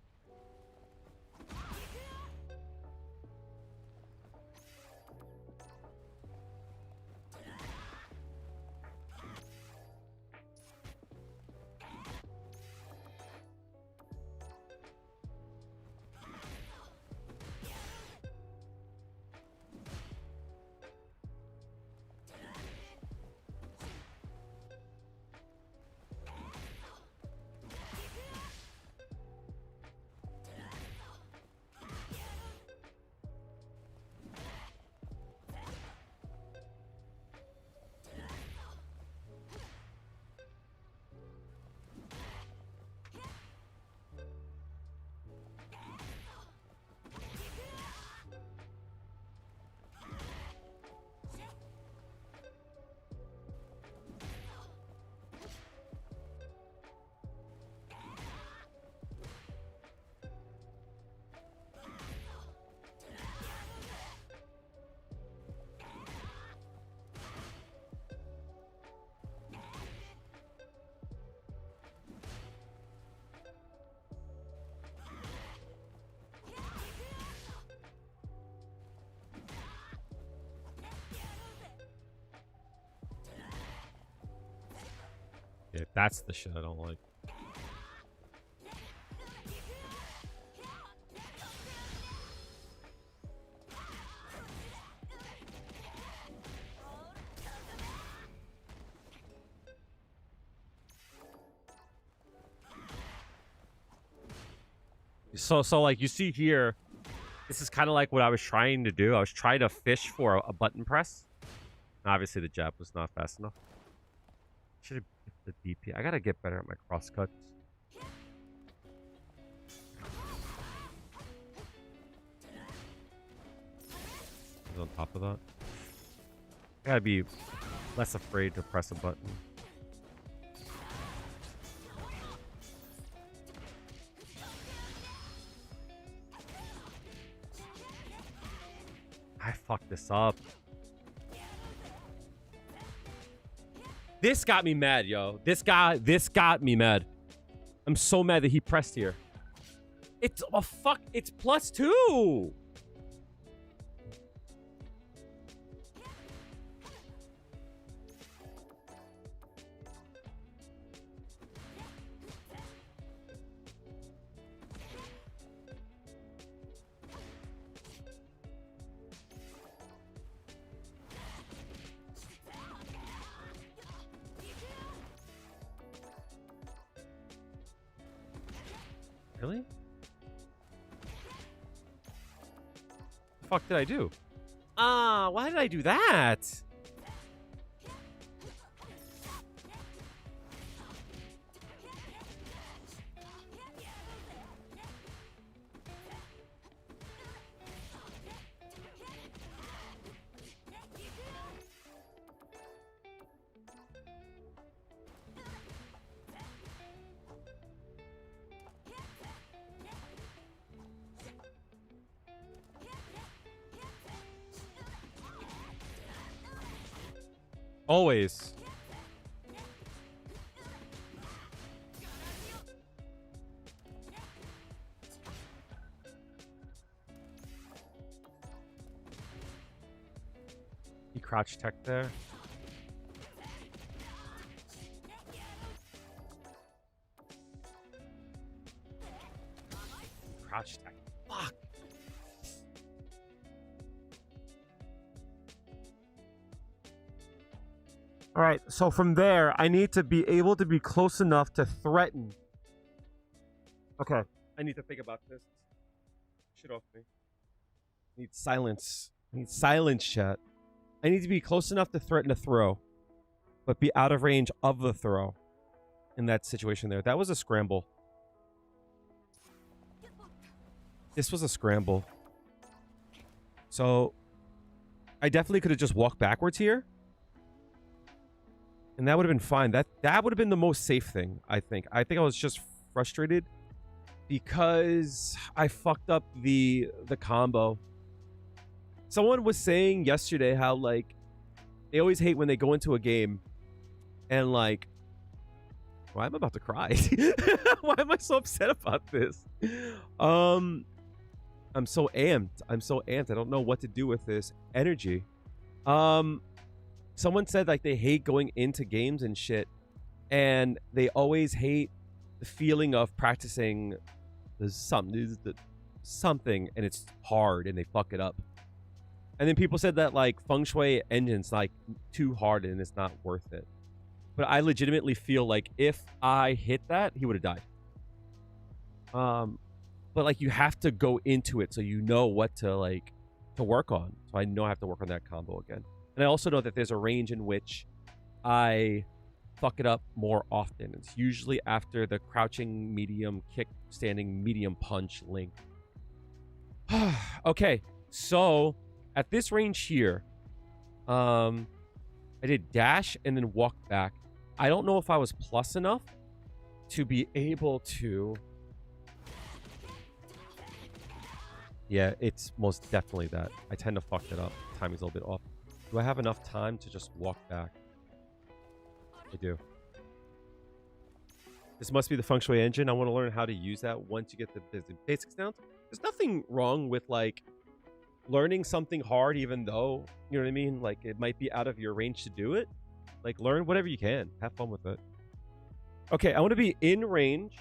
Yeah, that's the shit I don't like. So like you see here, this is kind of like what I was trying to do. I was trying to fish for a button press. Obviously, the jab was not fast enough. Should have the DP. I gotta get better at my cross cuts. He's on top of that. I gotta be less afraid to press a button. I fucked this up. This got me mad, yo. This got me mad. I'm so mad that he pressed here. It's a fuck. It's +2. Really? The fuck did I do? Why did I do that? Always. He crouch tech there. Crouch tech. Fuck. All right, so from there, I need to be able to be close enough to threaten. Okay, I need to think about this. Shit off me. I need silence. I need silence, chat. I need to be close enough to threaten a throw, but be out of range of the throw in that situation there. That was a scramble. This was a scramble. So I definitely could have just walked backwards here. And that would have been fine. That would have been the most safe thing, I think. I think I was just frustrated because I fucked up the combo. Someone was saying yesterday how, like, they always hate when they go into a game and, like, why am I about to cry? Why am I so upset about this? I'm so amped. I'm so amped. I don't know what to do with this energy. Someone said, like, they hate going into games and shit, and they always hate the feeling of practicing something and it's hard and they fuck it up. And then people said that, like, Feng Shui engine's, like, too hard and it's not worth it. But I legitimately feel like if I hit that, he would have died. But, like, you have to go into it so you know what to, like, to work on. So I know I have to work on that combo again. And I also know that there's a range in which I fuck it up more often. It's usually after the crouching medium kick, standing medium punch link. Okay, so at this range here, I did dash and then walk back. I don't know if I was plus enough to be able to... Yeah, it's most definitely that. I tend to fuck it up. Timing's a little bit off. Do I have enough time to just walk back? I do. This must be the Feng Shui engine. I want to learn how to use that once you get the basics down. There's nothing wrong with, like, learning something hard, even though, you know what I mean? Like, it might be out of your range to do it. Like, learn whatever you can. Have fun with it. Okay, I want to be in range.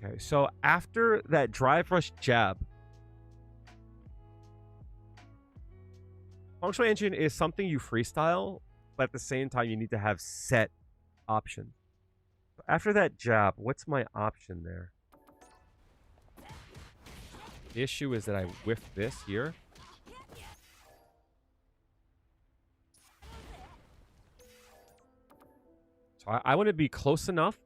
Okay, so after that drive rush jab, Feng Shui engine is something you freestyle but at the same time, you need to have set options. After that jab, what's my option there? The issue is that I whiff this here. So I want to be close enough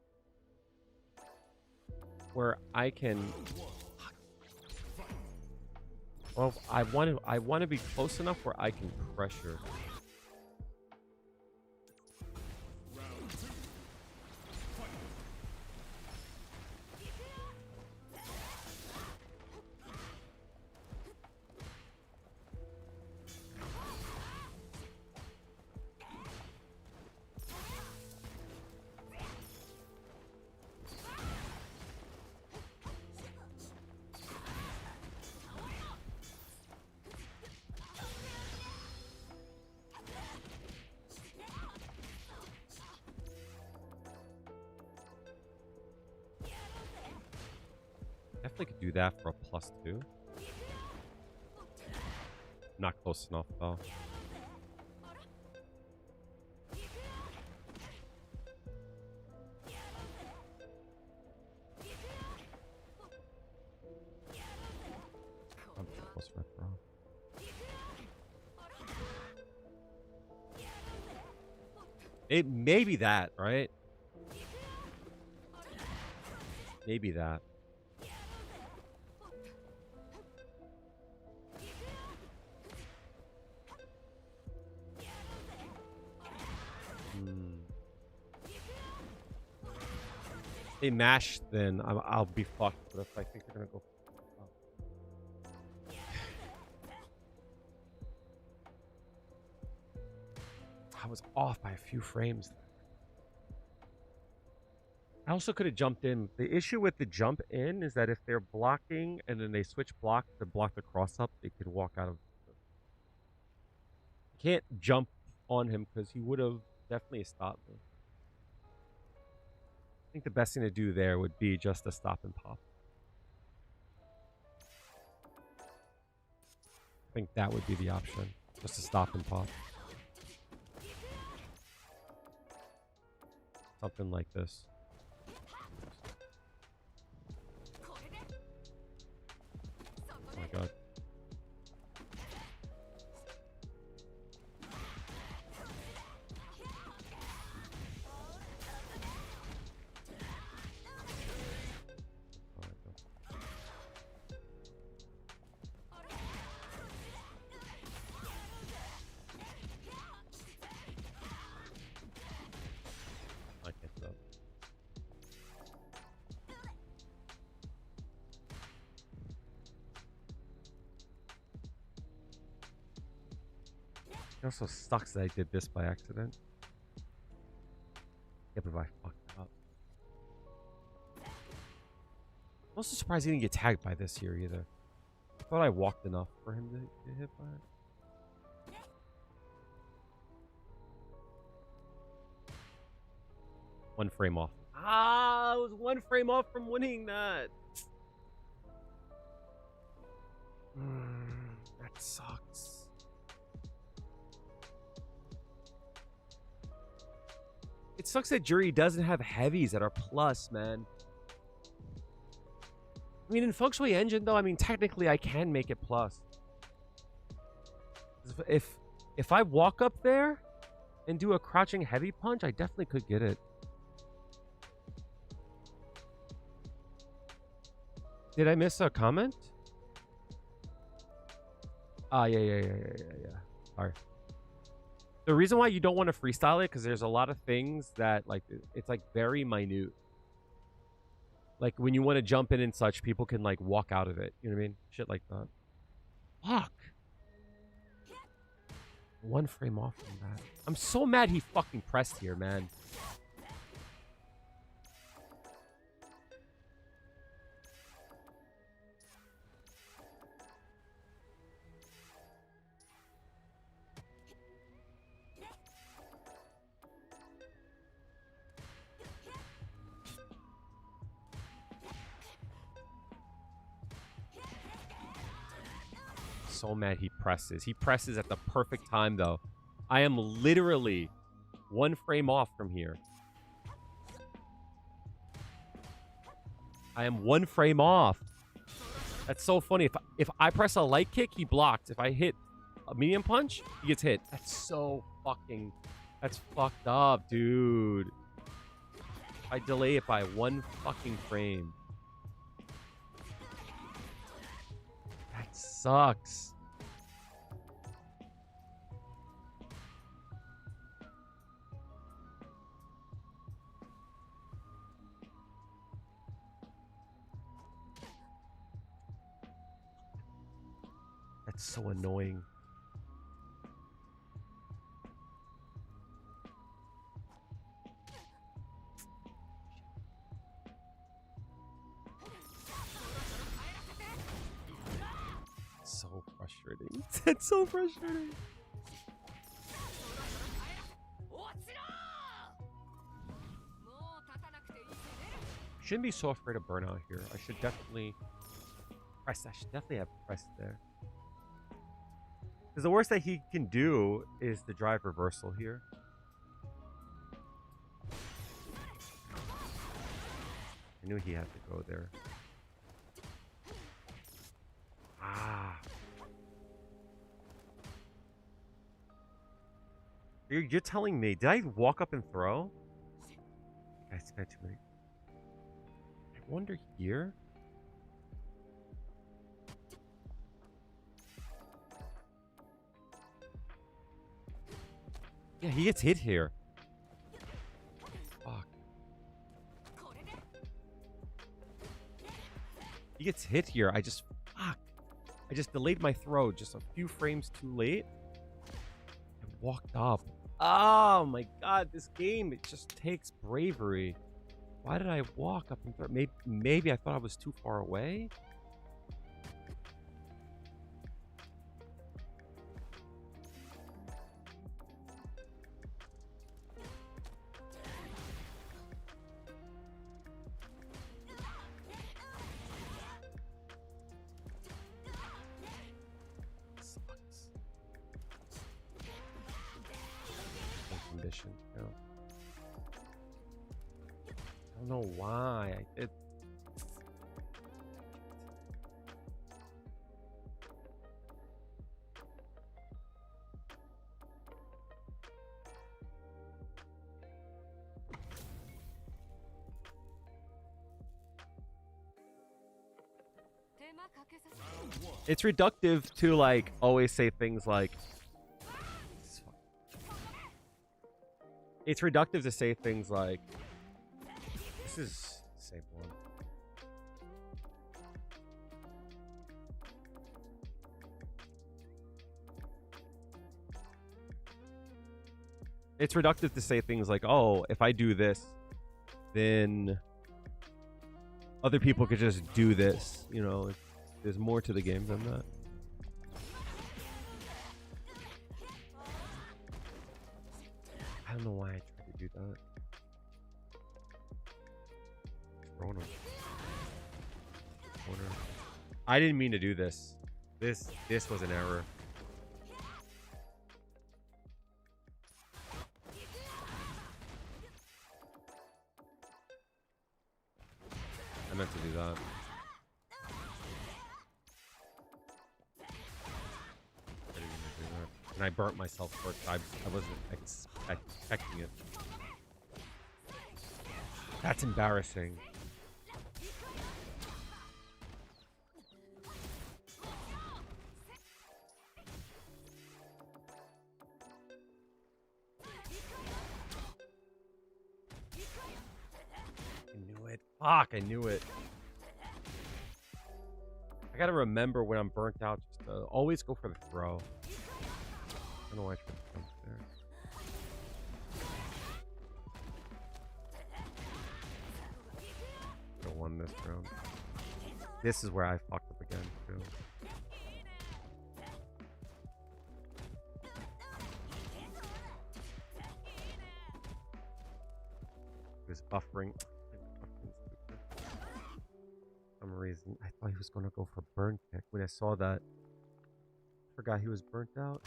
where I can. Well, I want to be close enough where I can pressure. Definitely could do that for a +2. Not close enough though. I'm too close for it, bro. It may be that, right? Maybe that. They mash, then I'll be fucked. But if I think they're gonna go, I was off by a few frames. I also could have jumped in. The issue with the jump in is that if they're blocking and then they switch block to block the cross up, they could walk out of. You can't jump on him because he would have definitely stopped me. I think the best thing to do there would be just to stop and pop. I think that would be the option, just to stop and pop. Something like this. Oh my god. It also sucks that I did this by accident. Yeah, but I fucked up. I'm also surprised he didn't get tagged by this here either. I thought I walked enough for him to get hit by it. One frame off. Ah, I was one frame off from winning that. That sucks. It sucks that Jury doesn't have heavies that are plus, man. I mean, in Feng Shui Engine, though, I mean, technically I can make it plus. If I walk up there and do a crouching heavy punch, I definitely could get it. Did I miss a comment? Ah, yeah. Sorry. The reason why you don't want to freestyle it, because there's a lot of things that, like, it's, like, very minute. Like, when you want to jump in and such, people can, like, walk out of it. You know what I mean? Shit like that. Fuck. One frame off from that. I'm so mad he fucking pressed here, man. So mad he presses. He presses at the perfect time, though. I am literally 1 frame off from here. I am 1 frame off. That's so funny. If I press a light kick, he blocks. If I hit a medium punch, he gets hit. That's so fucking... That's fucked up, dude. I delay it by 1 fucking frame. That sucks. That's so annoying. So frustrating. That's so frustrating. Shouldn't be so afraid of burnout here. I should definitely press. I should definitely have pressed there. Because the worst that he can do is the drive reversal here. I knew he had to go there. Ah. You're telling me, did I walk up and throw? I spent too many. I wonder here. Yeah, he gets hit here. Fuck. He gets hit here. Fuck. I just delayed my throw just a few frames too late. And walked up. Oh my god, this game, it just takes bravery. Why did I walk up and throw? Maybe I thought I was too far away? Condition. No. I don't know why. It's reductive to like always say things like it's reductive to say things like this is the same one. It's reductive to say things like, oh, if I do this, then other people could just do this. You know, there's more to the game than that. I don't know why I tried to do that. Corner. I didn't mean to do this. This was an error. I meant to do that. I didn't mean to do that. And I burnt myself for it. I wasn't expecting it. That's embarrassing. Fuck, I knew it. I gotta remember when I'm burnt out just to always go for the throw. I don't know why I tried to jump there. I won this round. This is where I fucked up again, too. He was buffering. For some reason, I thought he was going to go for burn kick. When I saw that, I forgot he was burnt out.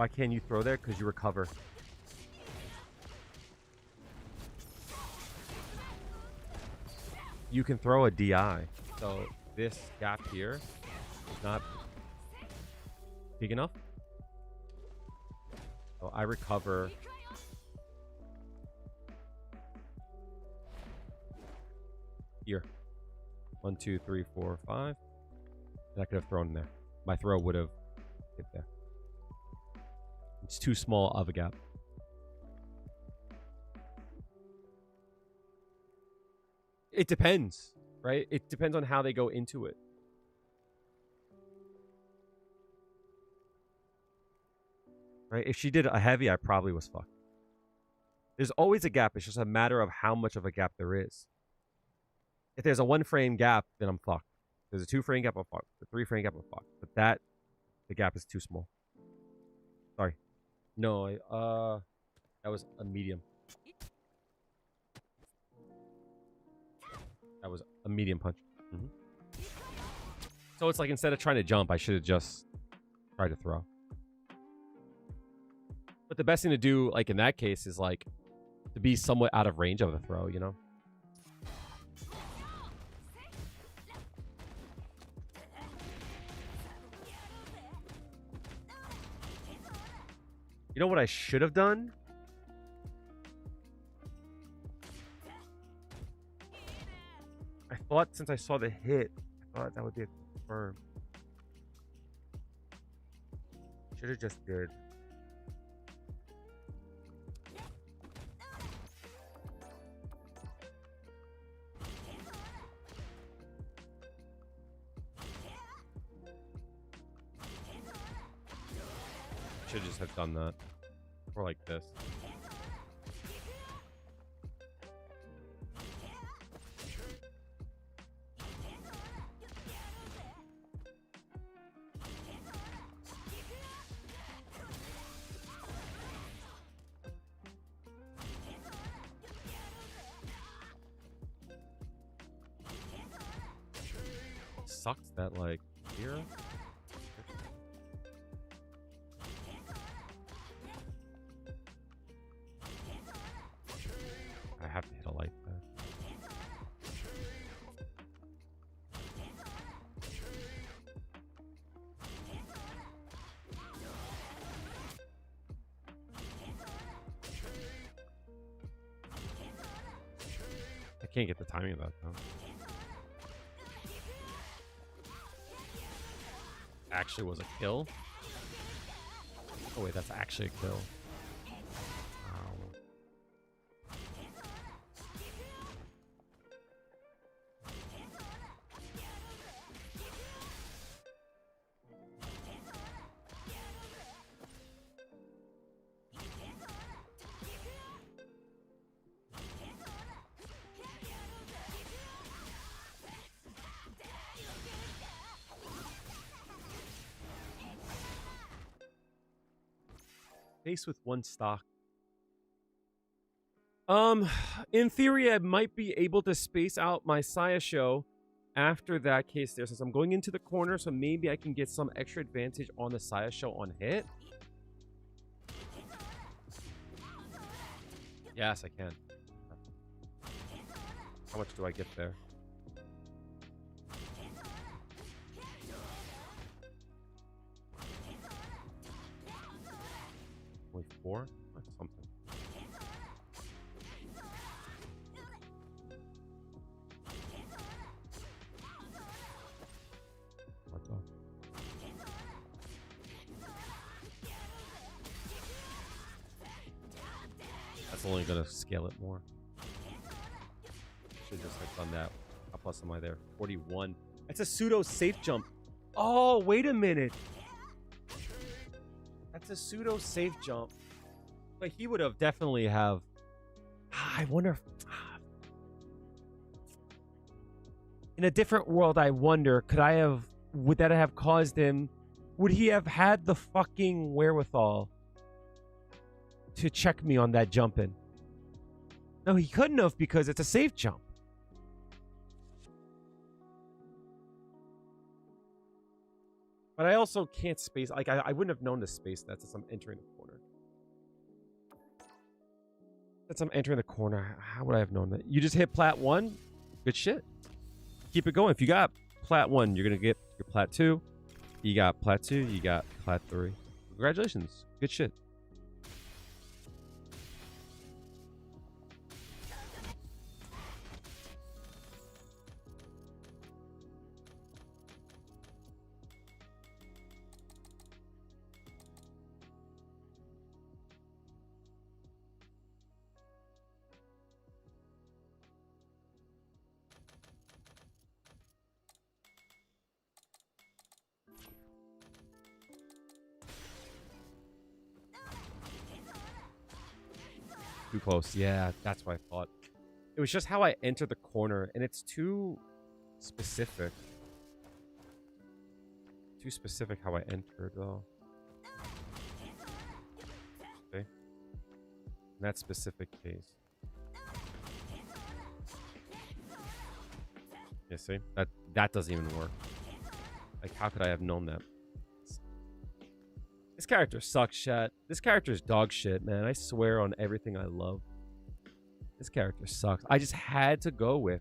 Why can't you throw there? Because you recover. You can throw a DI. So this gap here is not big enough. So I recover. Here. 1, 2, 3, 4, 5. And I could have thrown there. My throw would have hit there. It's too small of a gap. It depends, right? It depends on how they go into it. Right? If she did a heavy, I probably was fucked. There's always a gap. It's just a matter of how much of a gap there is. If there's a 1-frame gap, then I'm fucked. If there's a 2-frame gap, I'm fucked. The 3-frame gap, I'm fucked. But the gap is too small. Sorry. No, that was a medium. That was a medium punch. So it's like instead of trying to jump, I should have just tried to throw. But the best thing to do, like in that case, is like to be somewhat out of range of a throw, you know? You know what I should have done? I thought since I saw the hit, I thought that would be a confirm. Should have just did. Should just have done that. Or like this. Sucks that like here. I have to hit a light there. I can't get the timing of that though. Actually was a kill. Oh wait, that's actually a kill. Face with 1 stock. In theory, I might be able to space out my Saya show after that case there, since I'm going into the corner, so maybe I can get some extra advantage on the Saya show on hit. Yes, I can. How much do I get there? Only 4? That's something. What's up? That's only gonna scale it more. Should just have done that. How plus am I there? 41. That's a pseudo safe jump. Oh, wait a minute. That's a pseudo safe jump. But he would have definitely have. I wonder if. In a different world, I wonder, could I have. Would that have caused him. Would he have had the fucking wherewithal to check me on that jumping? No, he couldn't have because it's a safe jump. But I also can't space. Like, I wouldn't have known to space that since I'm entering the corner. Since I'm entering the corner, how would I have known that? You just hit plat 1. Good shit. Keep it going. If you got plat 1, you're going to get your plat 2. You got plat 2. You got plat 3. Congratulations. Good shit. Too close. Yeah, that's what I thought. It was just how I entered the corner, and it's too specific. Too specific how I entered, though. Okay. In that specific case. Yeah, see? That doesn't even work. Like, how could I have known that? This character sucks, chat. This character is dog shit, man. I swear on everything I love. This character sucks. I just had to go with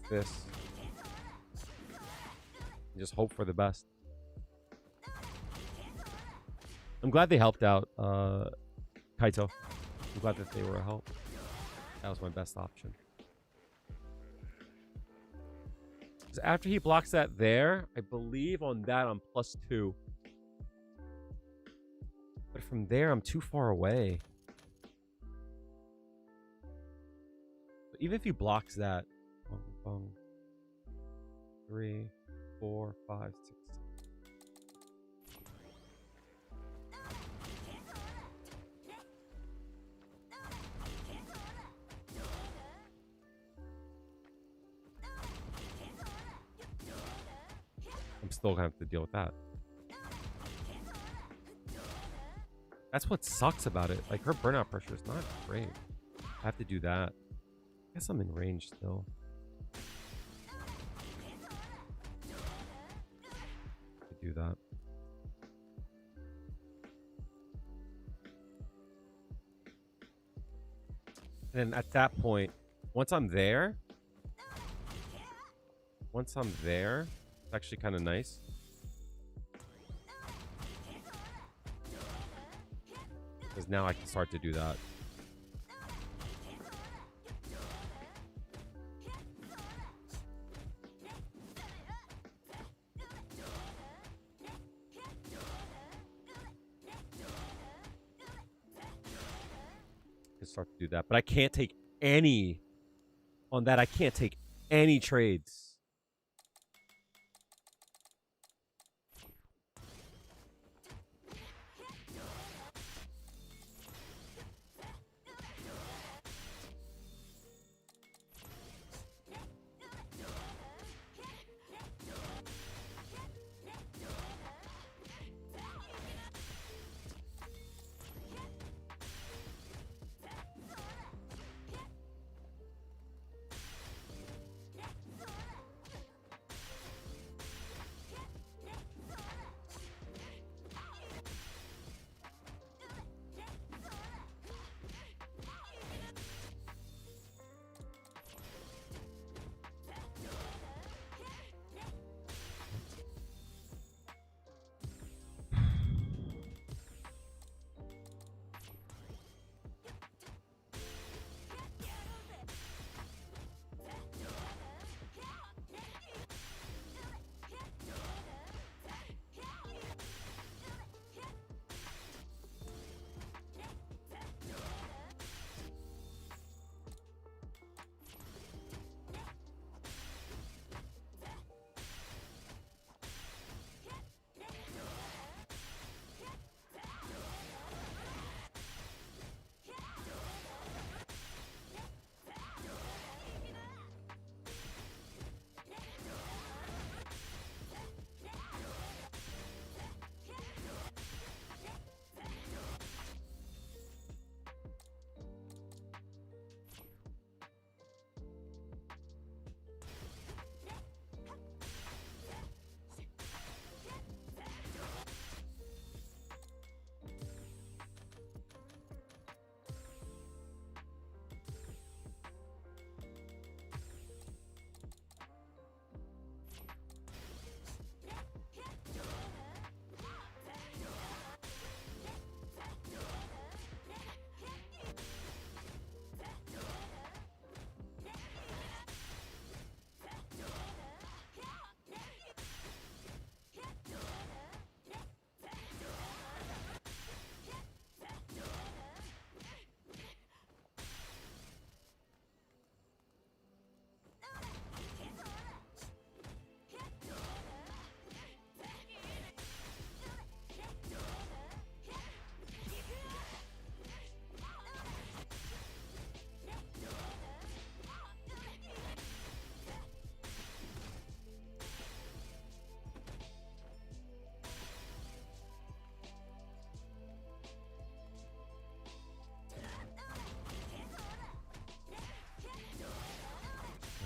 this. And just hope for the best. I'm glad they helped out Kaito. I'm glad that they were a help. That was my best option. After he blocks that there, I believe on that I'm +2. But from there, I'm too far away. But even if he blocks that, 3, 4, 5, 6. I'm still gonna have to deal with that. That's what sucks about it. Like, her burnout pressure is not great. I have to do that. I guess I'm in range still. Do that. And then at that point, once I'm there, it's actually kind of nice. Because now I can start to do that. But I can't take any on that. I can't take any trades.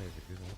I ever do that?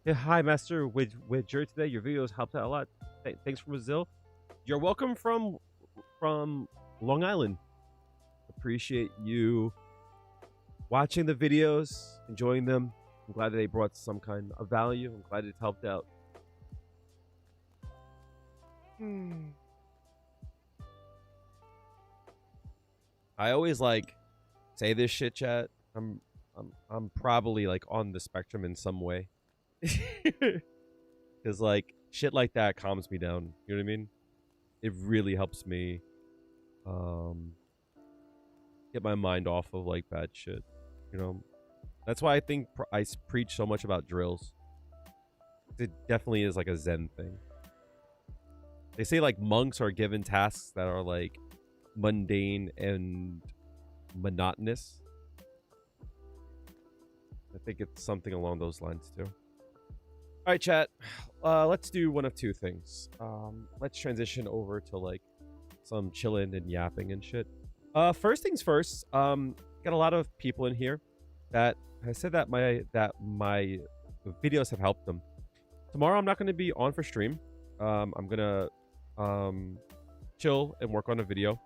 Yeah, hi, Master. With Juris today, your videos helped out a lot. Thanks from Brazil. You're welcome from Long Island. Appreciate you watching the videos, enjoying them. I'm glad that they brought some kind of value. I'm glad it helped out. I always like say this shit, chat. I'm probably like on the spectrum in some way. Because like shit like that calms me down. You know what I mean? It really helps me get my mind off of like bad shit. You know, that's why I think I preach so much about drills. It definitely is like a Zen thing. They say like monks are given tasks that are like mundane and monotonous. I think it's something along those lines too. All right, chat. Let's do one of two things. Let's transition over to like some chilling and yapping and shit. First things first. Got a lot of people in here that have said that my videos have helped them. Tomorrow I'm not going to be on for stream. I'm gonna chill and work on a video.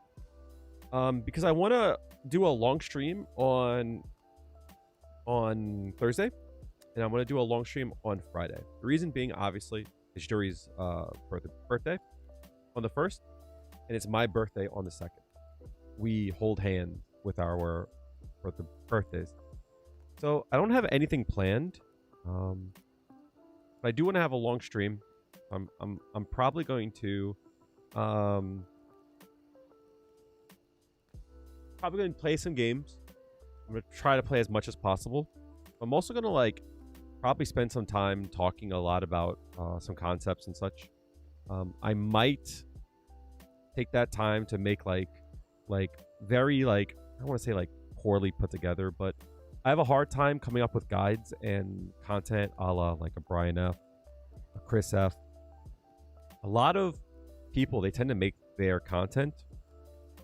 Because I want to do a long stream on on Thursday, and I'm going to do a long stream on Friday. The reason being, obviously, is Jury's birthday on the 1st, and it's my birthday on the 2nd. We hold hands with our birthdays. So I don't have anything planned, but I do want to have a long stream. I'm probably going to play some games. I'm gonna try to play as much as possible. I'm also gonna like probably spend some time talking a lot about some concepts and such. I might take that time to make like very like, I don't want to say like poorly put together, but I have a hard time coming up with guides and content a la like a Brian F, a Chris F. A lot of people, they tend to make their content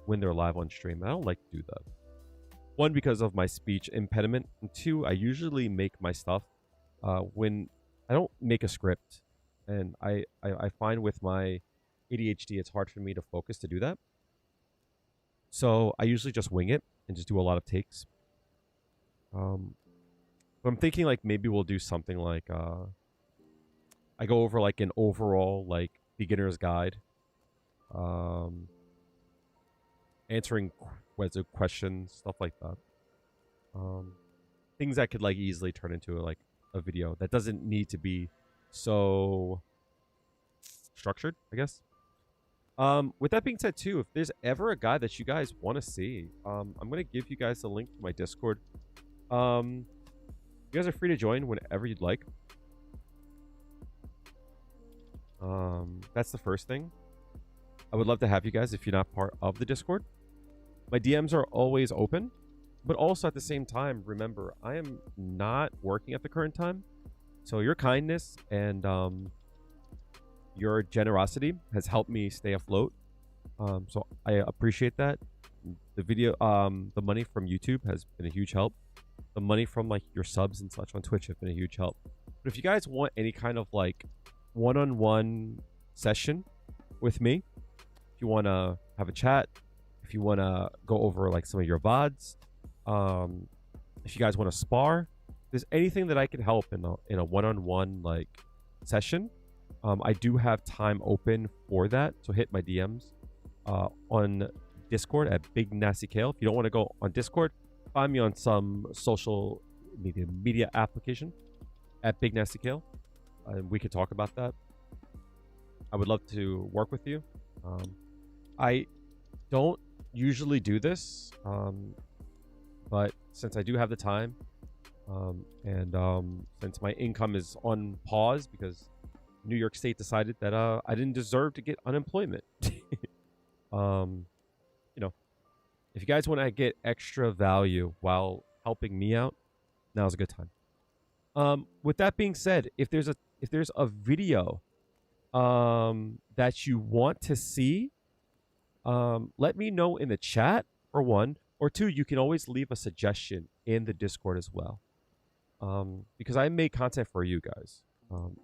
when they're live on stream. I don't like to do that. One, because of my speech impediment, and two, I usually make my stuff when I don't make a script, and I find with my ADHD it's hard for me to focus to do that. So I usually just wing it and just do a lot of takes. But I'm thinking like maybe we'll do something like I go over like an overall like beginner's guide, answering questions, stuff like that. Things that could like easily turn into like a video that doesn't need to be so structured, I guess. With that being said too, if there's ever a guide that you guys want to see, I'm gonna give you guys the link to my Discord. You guys are free to join whenever you'd like. That's the first thing. I would love to have you guys if you're not part of the Discord. My DMs are always open, but also at the same time, remember, I am not working at the current time. So your kindness and your generosity has helped me stay afloat. So I appreciate that. The money from YouTube has been a huge help. The money from like your subs and such on Twitch have been a huge help. But if you guys want any kind of like one-on-one session with me, if you want to have a chat, if you want to go over like some of your VODs, if you guys want to spar, if there's anything that I can help in a one-on-one like session, I do have time open for that. So hit my DMs on Discord at Big Nasty Kale. If you don't want to go on Discord, find me on some social media application at Big Nasty Kale, and we could talk about that. I would love to work with you. I don't usually do this, but since I do have the time, and since my income is on pause because New York State decided that I didn't deserve to get unemployment. You know, if you guys want to get extra value while helping me out, now's a good time. With that being said, if there's a video that you want to see, let me know in the chat, for one, or two, you can always leave a suggestion in the Discord as well. Because I make content for you guys.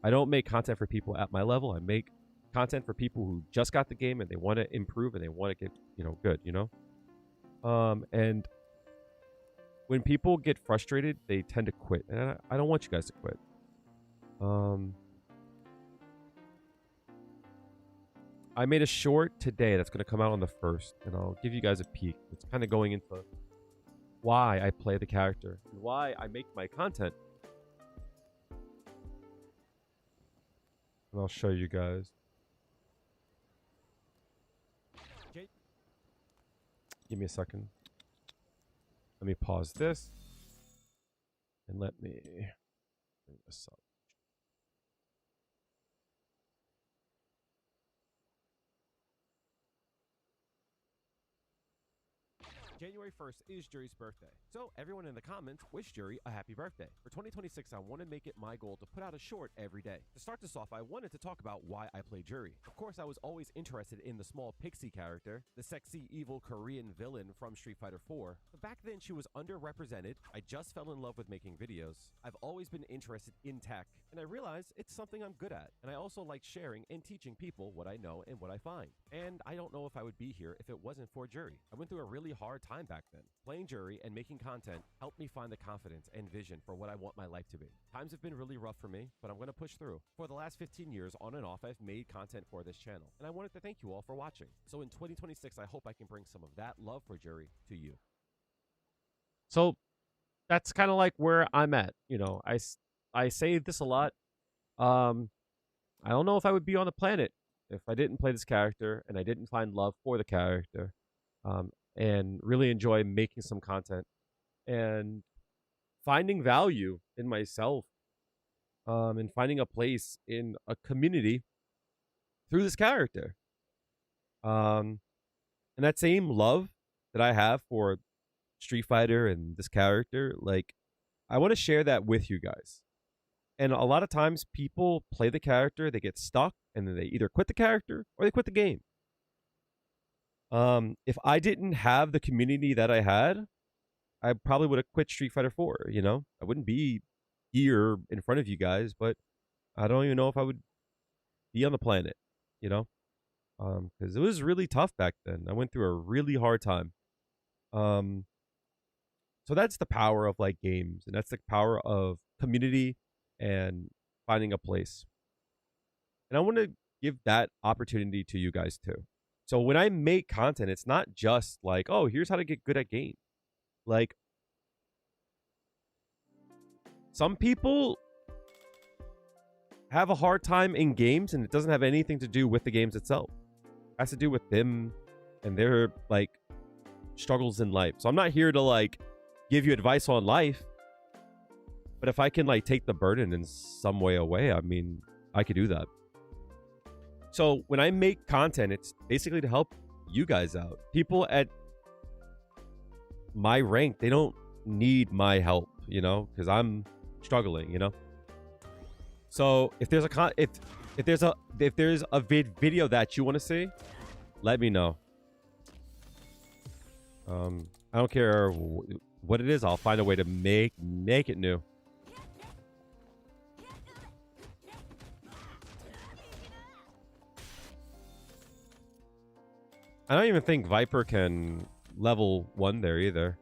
I don't make content for people at my level. I make content for people who just got the game and they want to improve and they want to get, good, and when people get frustrated, they tend to quit. And I don't want you guys to quit. I made a short today that's going to come out on the 1st, and I'll give you guys a peek. It's kind of going into why I play the character and why I make my content. And I'll show you guys. Give me a second. Let me pause this. And let me bring this up. January 1st is Jury's birthday, so everyone in the comments wish Jury a happy birthday. For 2026, I want to make it my goal to put out a short every day. To start this off, I wanted to talk about why I play Jury. Of course, I was always interested in the small pixie character, the sexy, evil Korean villain from Street Fighter 4, but back then she was underrepresented. I just fell in love with making videos. I've always been interested in tech, and I realized it's something I'm good at, and I also like sharing and teaching people what I know and what I find. And I don't know if I would be here if it wasn't for Jury. I went through a really hard time time back then. Playing Jury and making content helped me find the confidence and vision for what I want my life to be. Times have been really rough for me, but I'm going to push through. For the last 15 years, on and off, I've made content for this channel, and I wanted to thank you all for watching. So in 2026, I hope I can bring some of that love for Jury to you. So that's kind of like where I'm at. You know, I say this a lot. I don't know if I would be on the planet if I didn't play this character and I didn't find love for the character, and really enjoy making some content and finding value in myself, and finding a place in a community through this character. And that same love that I have for Street Fighter and this character, like, I want to share that with you guys. And a lot of times people play the character, they get stuck, and then they either quit the character or they quit the game. If I didn't have the community that I had, I probably would have quit Street Fighter 4, you know? I wouldn't be here in front of you guys, but I don't even know if I would be on the planet, you know? Because it was really tough back then. I went through a really hard time. So that's the power of like games, and that's the power of community and finding a place. And I want to give that opportunity to you guys too. So when I make content, it's not just like, oh, here's how to get good at games. Like, some people have a hard time in games, and it doesn't have anything to do with the games itself. It has to do with them and their like struggles in life. So I'm not here to like give you advice on life, but if I can like take the burden in some way away, I mean, I could do that. So when I make content, it's basically to help you guys out. People at my rank, they don't need my help, you know, because I'm struggling, you know. So if there's a if there's a video that you want to see, let me know. I don't care what it is. I'll find a way to make it new. I don't even think Viper can level 1 there either.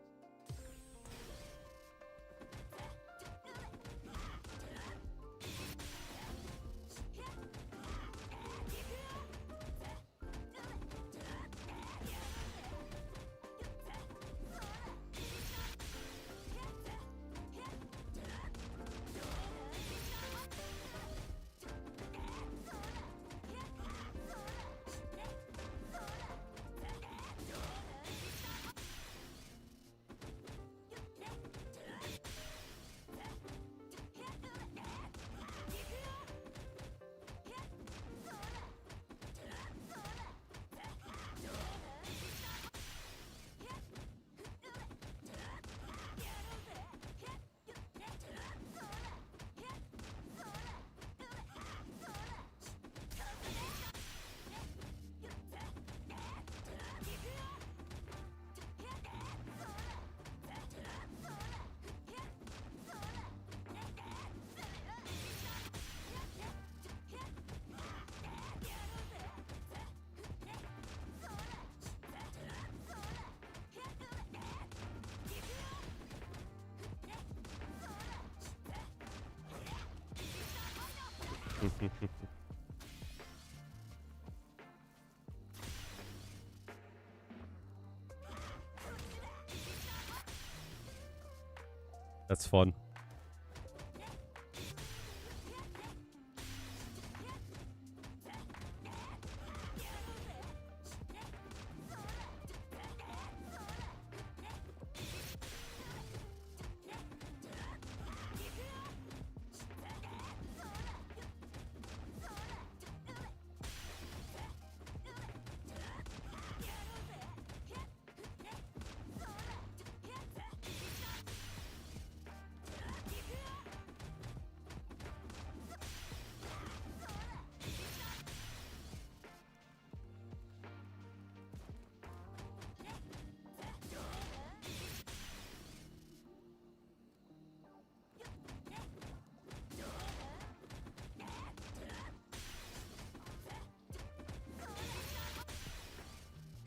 That's fun.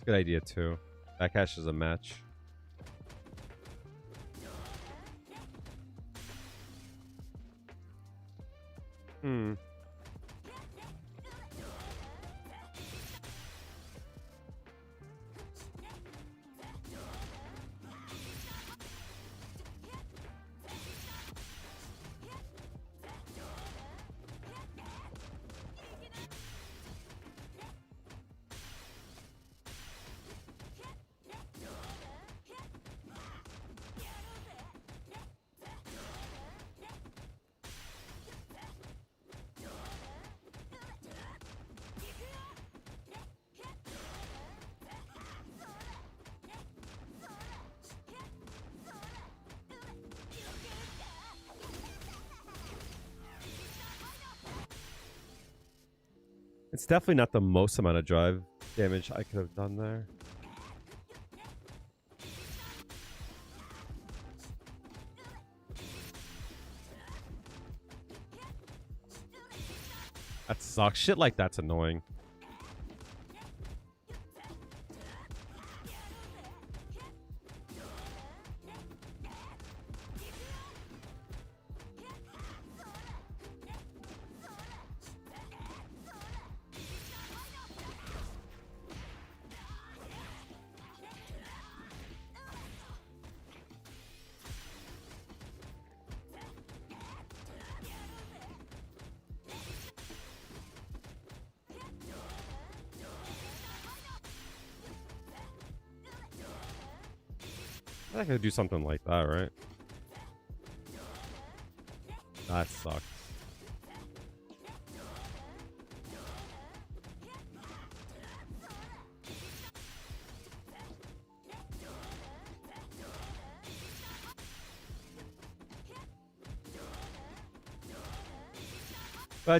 Good idea too. Backhash is a match. Hmm. It's definitely not the most amount of drive damage I could have done there. That sucks. Shit like that's annoying. I could do something like that, right? That sucks.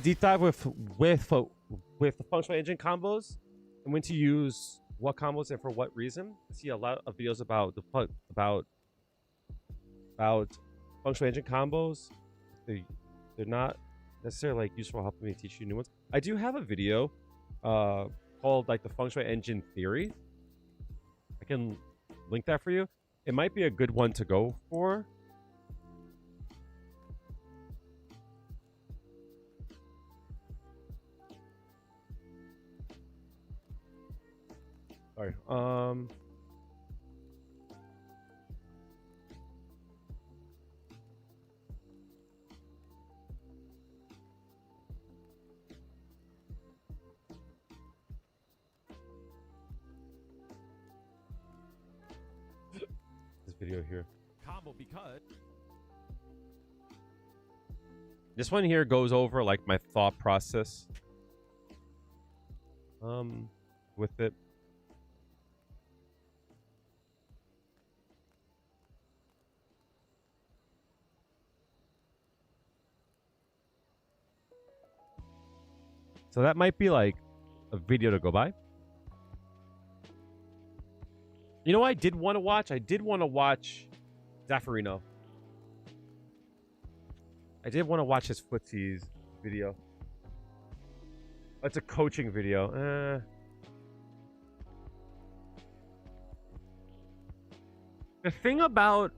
Deep dive with the functional engine combos and when to use what combos and for what reason. I see a lot of videos about about functional engine combos. They're not necessarily like useful helping me teach you new ones. I do have a video called like the functional engine theory. I can link that for you. It might be a good one to go for. Sorry. This video here. Combo because This one here goes over like my thought process with it. So that might be like a video to go by. You know what I did want to watch? I did want to watch Zaffarino. I did want to watch his footsies video. It's a coaching video. The thing about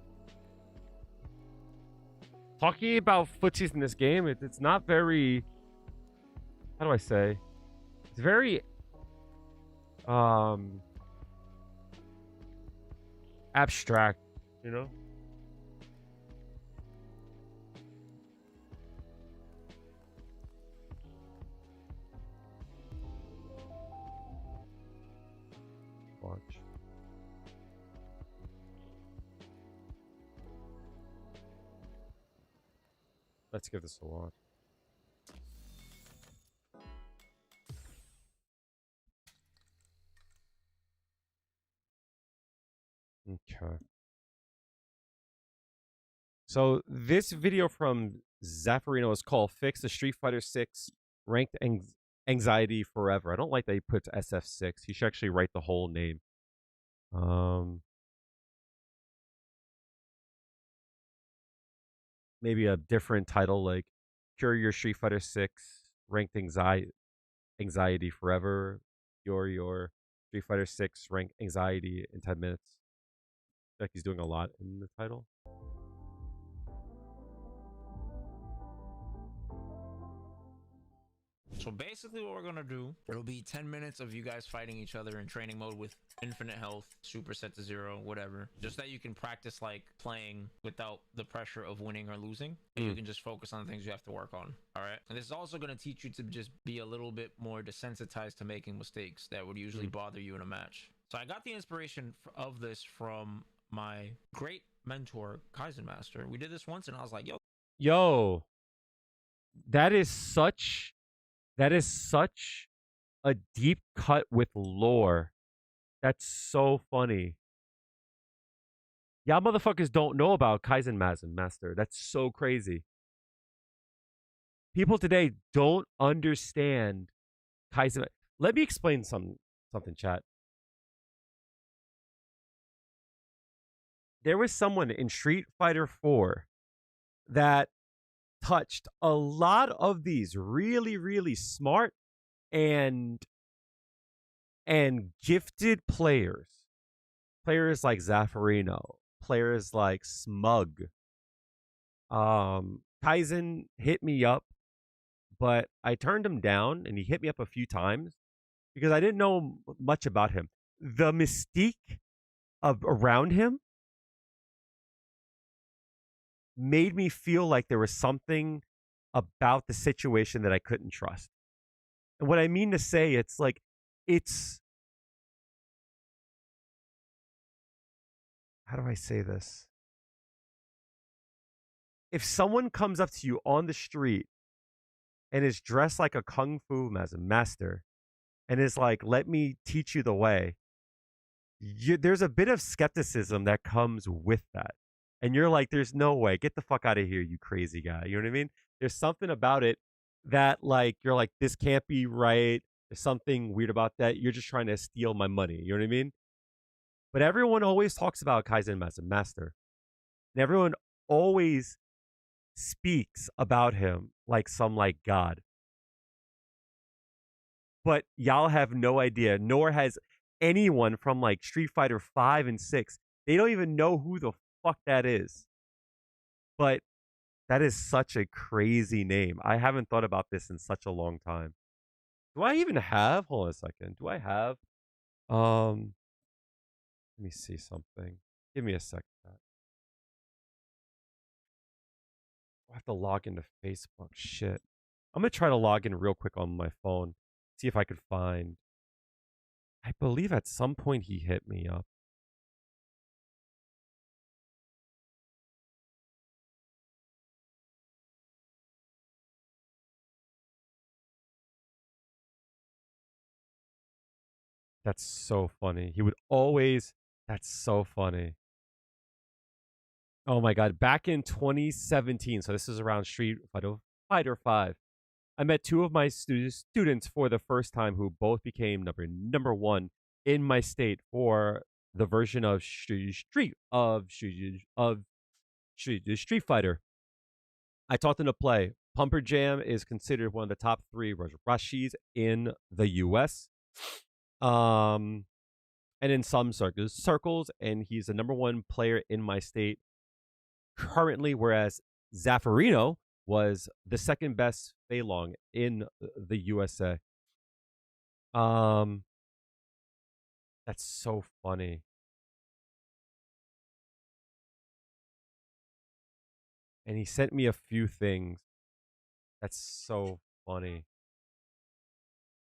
talking about footsies in this game, it's not very... How do I say? It's very... abstract, you know? Watch. Let's give this a watch. Okay. So this video from Zaffarino is called "Fix the Street Fighter 6 Ranked Anxiety Forever." I don't like that he puts SF6. He should actually write the whole name. Maybe a different title like "Cure Your Street Fighter 6 Ranked Anxiety Forever." Your Street Fighter 6 Ranked Anxiety in 10 minutes. I feel like he's doing a lot in the title. So basically what we're going to do, it'll be 10 minutes of you guys fighting each other in training mode with infinite health, super set to 0, whatever. Just that you can practice like playing without the pressure of winning or losing. And you can just focus on the things you have to work on. All right. And this is also going to teach you to just be a little bit more desensitized to making mistakes that would usually bother you in a match. So I got the inspiration of this from my great mentor, Kaizen Master. We did this once and I was like, Yo, that is such a deep cut with lore. That's so funny. Y'all motherfuckers don't know about Kaizen Master. That's so crazy. People today don't understand Kaizen. Let me explain something, chat. There was someone in Street Fighter 4 that touched a lot of these really, really smart and gifted players. Players like Zaffarino, players like Smug. Kaizen hit me up, but I turned him down, and he hit me up a few times because I didn't know much about him. The mystique around him made me feel like there was something about the situation that I couldn't trust. And what I mean to say, it's like, how do I say this? If someone comes up to you on the street and is dressed like a kung fu master and is like, let me teach you the way, there's a bit of skepticism that comes with that. And you're like, there's no way. Get the fuck out of here, you crazy guy. You know what I mean? There's something about it that, like, you're like, this can't be right. There's something weird about that. You're just trying to steal my money. You know what I mean? But everyone always talks about Kaizen Master. And everyone always speaks about him like some like God. But y'all have no idea, nor has anyone from like Street Fighter 5 and 6. They don't even know who the fuck that is. But that is such a crazy name. I haven't thought about this in such a long time. Do I even have, hold on a second. Do I have, let me see something. Give me a second. I have to log into Facebook. Shit. I'm going to try to log in real quick on my phone. See if I could find. I believe at some point he hit me up. That's so funny. He would always. That's so funny. Oh my God. Back in 2017, so this is around Street Fighter 5. I met two of my students for the first time who both became number one in my state for the version of Street Fighter. I taught them to play. Pumper Jam is considered one of the top 3 Rashis in the U.S. And in some circles, and he's the number 1 player in my state currently, whereas Zaffarino was the second best Fei Long in the USA. That's so funny. And he sent me a few things. That's so funny.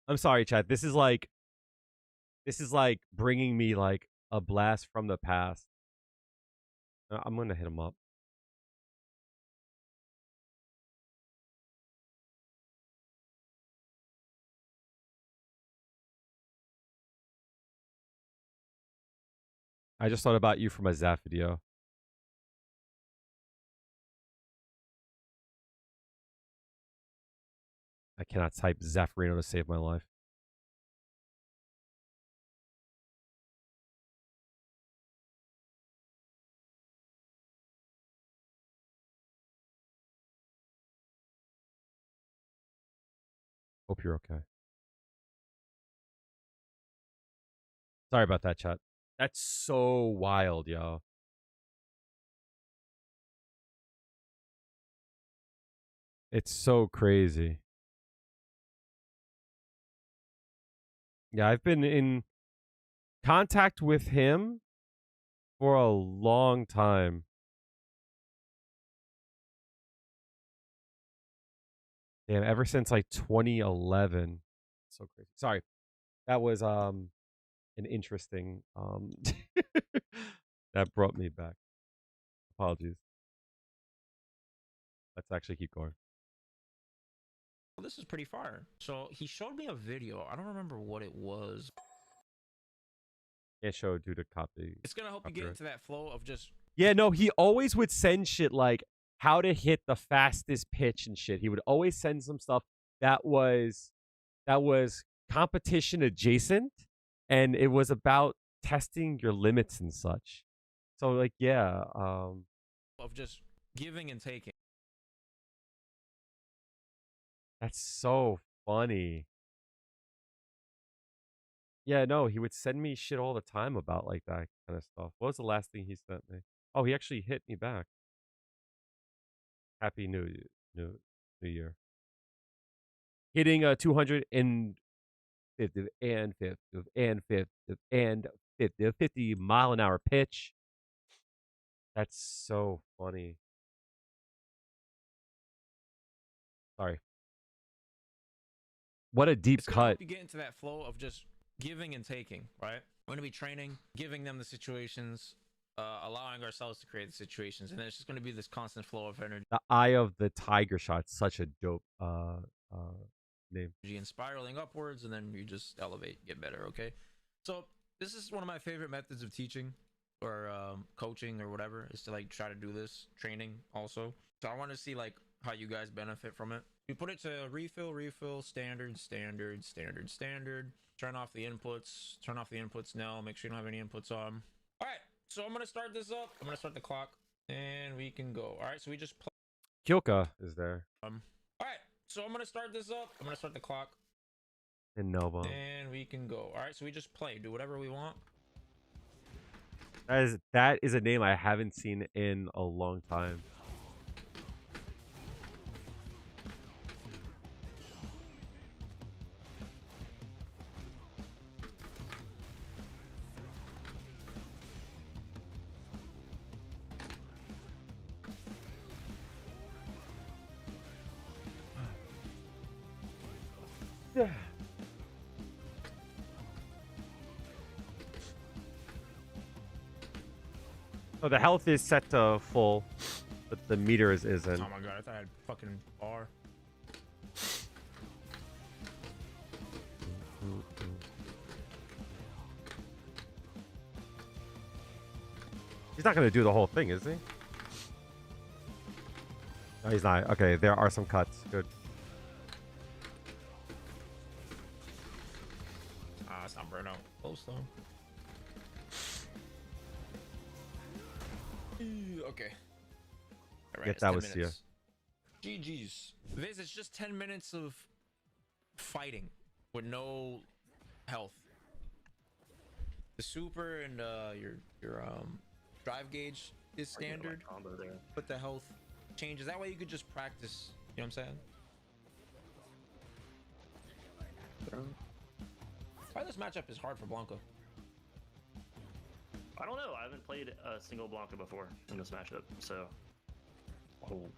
I'm sorry, chat. This is like bringing me like a blast from the past. I'm going to hit him up. I just thought about you from a Zaf video. I cannot type Zaffarino to save my life. Hope you're okay. Sorry about that, chat. That's so wild, yo. It's so crazy. Yeah, I've been in contact with him for a long time. Damn, ever since like 2011. So crazy. Sorry. That was an interesting that brought me back. Apologies. Let's actually keep going. Well, this is pretty far. So he showed me a video. I don't remember what it was. Can't show due to copy. It's gonna help you get into that flow of just. Yeah, no, he always would send shit like how to hit the fastest pitch and shit. He would always send some stuff that was competition adjacent, and it was about testing your limits and such. So like, yeah, Of just giving and taking. that's so funny. Yeah, no, he would send me shit all the time about like that kind of stuff. What was the last thing he sent me? Oh, he actually hit me back. Happy New Year. Hitting a 250 and 50 mile an hour pitch. That's so funny. Sorry. What a deep It's gonna cut. help you get into that flow of just giving and taking, right? We're gonna be training, giving them the situations, allowing ourselves to create the situations, and then it's just gonna be this constant flow of energy The Eye of the Tiger shot. Such a dope name. and spiraling upwards, and then you just elevate, get better. Okay, so this is one of my favorite methods of teaching or coaching or whatever, is to like try to do this training also. So I want to see like how you guys benefit from it. We put it to refill, standard. Turn off the inputs now. Make sure you don't have any inputs on. All right, so I'm gonna start this up. I'm gonna start the clock, and we can go. All right, so we just play. Kyoka is there. All right, so I'm gonna start this up. I'm gonna start the clock, And Nova. and we can go. All right, so we just play, do whatever we want. That is a name I haven't seen in a long time. So the health is set to full, but the meter isn't. Oh my god, I thought I had fucking bar. He's not gonna do the whole thing, is he? No, he's not. Okay, there are some cuts. Good. Ah, it's not burnout. Close though. Okay. All right, Get it's that 10 with Sia. minutes. GG's. Viz, it's just 10 minutes of fighting with no health. The super and your drive gauge is standard, but the health changes. That way you could just practice. You know what I'm saying? Why this matchup is hard for Blanco? I don't know. I haven't played a single Blanca before in this matchup, so. You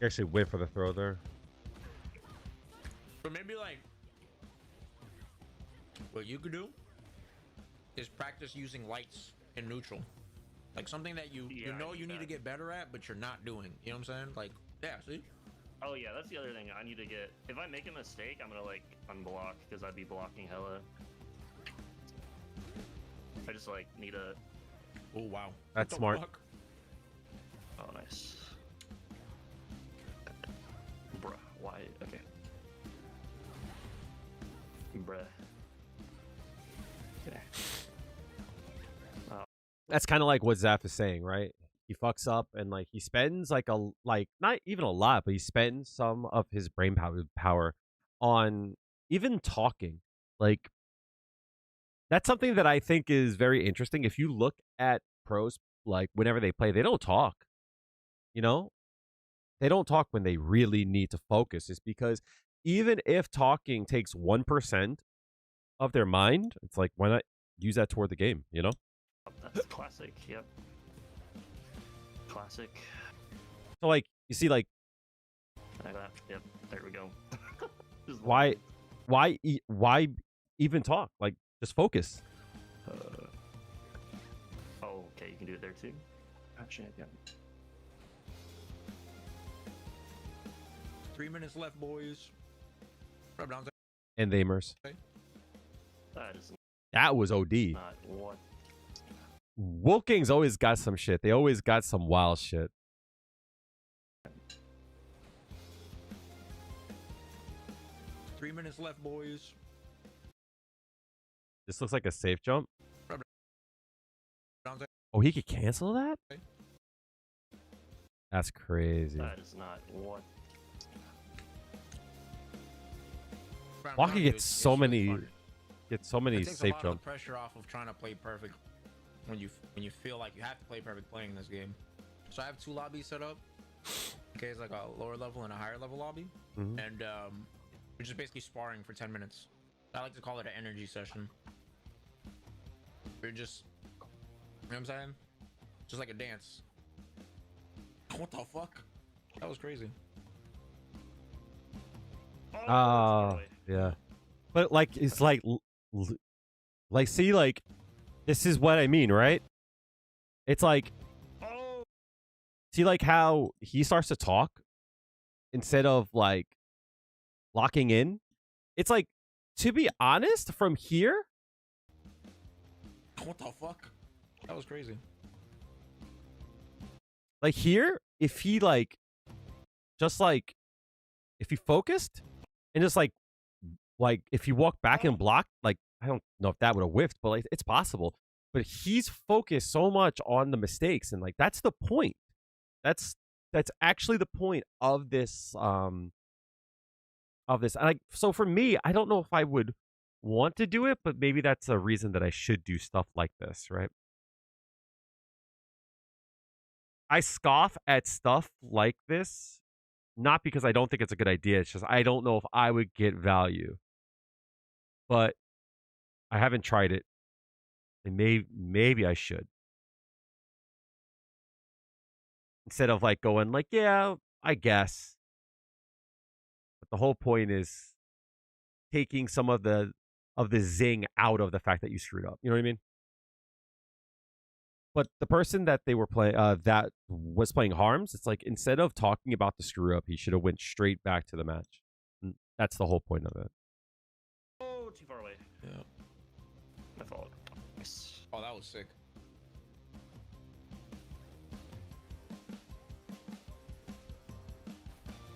actually wait for the throw there. But maybe like what you could do is practice using lights in neutral, like something that you know you need to get better at, but you're not doing. You know what I'm saying? Like, yeah, see. Oh yeah, that's the other thing I need to get. If I make a mistake, I'm gonna like unblock because I'd be blocking hella. I just like need a. Oh wow, That's What the smart. fuck? Oh nice. Bruh, why? Okay. Bruh. Okay. That's kind of like what Zaf is saying, right? He fucks up and like he spends like not even a lot, but he spends some of his brain power on even talking. Like that's something that I think is very interesting. If you look at pros, like whenever they play, they don't talk. You know, they don't talk when they really need to focus. Is because even if talking takes 1%, of their mind, it's like, why not use that toward the game, you know? That's classic. Yep. Classic. So like, you see, like, Like that. Yep. There we go. Just why, love why even talk? Like, just focus. it. Oh, okay. You can do it there too. Gotcha. Yeah. 3 minutes left, boys. Rub down. And they immerse. That is That was OD. not what. Wolfgang's always got some shit. They always got some wild shit. Three minutes left, boys. This looks like a safe jump. Down. Oh, he could cancel that? That's crazy. That is not what. Waka gets so many fun. Gets so many It takes safe a lot jumps. of the pressure off of trying to play perfect when you feel like you have to play perfect playing this game. So I have 2 lobbies set up. Okay, it's like a lower level and a higher level lobby, Mhm. and we're just basically sparring for 10 minutes. I like to call it an energy session. We're just, you know what I'm saying? Just like a dance. What the fuck? That was crazy. Oh, yeah. But like, it's like, see, like, this is what I mean, right? It's like, Oh. see, like how he starts to talk instead of like locking in. It's like, to be honest, from here, What the fuck? That was crazy. like here, if he like, just like, if he focused and just like if he walked back and blocked, like, I don't know if that would have whiffed, but like, it's possible. But he's focused so much on the mistakes, and like, that's the point. That's actually the point of this. Like, so for me, I don't know if I would want to do it, but maybe that's a reason that I should do stuff like this, right? I scoff at stuff like this, not because I don't think it's a good idea. It's just I don't know if I would get value. But I haven't tried it. And maybe I should. Instead of like going like, yeah, I guess. But the whole point is taking some of the zing out of the fact that you screwed up. You know what I mean? But the person that they were playing, that was playing Harms, it's like, instead of talking about the screw up, he should have went straight back to the match. And that's the whole point of it. Oh, too far away. Yeah. My fault. Nice. Oh, that was sick.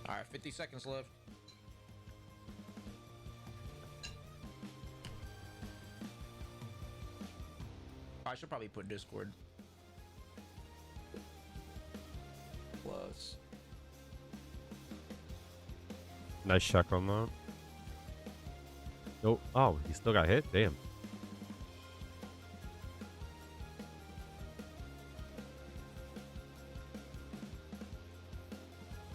All right, 50 seconds left. I should probably put Discord. Plus. Nice check on that. Nope. Oh, he still got hit? Damn.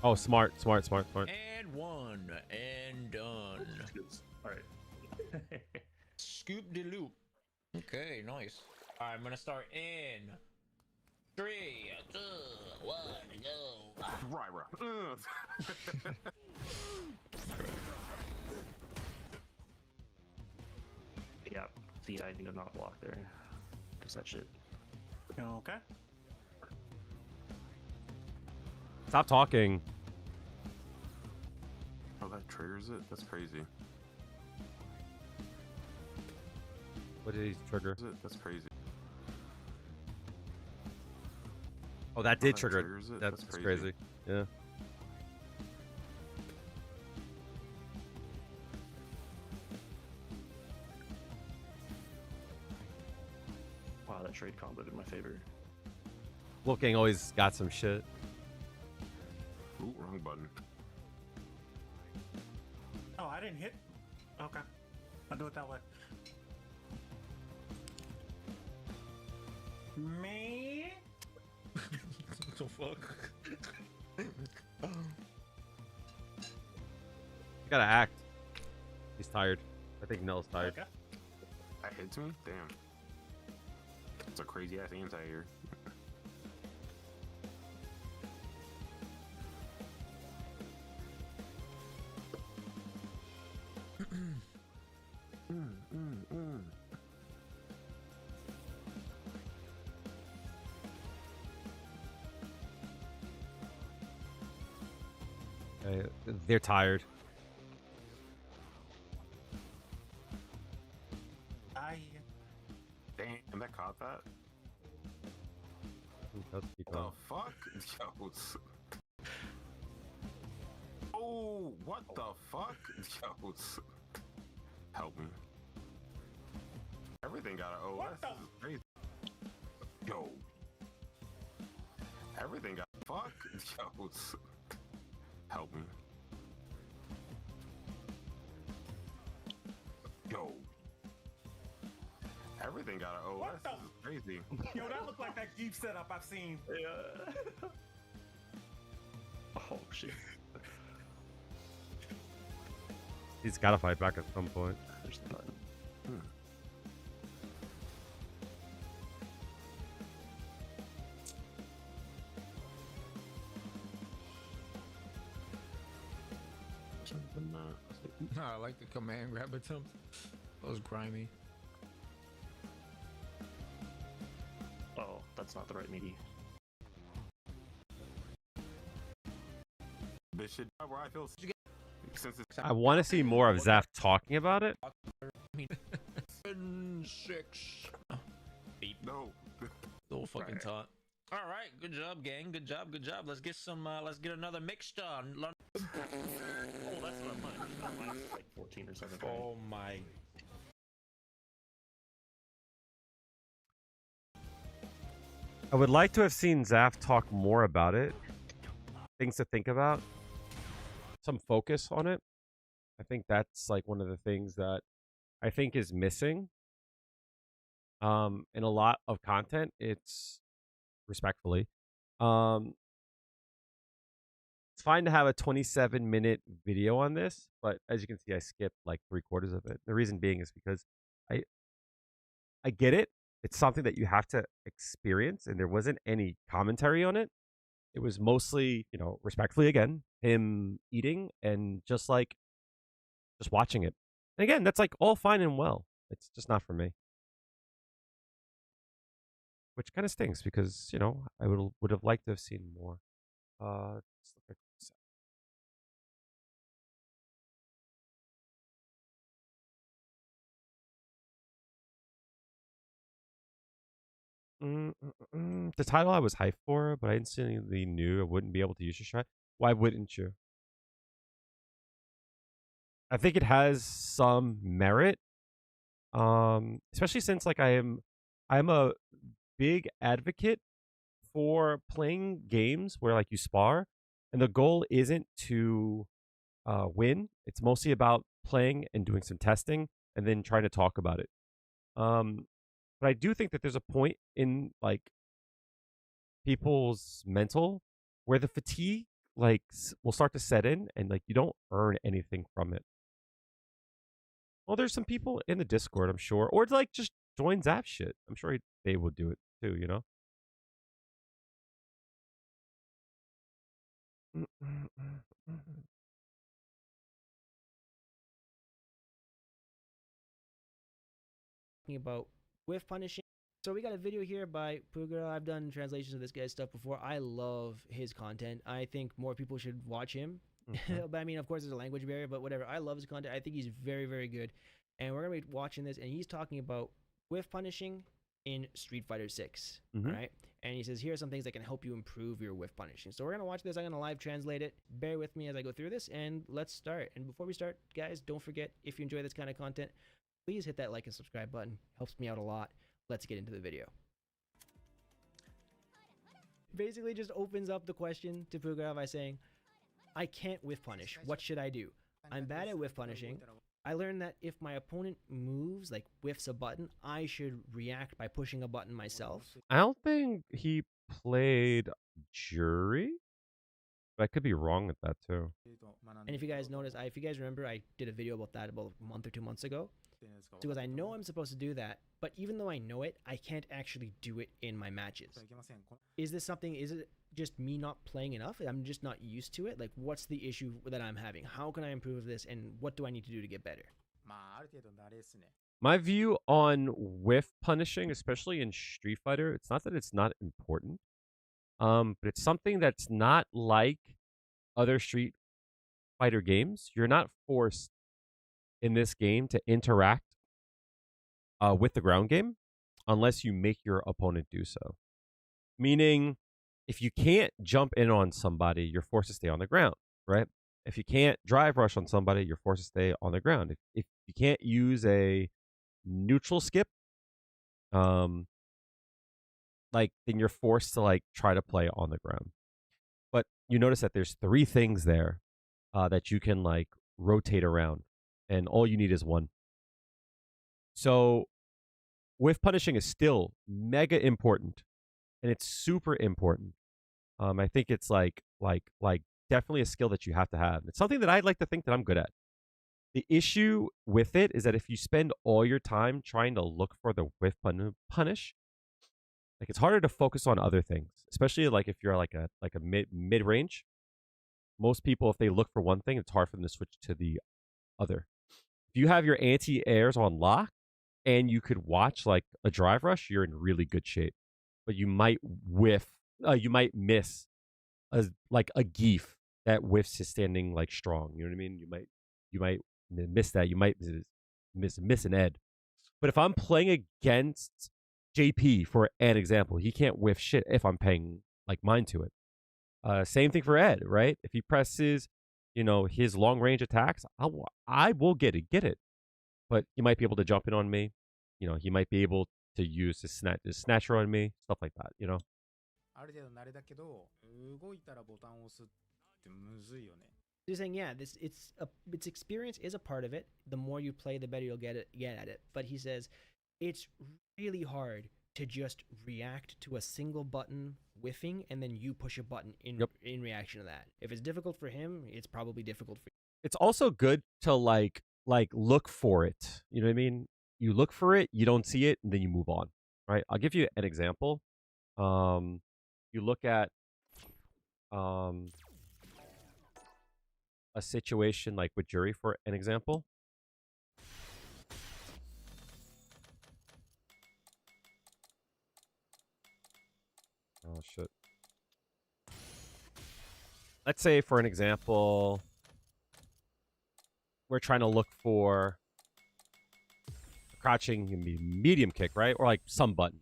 Oh, smart. And one. And done. All right. Scoop de loop. Okay, nice. All right, I'm gonna start in 3, 2, 1, go. Right. Yeah. See, I need to not block there. Cause that shit. Okay. Stop talking. Oh, that triggers it? That's crazy. What did he trigger? That's crazy. Oh, that did that trigger it. triggers it? That's That's crazy. crazy. Yeah. Wow, that trade comboed in my favor. Wolfgang always got some shit. Ooh, wrong button. Oh, I didn't hit. Okay. I'll do it that way. Me? What the fuck? You gotta act. He's tired. I think Nell's tired. Okay. That hits me? Damn. It's a crazy ass anti-air. They're tired. Damn, that caught that? Let's keep The going. fuck? Yo. Oh, what the fuck? Yo. Help me. Everything got an OS. What the- This is crazy. Yo. Everything got fuck. Yo. Help me. Yo. Everything got an OS. What the- This is crazy. Yo, that looked like that Jeep setup I've seen. Yeah. Oh shit. He's got to fight back at some point. There's the button. No, I like the command grab attempt. That was grimy. Oh, that's not the right meaty. This shit where I feel since it's I want to see more of Zaf talking about it. 6. no. Little fucking taunt. All right, good job, gang. Good job, good job. Let's get some. Let's get another mixed on. Oh, that's not mine. Mine's like 14 or 17. Oh my. I would like to have seen Zaf talk more about it. Things to think about. Some focus on it. I think that's like one of the things that I think is missing. In a lot of content, it's respectfully. It's fine to have a 27-minute video on this, but as you can see, I skipped like 3/4 of it. The reason being is because I get it. It's something that you have to experience, and there wasn't any commentary on it. It was mostly, respectfully again, him eating and just watching it. And again, that's like all fine and well. It's just not for me. Which kind of stings because, I would have liked to have seen more. Let's look at this. The title I was hyped for, but I instantly knew I wouldn't be able to use your strat. Why wouldn't you? I think it has some merit, especially since I'm a big advocate for playing games where you spar, and the goal isn't to win. It's mostly about playing and doing some testing, and then trying to talk about it. But I do think that there's a point in people's mental where the fatigue will start to set in, and you don't earn anything from it. Well, there's some people in the Discord, I'm sure, or just join Zap shit. I'm sure they would do it too, About whiff punishing. So we got a video here by Puga. I've done translations of this guy's stuff before. I love his content. I think more people should watch him. But I mean, of course, there's a language barrier, but whatever. I love his content. I think he's very, very good. And we're going to be watching this, and he's talking about whiff punishing in Street Fighter 6. Right? And he says, here are some things that can help you improve your whiff punishing. So we're going to watch this. I'm going to live translate it. Bear with me as I go through this, and let's start. And before we start, guys, don't forget, if you enjoy this kind of content, please hit that like and subscribe button. Helps me out a lot. Let's get into the video. Basically just opens up the question to Puga by saying, I can't whiff punish. What should I do? I'm bad at whiff punishing. I learned that if my opponent moves, whiffs a button, I should react by pushing a button myself. I don't think he played Jury. But I could be wrong with that too. And if you guys notice, if you guys remember, I did a video about that about a month or 2 months ago. Because I know I'm supposed to do that, but even though I know it, I can't actually do it in my matches. Is this something, is it just me not playing enough? I'm just not used to it? Like, what's the issue that I'm having? How can I improve this, and what do I need to do to get better? My view on whiff punishing, especially in Street Fighter, it's not that it's not important, but it's something that's not like other Street Fighter games. You're not forced in this game to interact with the ground game unless you make your opponent do so. Meaning, if you can't jump in on somebody, you're forced to stay on the ground, right? If you can't drive rush on somebody, you're forced to stay on the ground. If you can't use a neutral skip, then you're forced to like try to play on the ground. But you notice that there's 3 things there that you can like rotate around, and all you need is one. So whiff punishing is still mega important, and it's super important. I think it's like definitely a skill that you have to have. It's something that I'd like to think that I'm good at. The issue with it is that if you spend all your time trying to look for the whiff punish, like it's harder to focus on other things, especially like if you're like a mid range. Most people, if they look for one thing, it's hard for them to switch to the other. If you have your anti-airs on lock and you could watch like a drive rush, you're in really good shape. But you might you might miss a geef that whiffs his standing like strong. You know what I mean? You might miss that. You might miss an ed. But if I'm playing against JP, for an example, he can't whiff shit if I'm paying like mind to it. Same thing for Ed, right? If he presses, his long range attacks, I will get it. But he might be able to jump in on me. He might be able to use his snatcher on me, stuff like that. You're saying, yeah, its experience is a part of it. The more you play, the better you'll get at it. But he says it's really hard to just react to a single button whiffing and then you push a button in reaction to that. If it's difficult for him, it's probably difficult for you. It's also good to like look for it. You know what I mean? You look for it, you don't see it, and then you move on. Right? I'll give you an example. You look at a situation like with Jury for an example. Oh, shit. Let's say, for an example, we're trying to look for a crouching medium kick, right? Or like some button.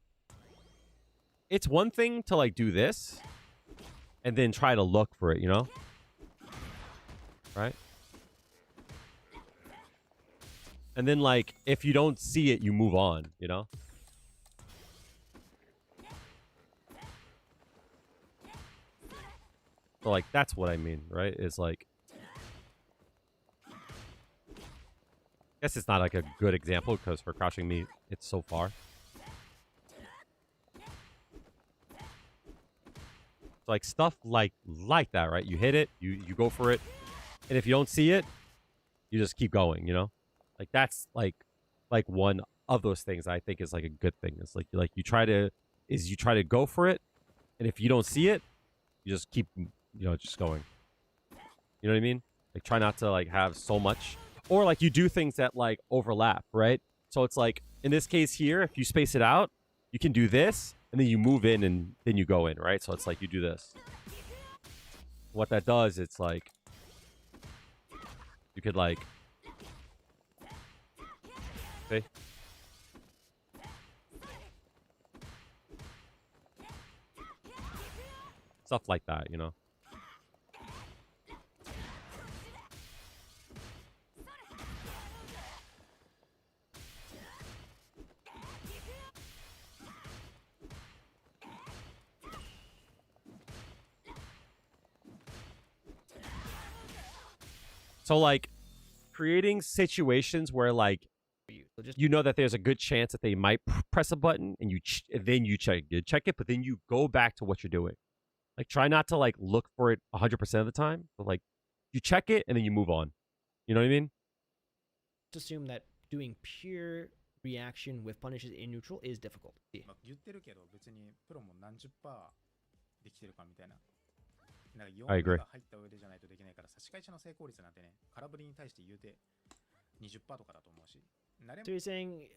It's one thing to like do this and then try to look for it, Right? And then like, if you don't see it, you move on, So like that's what I mean, right? Is like, I guess it's not like a good example because for crouching me, it's so far. So like stuff like that, right? You hit it, you go for it, and if you don't see it, you just keep going, Like that's like one of those things I think is like a good thing. It's like you try to go for it, and if you don't see it, you just keep just going. You know what I mean? Like try not to like have so much, or like you do things that like overlap, right? So it's like in this case here, if you space it out, you can do this and then you move in and then you go in, right? So it's like you do this. What that does, it's like you could like, okay. Stuff like that, So like creating situations where like you know that there's a good chance that they might press a button and then you check it, but then you go back to what you're doing. Like, try not to like look for it 100% of the time, but like you check it and then you move on. You know what I mean? Just assume that doing pure reaction with punishes in neutral is difficult. Yeah. まあ、言ってるけど別にプロも何十パーできてるかみたいな。なんか I 4 agree. が入った上でじゃないとできないから差し替え者の成功率なんてね、空振りに対して言うて20%とかだと思うし。So you're saying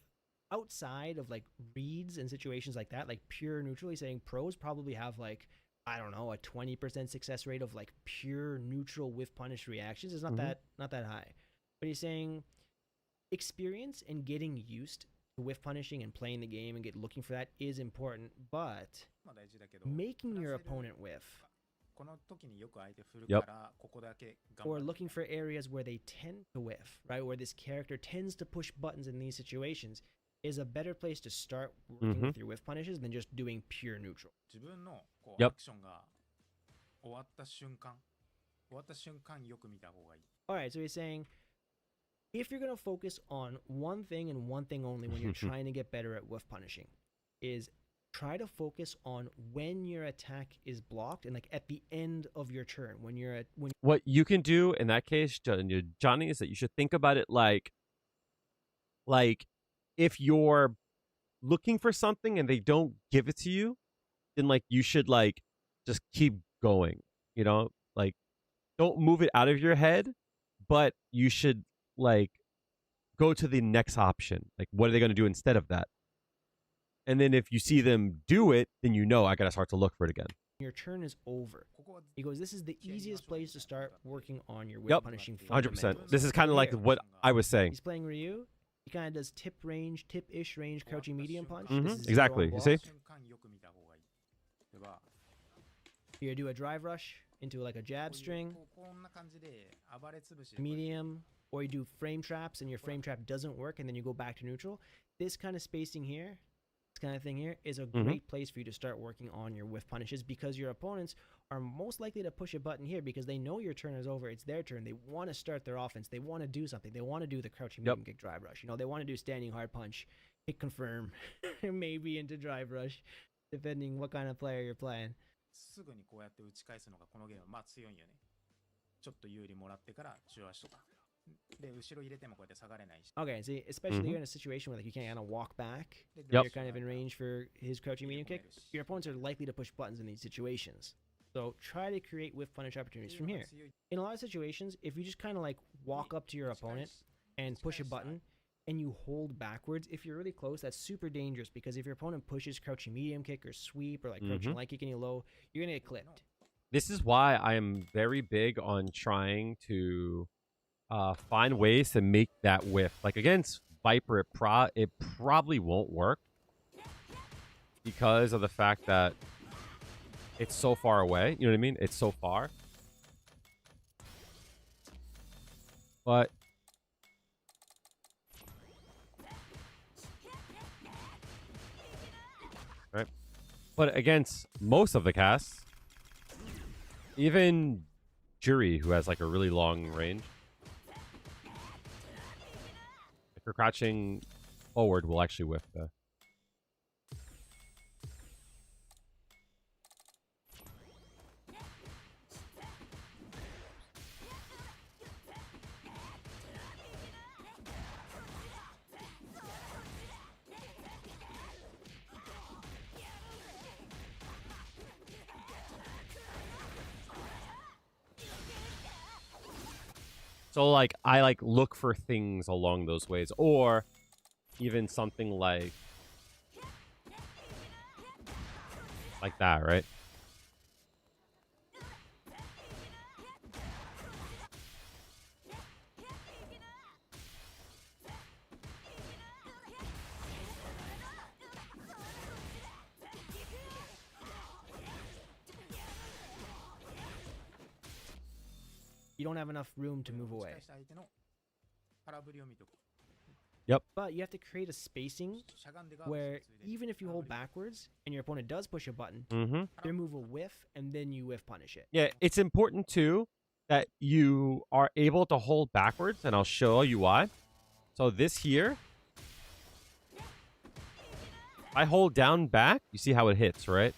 outside of like reads and situations like that, like pure neutral, you're saying pros probably have like, I don't know, a 20% success rate of like pure neutral with punish reactions. It's not not that high. But he's saying experience and getting used to whiff punishing and playing the game and looking for that is important, but making your opponent whiff or looking for areas where they tend to whiff, right, where this character tends to push buttons in these situations is a better place to start working with your whiff punishes than just doing pure neutral. Yep. Alright, so he's saying if you're going to focus on one thing and one thing only when you're trying to get better at whiff punishing, is try to focus on when your attack is blocked and like at the end of your turn when you're at what you can do in that case, Johnny, is that you should think about it like if you're looking for something and they don't give it to you, then like you should like just keep going, you know, like don't move it out of your head, but you should like go to the next option. Like, what are they going to do instead of that? And then if you see them do it, then you know I got to start to look for it again. Your turn is over. He goes, this is the easiest place to start working on your whiff punishing. 100%. This is kind of like what I was saying. He's playing Ryu. He kind of does tip-ish range, crouching medium punch. Exactly. You see? You do a drive rush into like a jab string, medium, or you do frame traps and your frame trap doesn't work and then you go back to neutral. This kind of spacing here, this kind of thing here, is a great place for you to start working on your whiff punishes because your opponents are most likely to push a button here because they know your turn is over. It's their turn. They want to start their offense. They want to do something. They want to do the crouching medium kick drive rush. You know, they want to do standing hard punch, hit confirm, maybe into drive rush, depending what kind of player you're playing. すぐにこうやって打ち返すのがこのゲームはまあ強いんよね。ちょっと有利もらってから中足とか。で後ろ入れてもこうやって下がれないし。Okay, see, especially you're in a situation where like you can't kind of walk back. You're kind of in range for his crouching medium kick. Your opponents are likely to push buttons in these situations. So try to create whiff punish opportunities from here. In a lot of situations, if you just kind of like walk up to your opponent and push a button and you hold backwards, if you're really close, that's super dangerous because if your opponent pushes crouching medium kick or sweep or like crouching light kick and you low, you're going to get clipped. This is why I am very big on trying to find ways to make that whiff. Like against Viper, it probably won't work because of the fact that it's so far away. You know what I mean? It's so far. But right. But against most of the casts, even Jury, who has like a really long range, if you're crouching forward, will actually whiff the. So like I like look for things along those ways, or even something like that, right? You don't have enough room to move away. 空振りを見とく。 Yep. But you have to create a spacing where even if you hold backwards and your opponent does push a button, their move will whiff and then you whiff punish it. Yeah, it's important too that you are able to hold backwards, and I'll show you why. So this here, I hold down back, you see how it hits, right?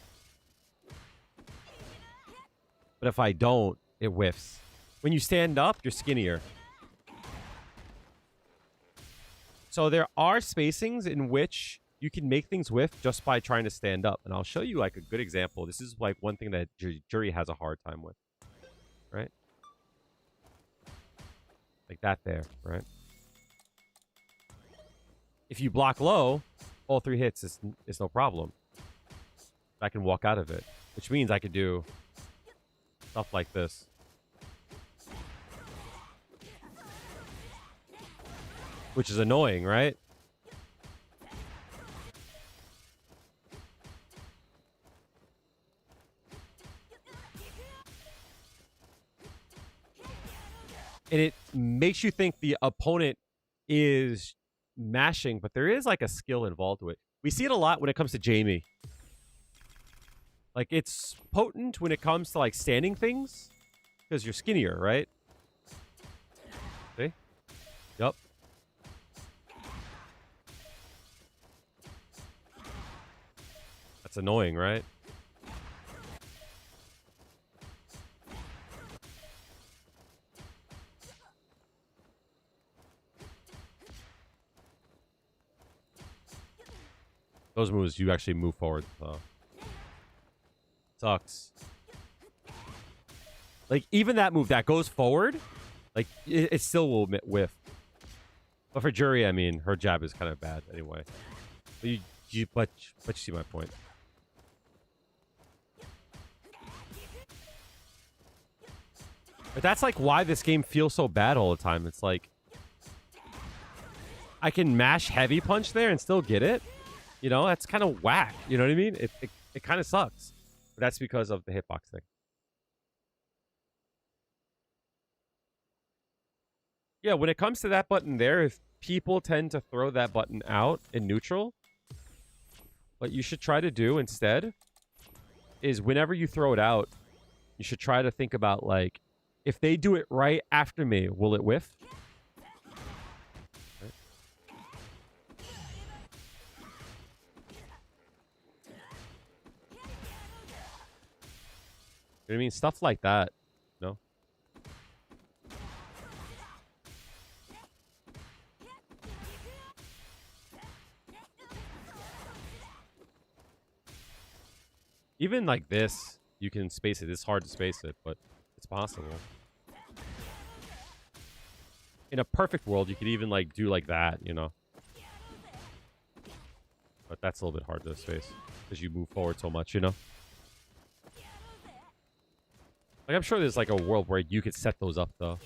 But if I don't, it whiffs. When you stand up, you're skinnier. So there are spacings in which you can make things whiff just by trying to stand up. And I'll show you like a good example. This is like one thing that Jury has a hard time with. Right? Like that there, right? If you block low, all 3 hits is no problem. I can walk out of it, which means I could do stuff like this. Which is annoying, right? And it makes you think the opponent is mashing, but there is like a skill involved with it. We see it a lot when it comes to Jamie. Like, it's potent when it comes to like standing things because you're skinnier, right? See? Yup. That's annoying, right? Those moves, you actually move forward. Sucks. Like, even that move that goes forward, like, it still will whiff. But for Jury, I mean, her jab is kind of bad anyway. But you see my point. But that's like why this game feels so bad all the time. It's like I can mash heavy punch there and still get it. You know, that's kind of whack. You know what I mean? It kind of sucks. But that's because of the hitbox thing. Yeah, when it comes to that button there, if people tend to throw that button out in neutral, what you should try to do instead is whenever you throw it out, you should try to think about, like, if they do it right after me, will it whiff? Right. You know what I mean? Stuff like that. No? Even like this, you can space it. It's hard to space it, but it's possible. In a perfect world, you could even like do like that, you know. But that's a little bit hard to space because you move forward so much, you know. Like, I'm sure there's like a world where you could set those up though.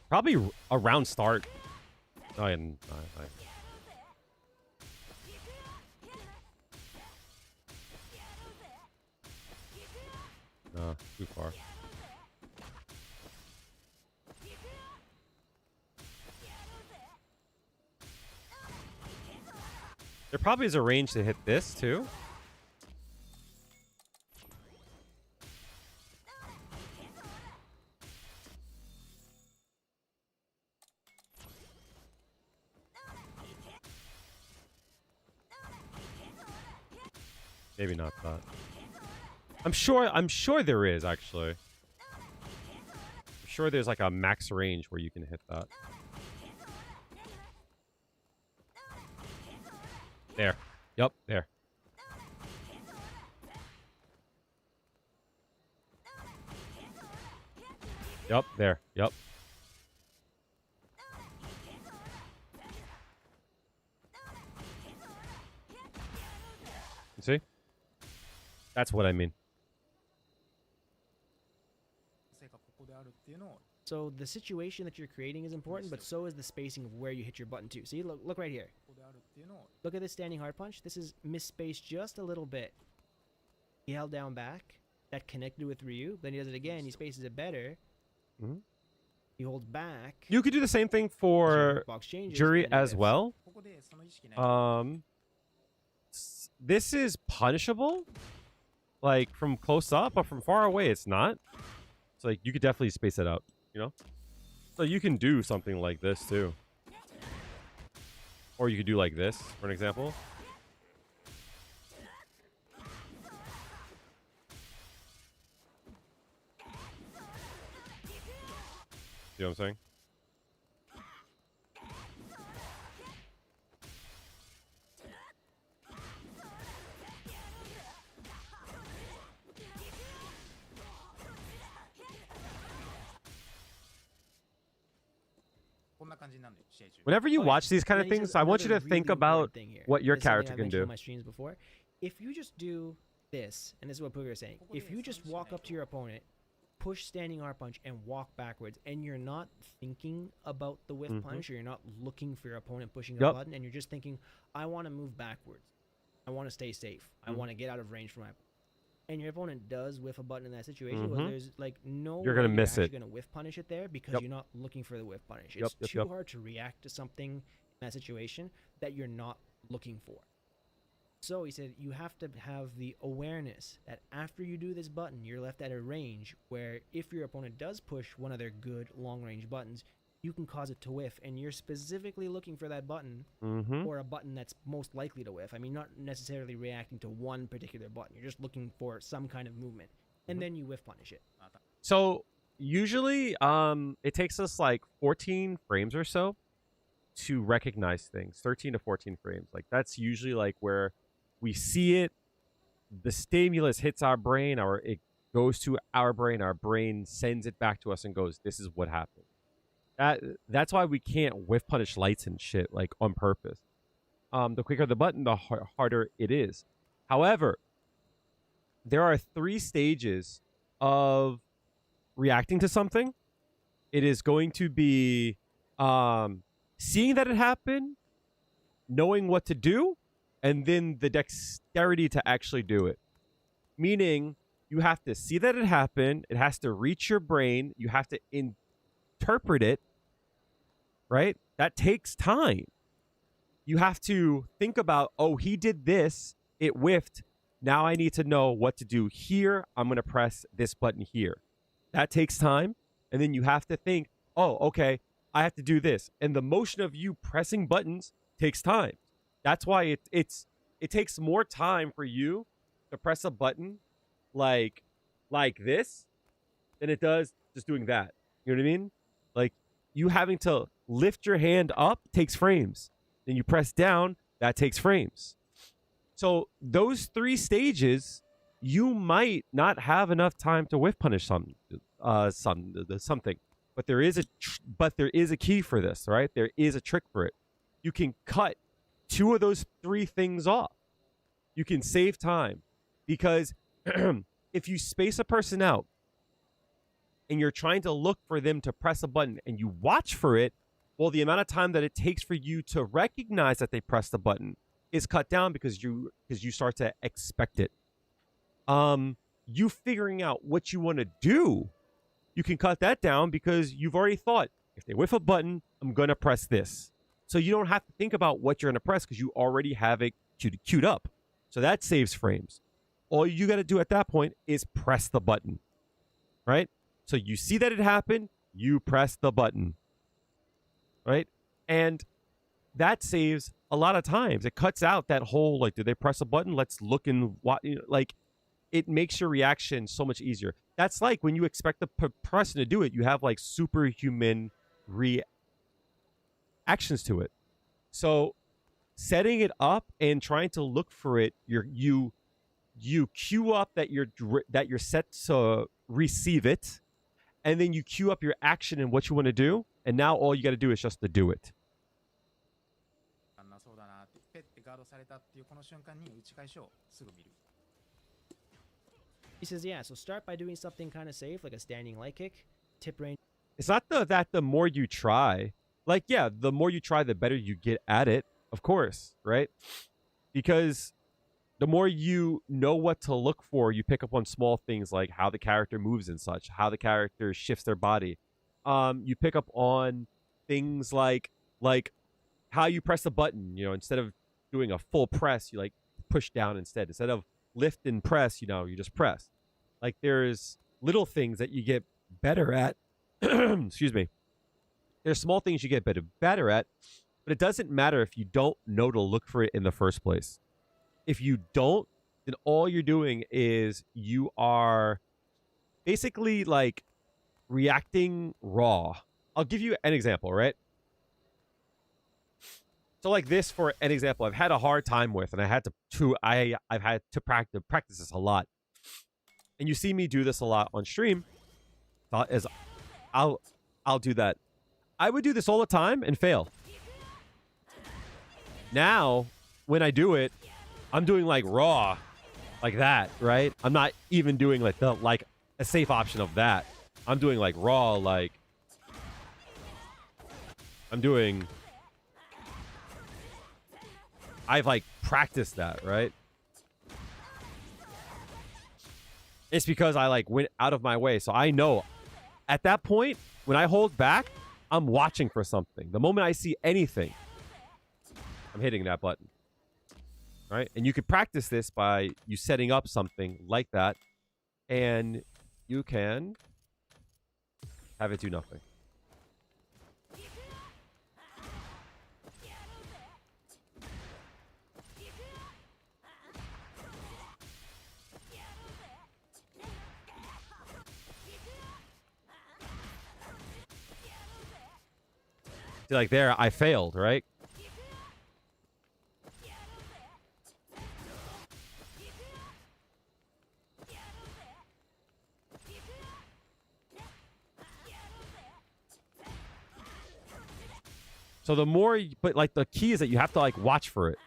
Probably around start. Oh, and no, too far. There probably is a range to hit this too. Maybe not that. I'm sure there is, actually. I'm sure there's like a max range where you can hit that. There. Yup, there. Yup, there. Yup. You see? That's what I mean. So the situation that you're creating is important, but so is the spacing of where you hit your button too. See, look right here. Look at this standing hard punch. This is misspaced just a little bit. He held down back. That connected with Ryu. Then he does it again. He spaces it better. Mm-hmm. He holds back. You could do the same thing for Jury as well. This is punishable. like from close up, but from far away, it's not. So like you could definitely space it out, you know. So you can do something like this too, or you could do like this, for an example. You know what I'm saying? Whenever you watch these kind of And he things, says I want you to another think really about important thing here. what your This is something character I can mentioned do. on my streams before. If you just do this, and this is what Puga is saying, if you just walk up to your opponent, push standing R punch, and walk backwards, and you're not thinking about the whiff punch, or you're not looking for your opponent pushing a button, and you're just thinking, I want to move backwards, I want to stay safe, I want to get out of range for my opponent. And your opponent does whiff a button in that situation, well, there's like no You're gonna way miss you're it. actually gonna whiff punish it there because you're not looking for the whiff punish. It's too hard to react to something in that situation that you're not looking for. So he said you have to have the awareness that after you do this button, you're left at a range where if your opponent does push one of their good long-range buttons, you can cause it to whiff, and you're specifically looking for that button or a button that's most likely to whiff. I mean, not necessarily reacting to one particular button. You're just looking for some kind of movement, and then you whiff punish it. So usually, it takes us like 14 frames or so to recognize things. 13 to 14 frames. Like that's usually like where we see it. The stimulus hits our brain, or it goes to our brain. Our brain sends it back to us and goes, "This is what happened." That's why we can't whiff punish lights and shit like on purpose. The quicker the button, the harder it is. However, there are 3 stages of reacting to something. It is going to be seeing that it happened, knowing what to do, and then the dexterity to actually do it. Meaning, you have to see that it happened. It has to reach your brain. You have to interpret it, right? That takes time. You have to think about, oh, he did this. It whiffed. Now I need to know what to do here. I'm going to press this button here. That takes time. And then you have to think, oh, okay, I have to do this. And the motion of you pressing buttons takes time. That's why it takes more time for you to press a button like this than it does just doing that. You know what I mean? Like you having to lift your hand up takes frames. Then you press down, that takes frames. So those 3 stages, you might not have enough time to whiff punish something. But there is a key for this, right? There is a trick for it. You can cut 2 of those 3 things off. You can save time because if you space a person out and you're trying to look for them to press a button and you watch for it, well, the amount of time that it takes for you to recognize that they pressed the button is cut down because you start to expect it. You figuring out what you want to do, you can cut that down because you've already thought, if they whiff a button, I'm going to press this. So you don't have to think about what you're going to press because you already have it queued up. So that saves frames. All you got to do at that point is press the button, right? So you see that it happened, you press the button, right? And that saves a lot of times. It cuts out that whole, like, did they press a button? Let's look and what, like, it makes your reaction so much easier. That's like when you expect the person to do it, you have like superhuman reactions to it. So setting it up and trying to look for it, you queue up that you're set to receive it, and then you queue up your action and what you want to do, and now all you got to do is just to do it. He says, yeah, so start by doing something kind of safe, like a standing light kick, tip range. It's not that the more you try, like, yeah, the more you try, the better you get at it, of course, right? Because the more you know what to look for, you pick up on small things like how the character moves and such, how the character shifts their body. You pick up on things like how you press a button, instead of doing a full press, you like push down instead of lift and press, you just press. Like there's little things that you get better at. Excuse me. There's small things you get better at, but it doesn't matter if you don't know to look for it in the first place. If you don't, then all you're doing is you are basically like reacting raw. I'll give you an example, right? So like this, for an example, I've had a hard time with, and I've had to practice this a lot. And you see me do this a lot on stream. Thought is, I'll do that. I would do this all the time and fail. Now, when I do it, I'm doing like raw, like that, right? I'm not even doing like a safe option of that. I'm doing like raw, like I've like practiced that, right? It's because I like went out of my way. So I know at that point, when I hold back, I'm watching for something. The moment I see anything, I'm hitting that button. Right? And you could practice this by you setting up something like that, and you can have it do nothing. See, like there, I failed, right? So the more, but like the key is that you have to like watch for it.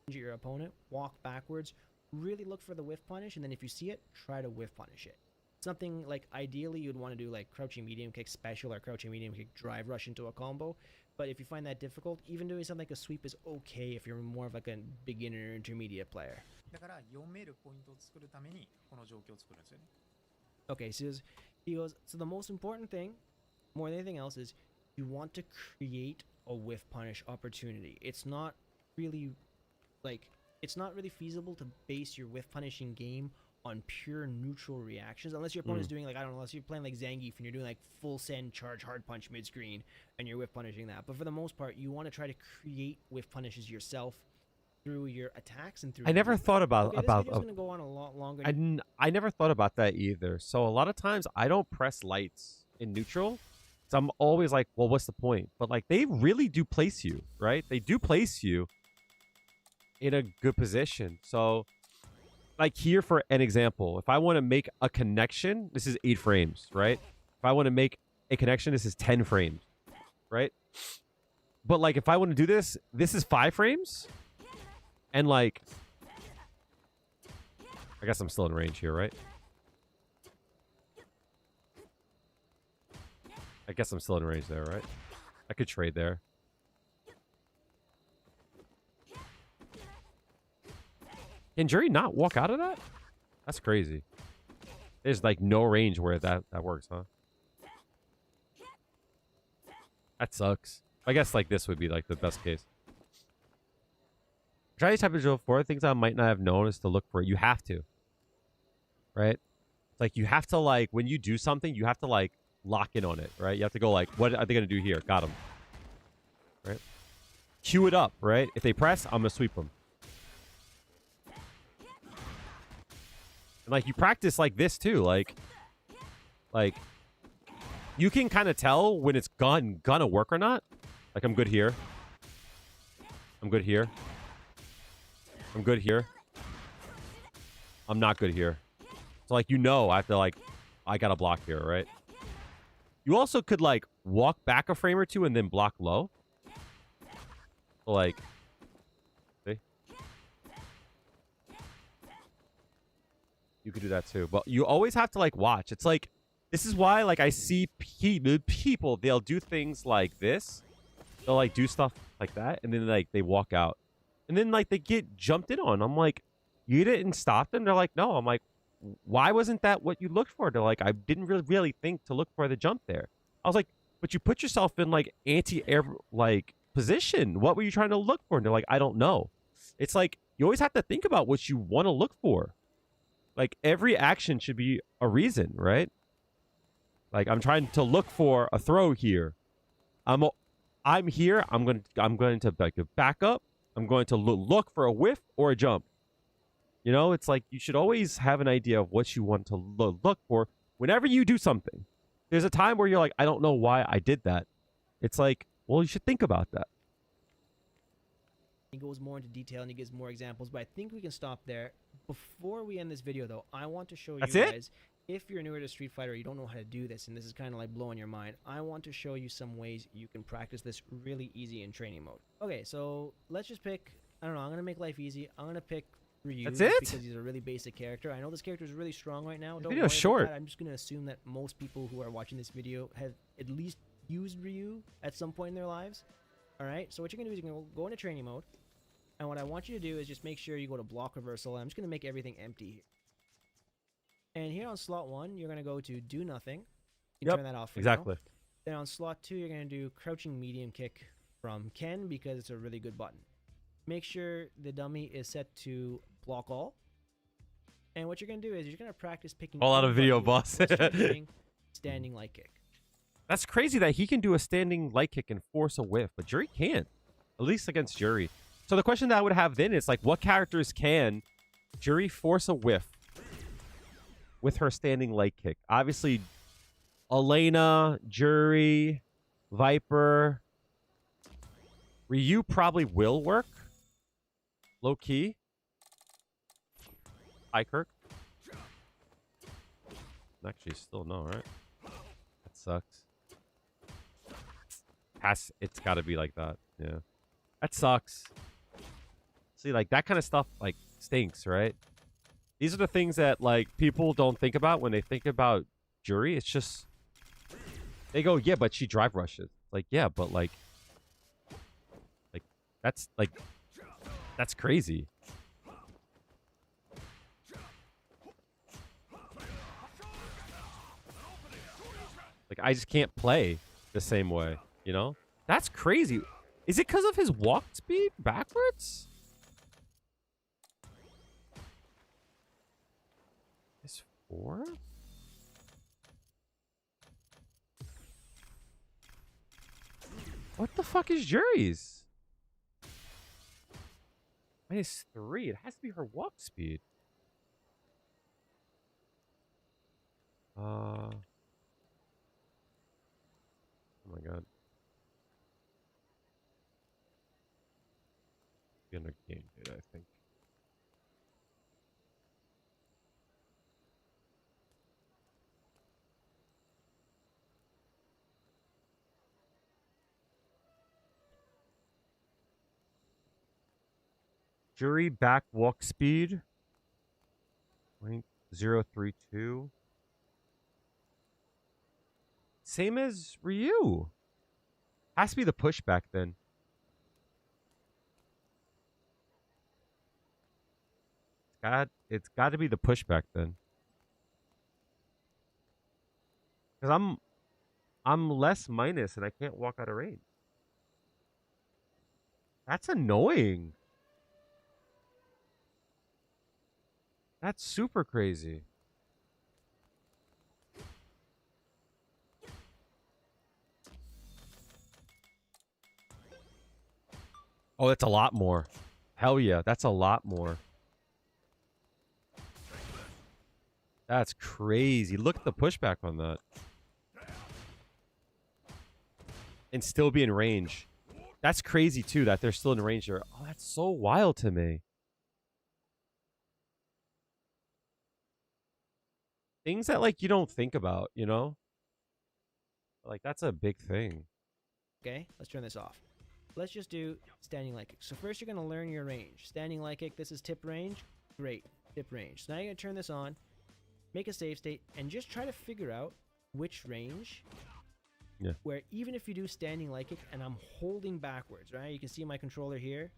Your opponent, walk backwards, really look for the whiff punish, and then if you see it, try to whiff punish it. Something like ideally you'd want to do like crouching medium kick special or crouching medium kick drive rush into a combo, but if you find that difficult, even doing something like a sweep is okay if you're more of like a beginner or intermediate player. Okay, so he goes, so the most important thing, more than anything else, is you want to create a whiff punish opportunity. It's not really feasible to base your whiff punishing game on pure neutral reactions, unless your opponent's doing like, I don't know, unless you're playing like Zangief and you're doing like full send charge hard punch mid screen and you're whiff punishing that. But for the most part, you want to try to create whiff punishes yourself through your attacks and through. I never thought about this video's gonna go on a lot longer. I never thought about that either. So a lot of times I don't press lights in neutral. So I'm always like, well, what's the point? But like they really do place you, right? They do place you in a good position. So like here, for an example, if I want to make a connection, this is 8 frames, right? If I want to make a connection, this is 10 frames, right? But like if I want to do this, this is 5 frames. And like, I guess I'm still in range here, right? I guess I'm still in range there, right? I could trade there. Can Jury not walk out of that? That's crazy. There's like no range where that works, huh? That sucks. I guess like this would be like the best case. Try these type of drill for things I might not have known is to look for it. You have to. Right? It's like you have to like, when you do something, you have to like lock in on it, right? You have to go like, what are they going to do here? Got them. Right? Cue it up, right? If they press, I'm going to sweep them. And like you practice like this too, like you can kind of tell when it's gonna work or not. Like I'm good here. I'm good here. I'm good here. I'm not good here. So like I have to like I gotta block here, right? You also could like walk back a frame or two and then block low. So like see? You could do that too. But you always have to like watch. It's like, this is why like I see people, they'll do things like this. they'll like do stuff like that, and then like they walk out, and then like they get jumped in on. I'm like, you didn't stop them? They're like, no. I'm like, why wasn't that what you looked for? They're like, I didn't really think to look for the jump there. I was like, but you put yourself in like anti-air like position. What were you trying to look for? And they're like, I don't know. It's like you always have to think about what you want to look for. Like every action should be a reason, right? Like I'm trying to look for a throw here. I'm here. I'm going to like back up. I'm going to look for a whiff or a jump. You know, it's like you should always have an idea of what you want to look for whenever you do something. There's a time where you're like, I don't know why I did that. It's like, well, you should think about that. He goes more into detail and he gives more examples, but I think we can stop there. Before we end this video, though, I want to show you guys, if you're newer to Street Fighter, you don't know how to do this, and this is kind of like blowing your mind, I want to show you some ways you can practice this really easy in training mode. Okay, so let's just pick, I don't know, I'm going to make life easy. I'm going to pick Ryu. That's it? Because he's a really basic character. I know this character is really strong right now. The Don't video's worry short. about that. I'm just going to assume that most people who are watching this video have at least used Ryu at some point in their lives. All right, so what you're going to do is you're going to go into training mode. And what I want you to do is just make sure you go to block reversal. I'm just going to make everything empty here. And here on slot 1, you're going to go to do nothing. You can turn that off for exactly. now. Then on slot 2, you're going to do crouching medium kick from Ken because it's a really good button. Make sure the dummy is set to block all. And what you're going to do is you're going to practice picking all out of video, boss. Standing light kick. That's crazy that he can do a standing light kick and force a whiff, but Jury can't. At least against Jury. So the question that I would have then is like, what characters can Jury force a whiff with her standing light kick? Obviously, Elena, Jury, Viper, Ryu probably will work. Low key. Ikirk. Actually, still no, right? That sucks. It's got to be like that. Yeah, that sucks. See, like that kind of stuff like stinks, right? These are the things that like people don't think about when they think about Jury. It's just they go, yeah, but she drive rushes. Like, yeah, but like that's crazy. Like I just can't play the same way, you know? That's crazy. Is it because of his walk speed backwards? Is 4? What the fuck is Jury's? -3. It has to be her walk speed. Oh my god. Gonna game it, I think. Jury back walk speed 0.032. Same as Ryu. Has to be the pushback then. It's got to be the pushback then. Because I'm less minus and I can't walk out of range. That's annoying. That's super crazy. Oh, that's a lot more. Hell yeah, that's a lot more. That's crazy. Look at the pushback on that. And still be in range. That's crazy too, that they're still in range there. Oh, that's so wild to me. Things that like you don't think about, you know? Like that's a big thing. Okay, let's turn this off. Let's just do standing light kick. So first you're going to learn your range. Standing light kick, this is tip range. Great, tip range. So now you're going to turn this on, make a save state, and just try to figure out which range Yeah. Where even if you do standing light kick and I'm holding backwards, right? You can see my controller here.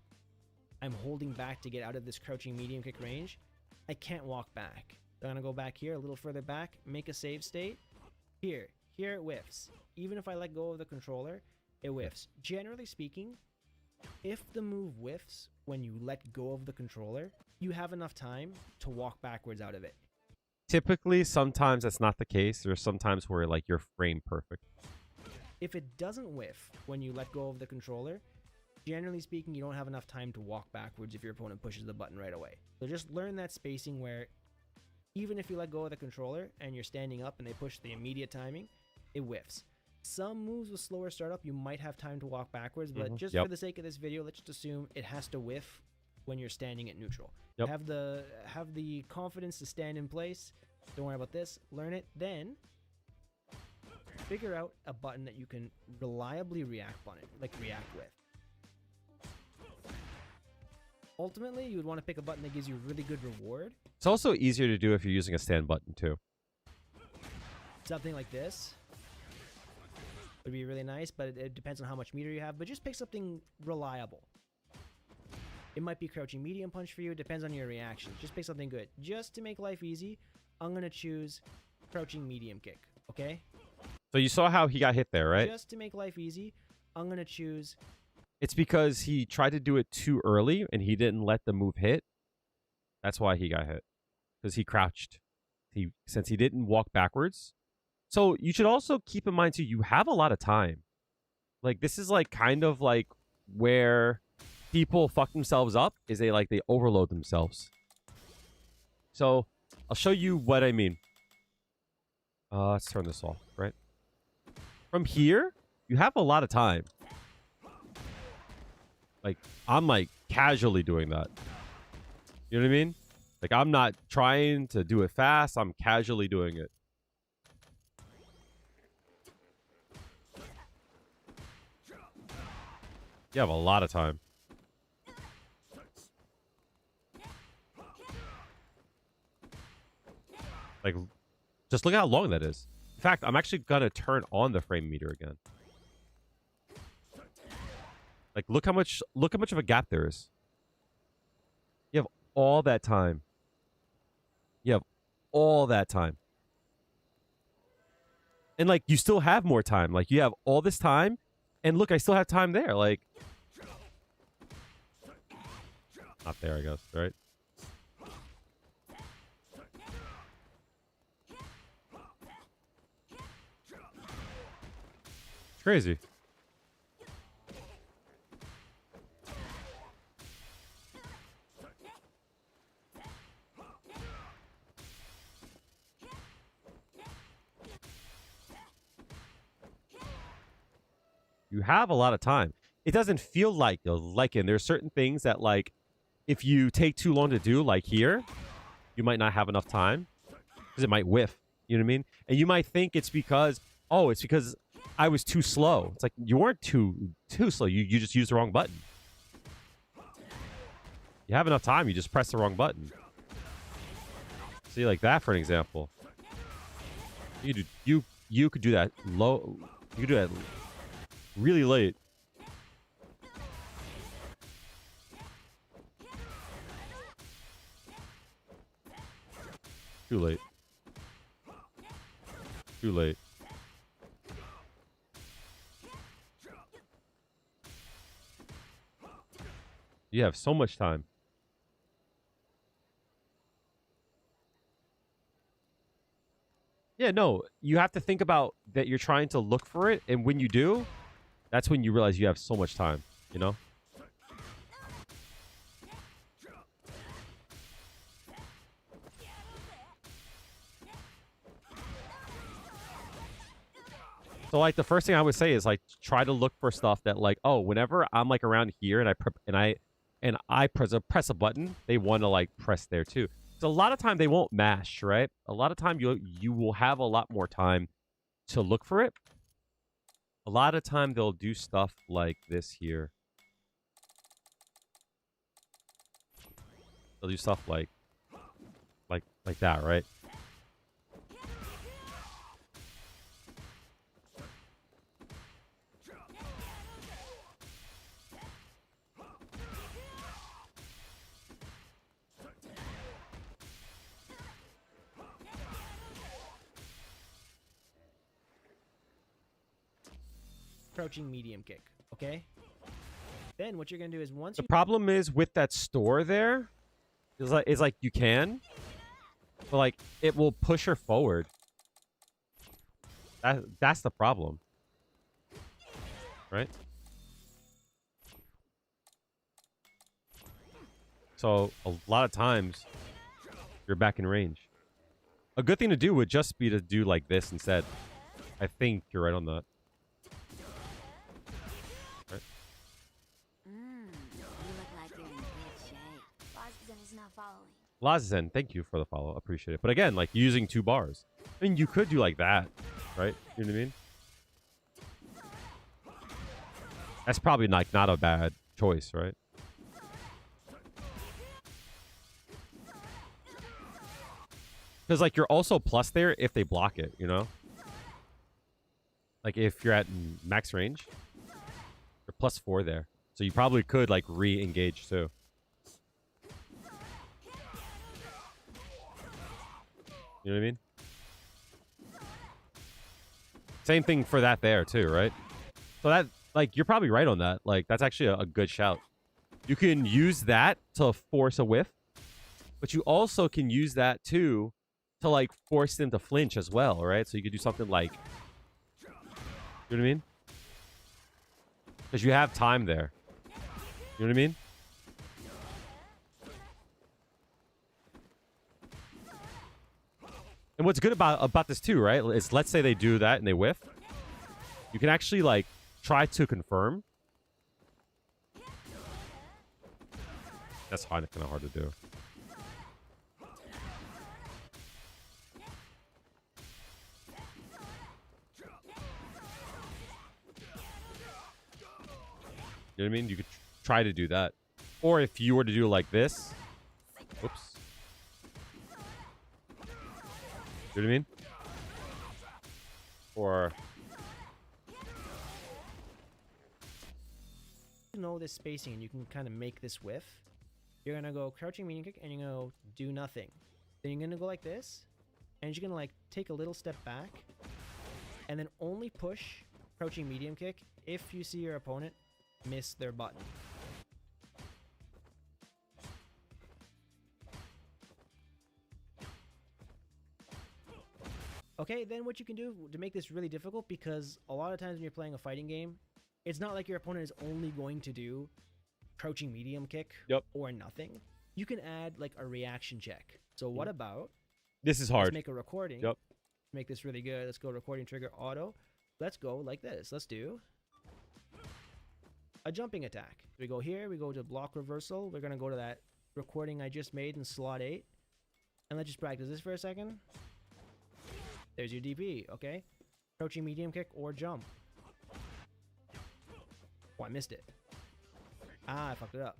I'm holding back to get out of this crouching medium kick range. I can't walk back. So I'm going to go back here, a little further back, make a save state. Here it whiffs. Even if I let go of the controller, it whiffs. Generally speaking, if the move whiffs when you let go of the controller, you have enough time to walk backwards out of it. Typically, sometimes that's not the case. There's sometimes where like you're frame perfect. If it doesn't whiff when you let go of the controller, generally speaking, you don't have enough time to walk backwards if your opponent pushes the button right away. So just learn that spacing where even if you let go of the controller and you're standing up and they push the immediate timing, it whiffs. Some moves with slower startup, you might have time to walk backwards, but just for the sake of this video, let's just assume it has to whiff when you're standing at neutral. Have the confidence to stand in place. Don't worry about this. Learn it. Then figure out a button that you can reliably react with. Ultimately, you would want to pick a button that gives you really good reward. It's also easier to do if you're using a stand button too. Something like this would be really nice, but it depends on how much meter you have. But just pick something reliable. It might be crouching medium punch for you. It depends on your reaction. Just pick something good. Just to make life easy, I'm going to choose crouching medium kick, okay? So you saw how he got hit there, right? Just to make life easy, I'm going to choose... It's because he tried to do it too early and he didn't let the move hit. That's why he got hit. Because he crouched. Since he didn't walk backwards. So you should also keep in mind too, you have a lot of time. Like this is like kind of like where people fuck themselves up is they overload themselves. So I'll show you what I mean. Let's turn this off, right? From here, you have a lot of time. Like, I'm like casually doing that. You know what I mean? Like, I'm not trying to do it fast. I'm casually doing it. You have a lot of time. Like, just look at how long that is. In fact, I'm actually going to turn on the frame meter again. Like, look how much of a gap there is. You have all that time. You have all that time. And, like, you still have more time. Like, you have all this time. And look, I still have time there. Like, not there, I guess, right? It's crazy. You have a lot of time. It doesn't feel like it. There's certain things that, like, if you take too long to do, like here, you might not have enough time because it might whiff. You know what I mean? And you might think it's because, oh, it's because I was too slow. It's like you weren't too slow. You just used the wrong button. You have enough time. You just press the wrong button. See, like that for an example. You could do that low. You could do that really late. Too late. Too late. You have so much time. Yeah, no, you have to think about that you're trying to look for it, and when you do, that's when you realize you have so much time, you know? So, like, the first thing I would say is, like, try to look for stuff that, like, oh, whenever I'm, like, around here and I press a button, they want to, like, press there too. So a lot of time they won't mash, right? A lot of time you will have a lot more time to look for it. A lot of time they'll do stuff like this here. They'll do stuff like that, right? crouching medium kick. Okay. Then what you're gonna do is once The you problem is with that store there, is like you can, but like it will push her forward. That's the problem, right? So a lot of times you're back in range. A good thing to do would just be to do like this instead. I think you're right on that. Right. You look like you're in good shape. Boston is not following. Lazen, thank you for the follow. Appreciate it. But again, like using 2 bars. I mean, you could do like that, right? You know what I mean? That's probably like not a bad choice, right? Because like you're also plus there if they block it, you know? Like if you're at max range, you're plus 4 there. So you probably could like re-engage too. You know what I mean? Same thing for that there too, right? So that, like, you're probably right on that. Like, that's actually a good shout. You can use that to force a whiff, but you also can use that too to, like, force them to flinch as well, right? So you could do something like, you know what I mean? Because you have time there. You know what I mean? And what's good about this too, right? Is let's say they do that and they whiff. You can actually like try to confirm. That's kind of hard to do. You know what I mean? You could try to do that. Or if you were to do like this. Whoops. You know what I mean? Or you know this spacing and you can kind of make this whiff. You're gonna go crouching medium kick and you're gonna go do nothing. Then you're gonna go like this, and you're gonna like take a little step back, and then only push crouching medium kick if you see your opponent miss their button. Okay, then what you can do to make this really difficult, because a lot of times when you're playing a fighting game, it's not like your opponent is only going to do crouching medium kick or nothing. You can add like a reaction check. So what about... This is hard. Let's make a recording. Make this really good. Let's go recording trigger auto. Let's go like this. Let's do a jumping attack. We go here. We go to block reversal. We're going to go to that recording I just made in slot 8. And let's just practice this for a second. There's your DP, okay? Crouching medium kick or jump. Oh, I missed it. Ah, I fucked it up.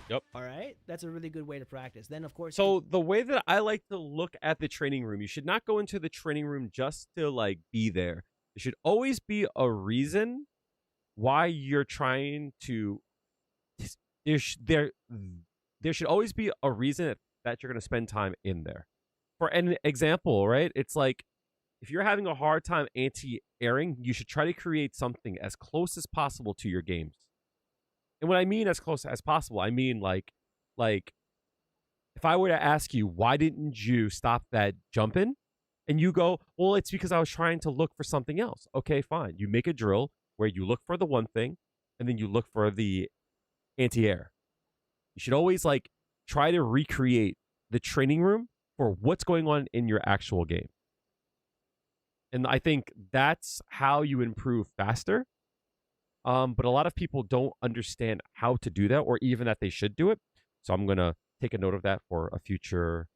Yep. All right. That's a really good way to practice. Then, of course... So the way that I like to look at the training room, you should not go into the training room just to, like, be there. There should always be a reason why you're trying to... There should always be a reason that you're going to spend time in there. For an example, right? It's like, if you're having a hard time anti-airing, you should try to create something as close as possible to your games. And what I mean as close as possible, I mean like if I were to ask you, why didn't you stop that jumping? And you go, well, it's because I was trying to look for something else. Okay, fine. You make a drill where you look for the one thing, and then you look for the anti-air. You should always like try to recreate the training room for what's going on in your actual game. And I think that's how you improve faster. But a lot of people don't understand how to do that, or even that they should do it. So I'm going to take a note of that for a future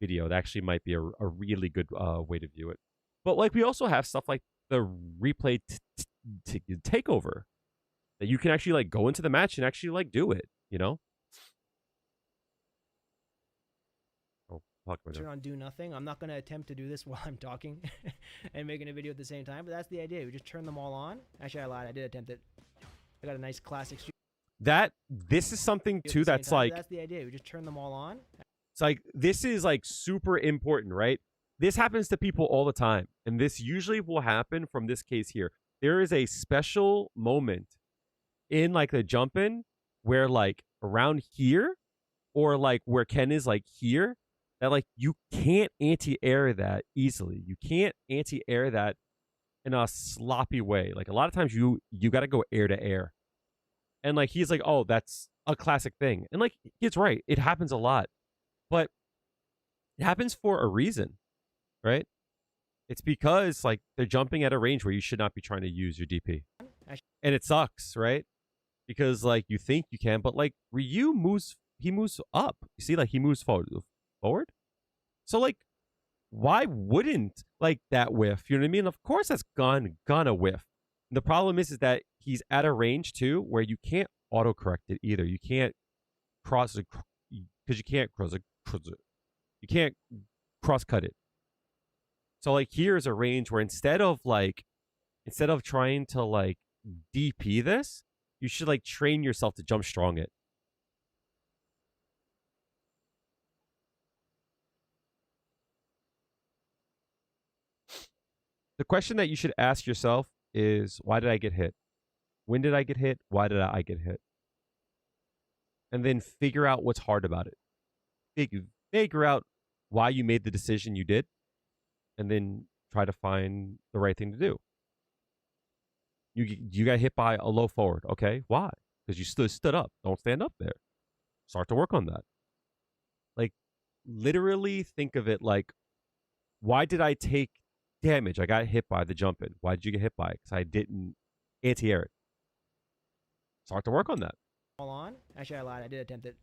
video. That actually might be a really good way to view it. But like we also have stuff like the replay takeover that you can actually like go into the match and actually like do it, you know? Turn on do nothing. I'm not going to attempt to do this while I'm talking and making a video at the same time, but that's the idea. We just turn them all on. Actually, I lied. I did attempt it. I got a nice classic. This is something too that's like... That's the idea. We just turn them all on. It's like, this is like super important, right? this happens to people all the time. And this usually will happen from this case here. There is a special moment in like the jump in where like around here or like where Ken is like here that like you can't anti-air that easily. You can't anti-air that in a sloppy way. Like a lot of times you got to go air to air. And like he's like, "Oh, that's a classic thing." And like he's right. It happens a lot. But it happens for a reason, right? It's because like they're jumping at a range where you should not be trying to use your DP. And it sucks, right? Because like you think you can, but like Ryu moves up. You see, like he moves forward. So like why wouldn't like that whiff? You know what I mean? Of course that's gonna whiff. And the problem is that he's at a range too where you can't autocorrect it either. You can't cross it because you can't cross it. You can't cross cut it. So like here's a range where instead of trying to like DP this, you should like train yourself to jump strong it. The question that you should ask yourself is, why did I get hit? When did I get hit? Why did I get hit? And then figure out what's hard about it. Figure out why you made the decision you did, and then try to find the right thing to do. You got hit by a low forward. Okay, why? Because you stood up. Don't stand up there. Start to work on that. Like, literally think of it like, why did I take damage? I got hit by the jump in. Why did you get hit by it? Because I didn't anti-air it. Start to work on that. All on. Actually, I lied. I did attempt it.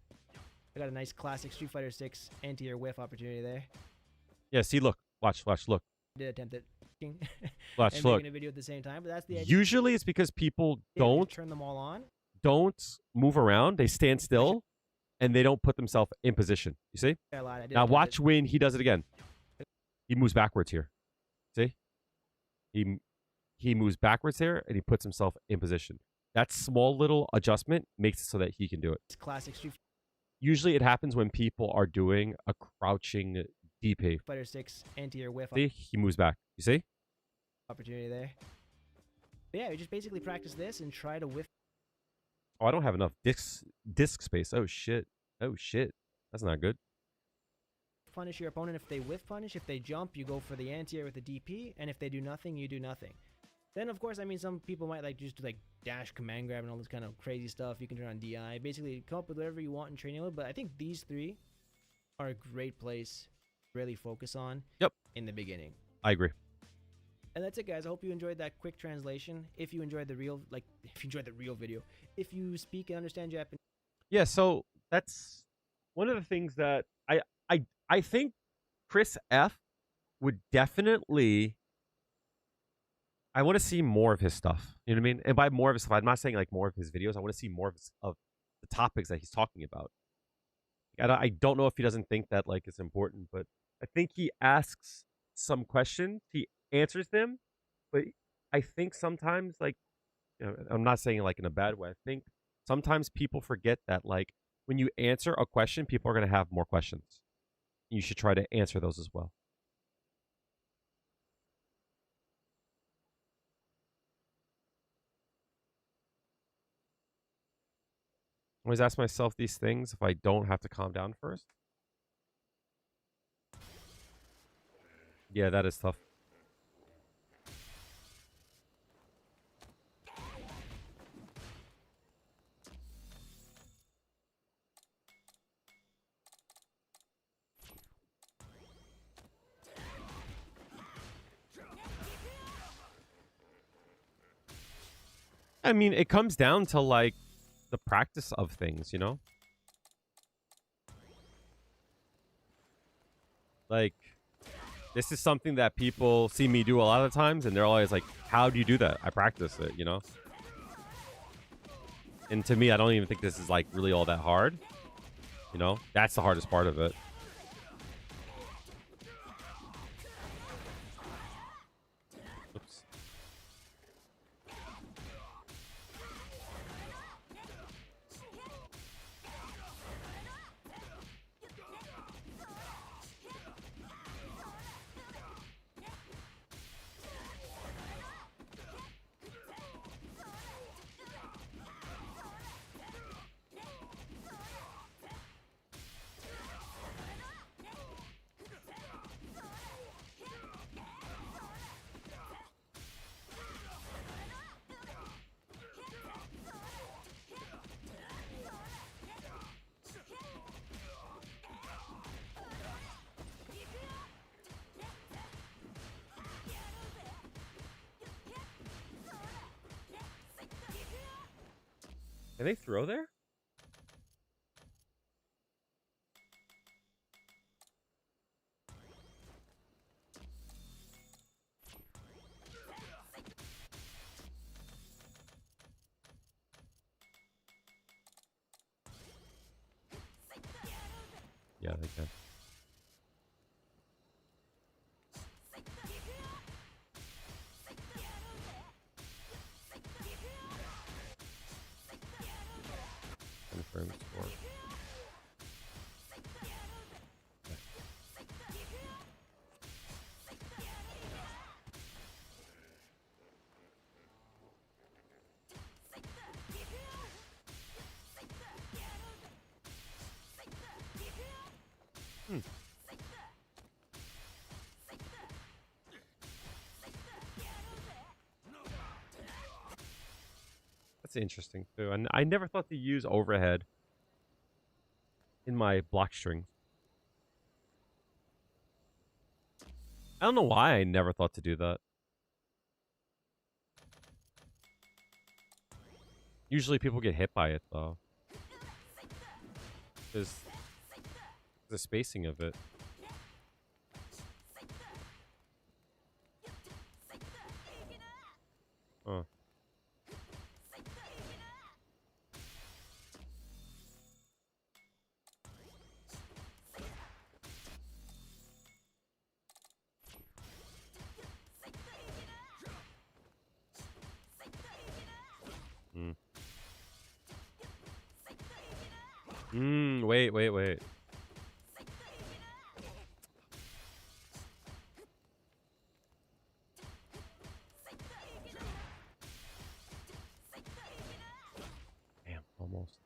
I got a nice classic Street Fighter 6 anti-air whiff opportunity there. Yeah, see, look. Watch, look. I did attempt it. Watch, and look. making a video at the same time, but that's the idea. Usually it's because people don't turn them all on. Don't move around. They stand still, and they don't put themselves in position. You see? I lied. I did now attempt watch it. when he does it again. He moves backwards here. See? He moves backwards there, and he puts himself in position. That small little adjustment makes it so that he can do it. It's classic Street Usually it happens when people are doing a crouching DP. Fighter 6 anti-air whiff. See? He moves back. You see? Opportunity there. But yeah, we just basically practice this and try to whiff. Oh, I don't have enough disc space. Oh, shit. Oh, shit. That's not good. Punish your opponent if they whiff punish. If they jump, you go for the anti-air with the DP. And if they do nothing, you do nothing. Then, of course, I mean, some people might like just do like dash, command grab, and all this kind of crazy stuff. You can turn on DI. Basically, come up with whatever you want in training mode. But I think these three are a great place to really focus on in the beginning. I agree. And that's it, guys. I hope you enjoyed that quick translation. If you enjoyed the real video, if you speak and understand Japanese. Yeah, so that's one of the things that I think Chris F would definitely. I want to see more of his stuff. You know what I mean? And by more of his stuff, I'm not saying like more of his videos. I want to see more of the topics that he's talking about. I don't know if he doesn't think that like it's important, but I think he asks some questions, he answers them, but I think sometimes like, you know, I'm not saying like in a bad way. I think sometimes people forget that like when you answer a question, people are going to have more questions. You should try to answer those as well. I always ask myself these things if I don't have to calm down first. Yeah, that is tough. I mean, it comes down to like the practice of things, you know? Like, this is something that people see me do a lot of times, and they're always like, how do you do that? I practice it, you know? And to me, I don't even think this is like really all that hard. You know? That's the hardest part of it. Oops. Can they throw there? Yeah, they can. Confirm score. Hmm. That's interesting too. And I never thought to use overhead in my block string. I don't know why I never thought to do that. Usually people get hit by it though. Because the spacing of it. Huh. Wait. Damn, almost.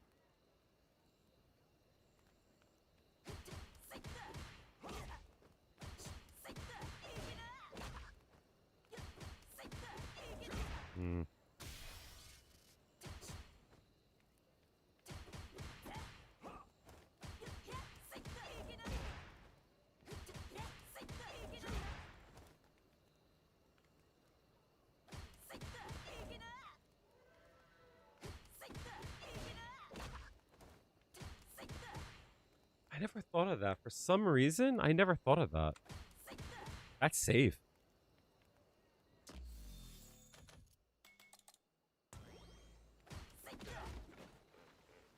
I never thought of that. For some reason, I never thought of that. That's safe.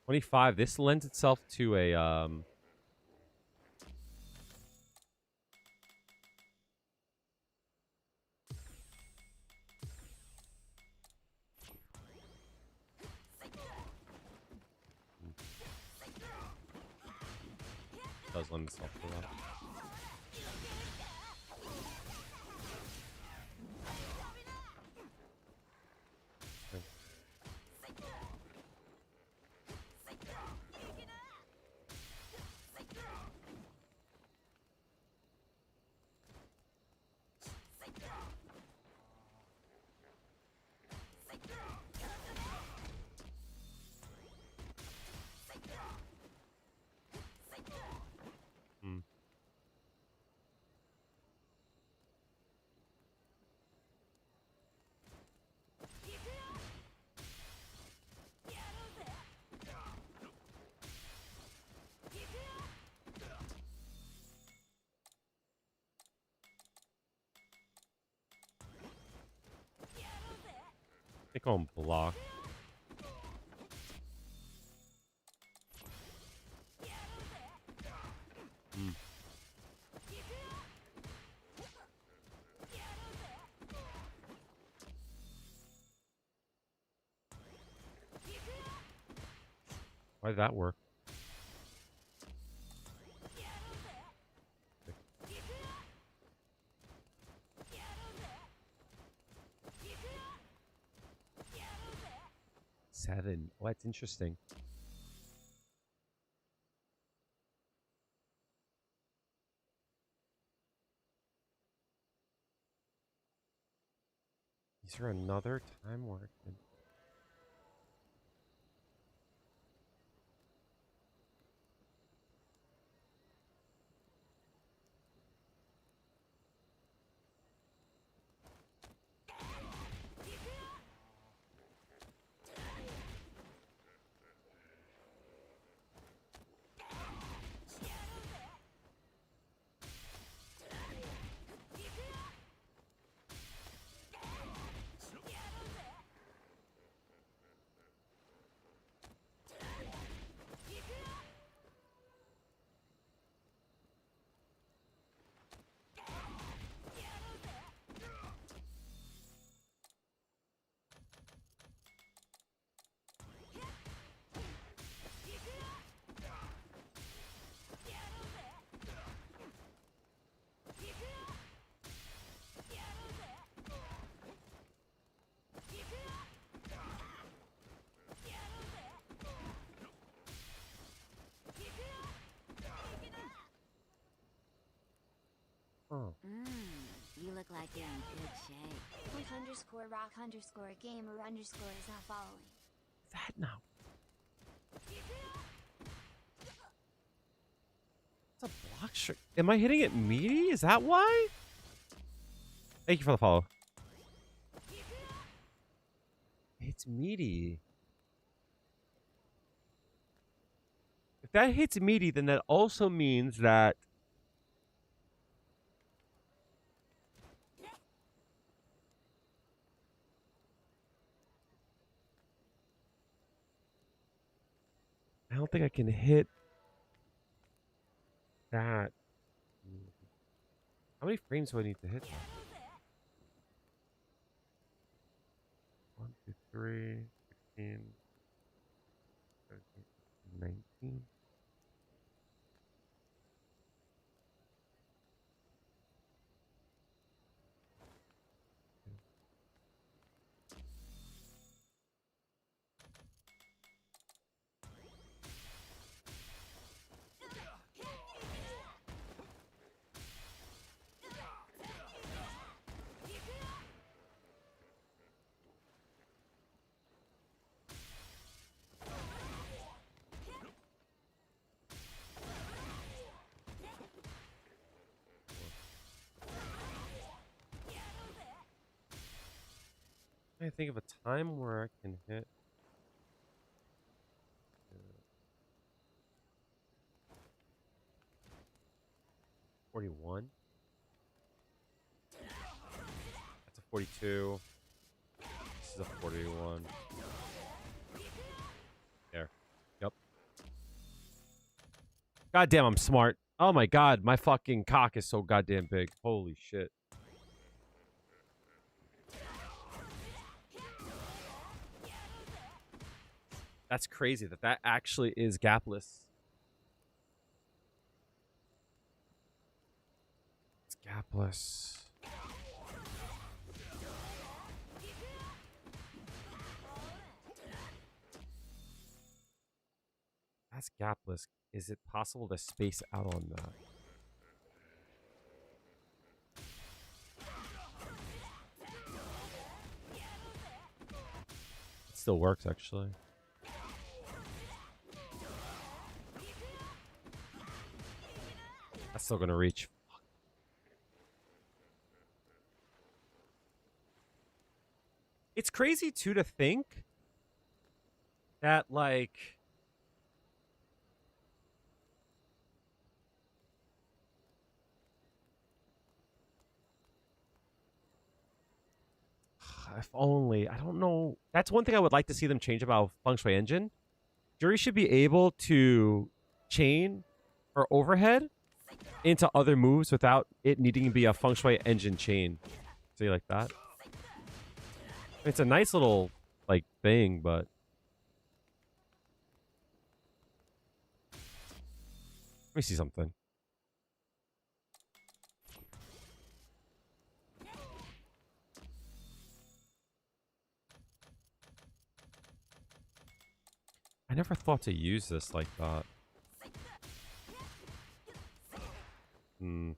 $25. This lends itself to a does lend itself to that. They call him block. Why did that work? Seven. Oh, that's interesting. Is there another time where it can... You look like you're in good shape. With _rock_gamer_ is not following. That now. It's a block shirt. Am I hitting it meaty? Is that why? Thank you for the follow. It's meaty. If that hits meaty, then that also means that I don't think I can hit that. How many frames do I need to hit that? 1, 2, 3, 16, 17, 19. I think of a time where I can hit 41. That's a 42. This is a 41. There. Yep. Goddamn, I'm smart. Oh my god, my fucking cock is so goddamn big. Holy shit. That's crazy that that actually is gapless. It's gapless. That's gapless. Is it possible to space out on that? It still works, actually. That's still gonna reach. It's crazy too to think that like if only, I don't know. That's one thing I would like to see them change about Feng Shui Engine. Jury should be able to chain or overhead into other moves without it needing to be a Feng Shui Engine chain. See, like that? It's a nice little, like, thing, but... Let me see something. I never thought to use this like that. Hmm.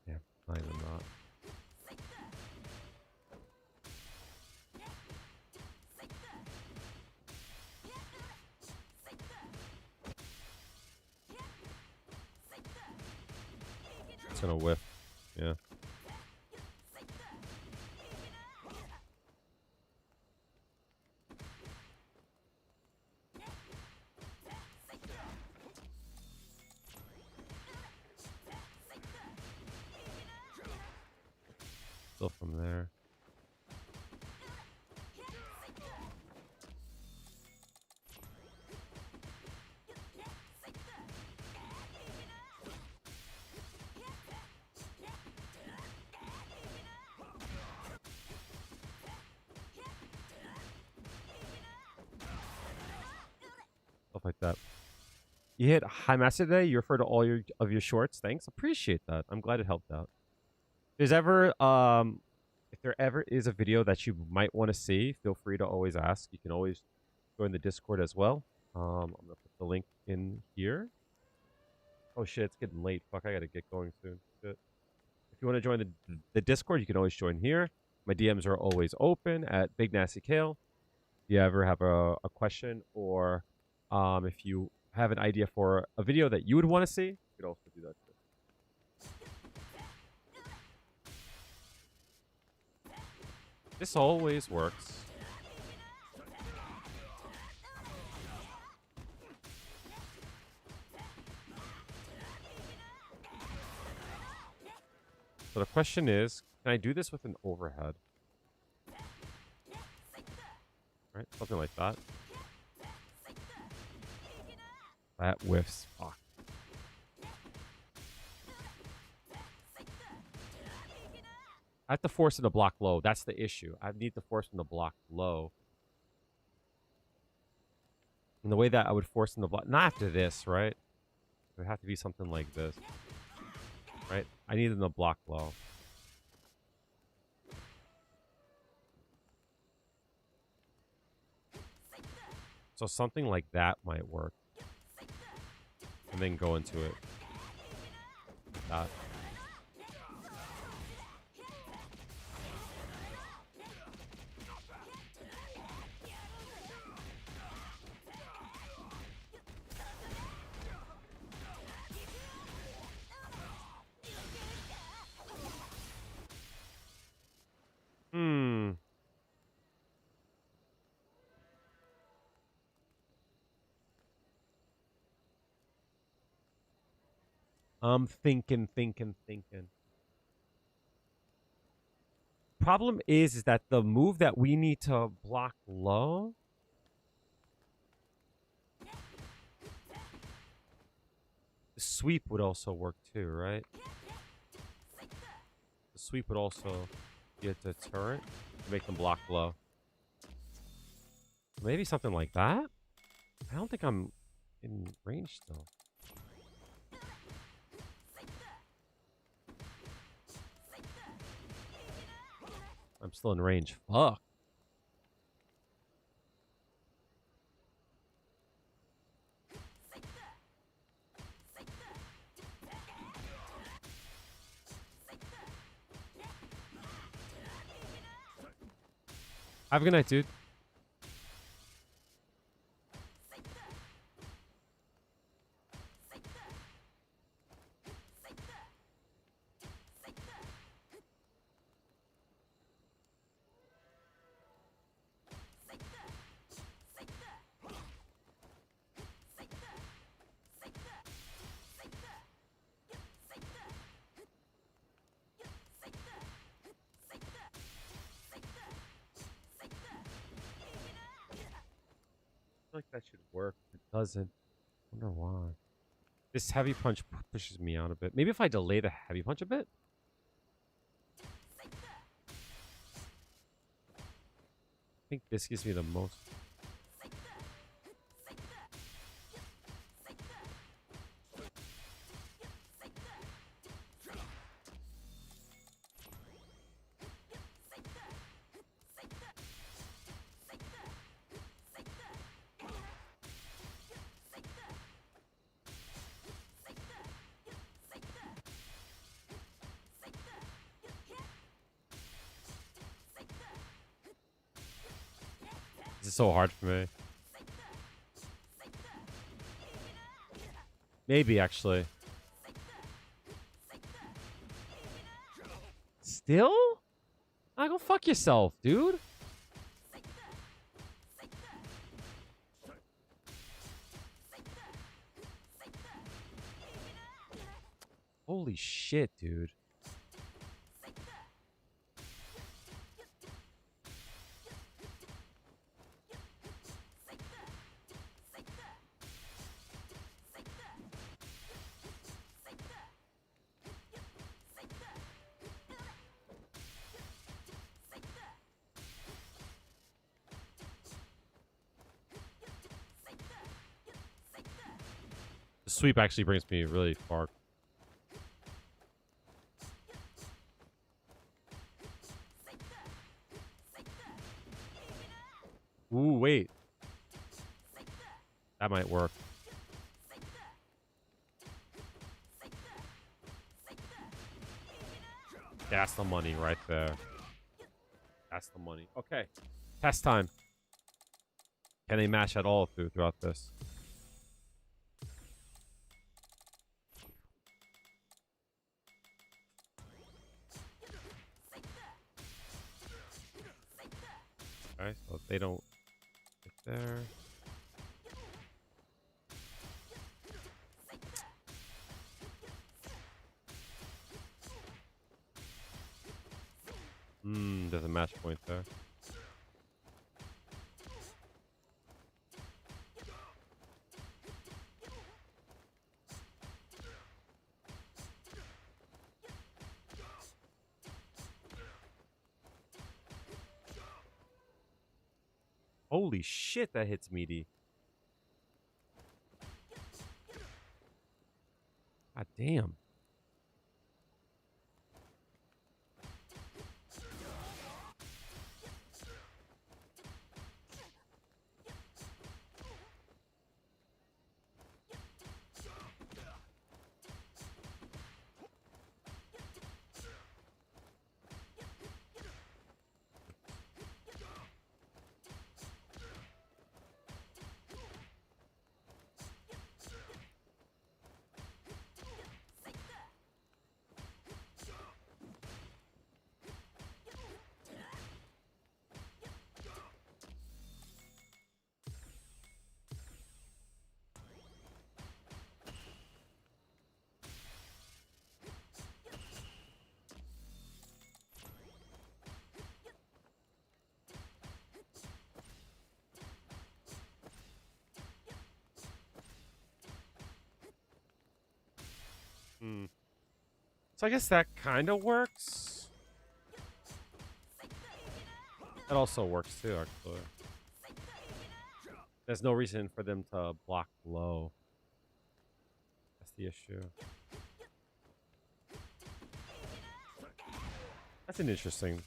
Yeah, not even that. It's gonna whiff. Yeah. Still from there. Stuff like that. You hit high master today. You refer to all your shorts. Thanks. Appreciate that. I'm glad it helped out. If there ever is a video that you might want to see, feel free to always ask. You can always join the Discord as well. I'm gonna put the link in here. Oh shit, it's getting late. Fuck, I gotta get going soon. Shit. If you want to join the Discord, you can always join here. My DMs are always open at Big Nasty Kale. If you ever have a question, or if you have an idea for a video that you would want to see, you could also do that too. This always works. So the question is, can I do this with an overhead? Right, something like that. That whiffs. Fuck. I have to force him to block low. That's the issue. I need to force him to block low. And the way that I would force him to block... Not after this, right? It would have to be something like this. Right? I need him to block low. So something like that might work. And then go into it. That. I'm thinking. Problem is that the move that we need to block low. The sweep would also work too, right? The sweep would also be a deterrent to make them block low. Maybe something like that? I don't think I'm in range still. I'm still in range. Fuck. Have a good night, dude. I feel like that should work. It doesn't. I wonder why. This heavy punch pushes me out a bit. Maybe if I delay the heavy punch a bit? I think this gives me the most. This is so hard for me. Maybe, actually. Still? Ah, go fuck yourself, dude. Holy shit, dude. The sweep actually brings me really far. Ooh, wait. That might work. That's the money right there. That's the money. Okay. Test time. Can they match at all throughout this? Okay, so if they don't get there. There's a match point there. Holy shit, that hits meaty. God damn. So I guess that kind of works. That also works too, actually. There's no reason for them to block low. That's the issue. That's an interesting.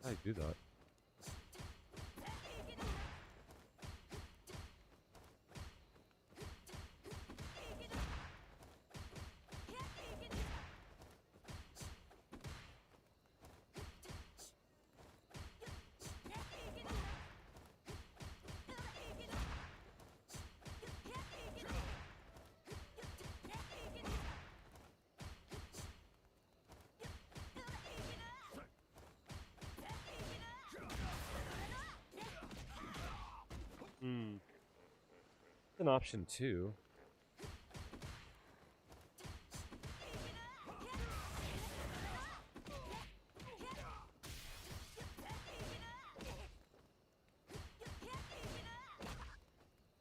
How do I do that? An option too.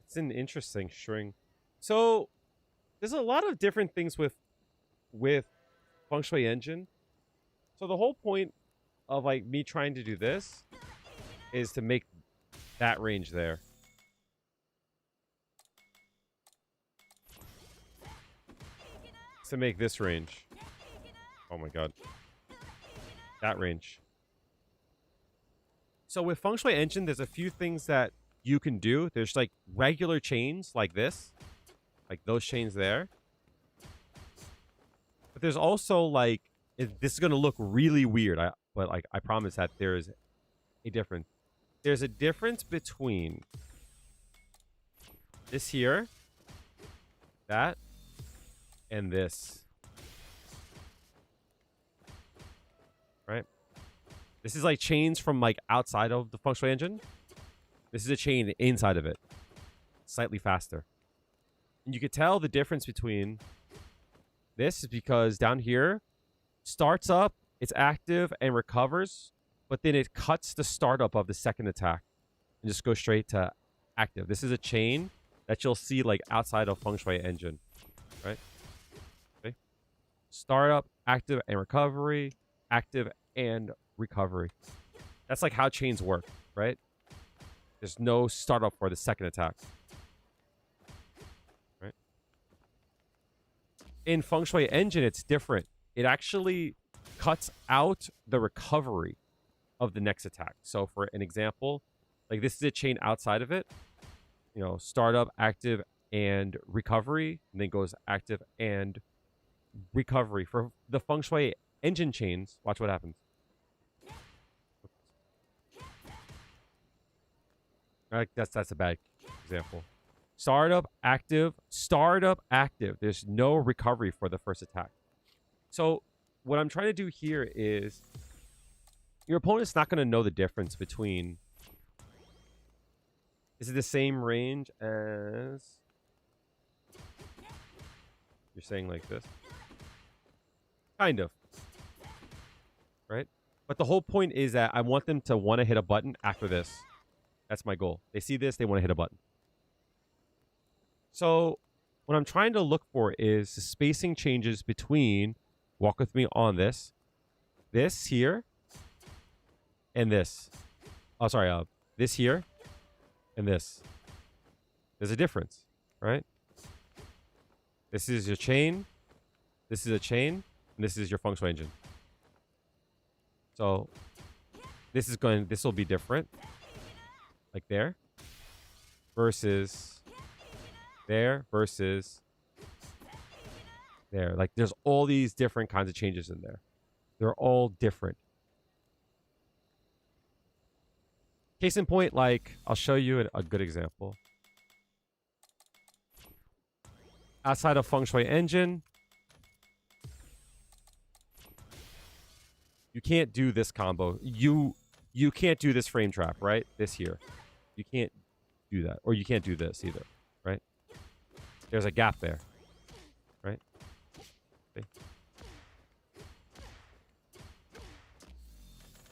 It's an interesting string. So there's a lot of different things with Feng Shui Engine. So the whole point of like me trying to do this is to make that range there. To make this range. Oh my god. That range. So with Feng Shui Engine, there's a few things that you can do. There's like regular chains like this. Like those chains there. But there's also like, this is going to look really weird. But like I promise that there is a difference. There's a difference between this here, that, and this. Right? This is like chains from like outside of the Feng Shui Engine. This is a chain inside of it. Slightly faster. And you could tell the difference between this is because down here, starts up, it's active and recovers, but then it cuts the startup of the second attack and just goes straight to active. This is a chain that you'll see like outside of Feng Shui Engine, right? Okay. Startup, active, and recovery. Active and recovery. That's like how chains work, right? There's no startup for the second attack. Right? In Feng Shui Engine, it's different. It actually cuts out the recovery of the next attack. So for an example, like this is a chain outside of it. You know, startup, active, and recovery. And then goes active and recovery. For the Feng Shui Engine chains, watch what happens. Like that's a bad example. Startup, active, startup, active. There's no recovery for the first attack. So what I'm trying to do here is your opponent's not going to know the difference between, is it the same range as, you're saying like this? Kind of. Right? But the whole point is that I want them to want to hit a button after this. That's my goal. They see this, they want to hit a button. So what I'm trying to look for is the spacing changes between, walk with me on this here, and this. Oh, sorry, this here, and this. There's a difference, right? This is your chain, this is a chain, and this is your Feng Shui Engine. So this will be different. Like there. Versus there. Versus there. Like there's all these different kinds of changes in there. They're all different. Case in point, like, I'll show you a good example. Outside of Feng Shui Engine, you can't do this combo. You can't do this frame trap, right? This here. You can't do that. Or you can't do this either, right? There's a gap there, right? Okay.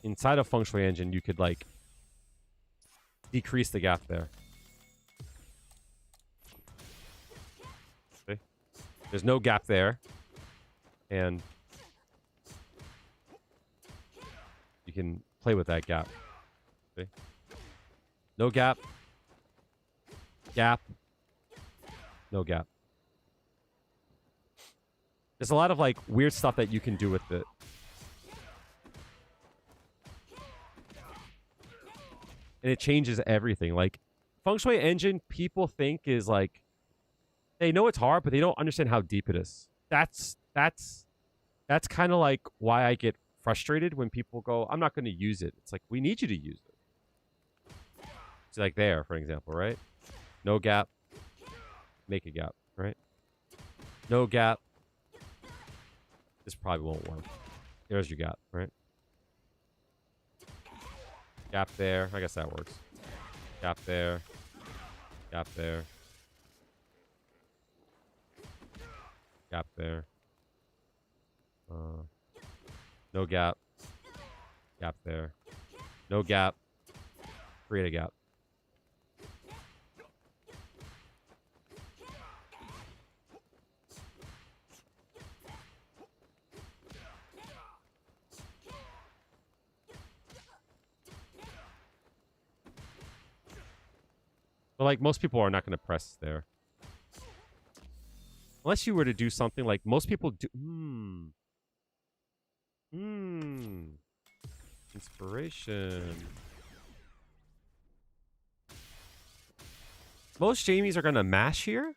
Inside of Feng Shui Engine, you could, like, decrease the gap there. Okay. There's no gap there. And you can play with that gap. Okay. No gap. Gap. No gap. There's a lot of like weird stuff that you can do with it. And it changes everything. Like Feng Shui Engine, people think is like, they know it's hard, but they don't understand how deep it is. That's kind of like why I get frustrated when people go, I'm not going to use it. It's like, we need you to use it. It's like there, for example, right? No gap. Make a gap, right? No gap. This probably won't work. There's your gap, right? Gap there. I guess that works. Gap there. Gap there. Gap there. No gap. Gap there. No gap. Create a gap. But like most people are not going to press there. Unless you were to do something like most people do. Inspiration. Most Jamies are going to mash here.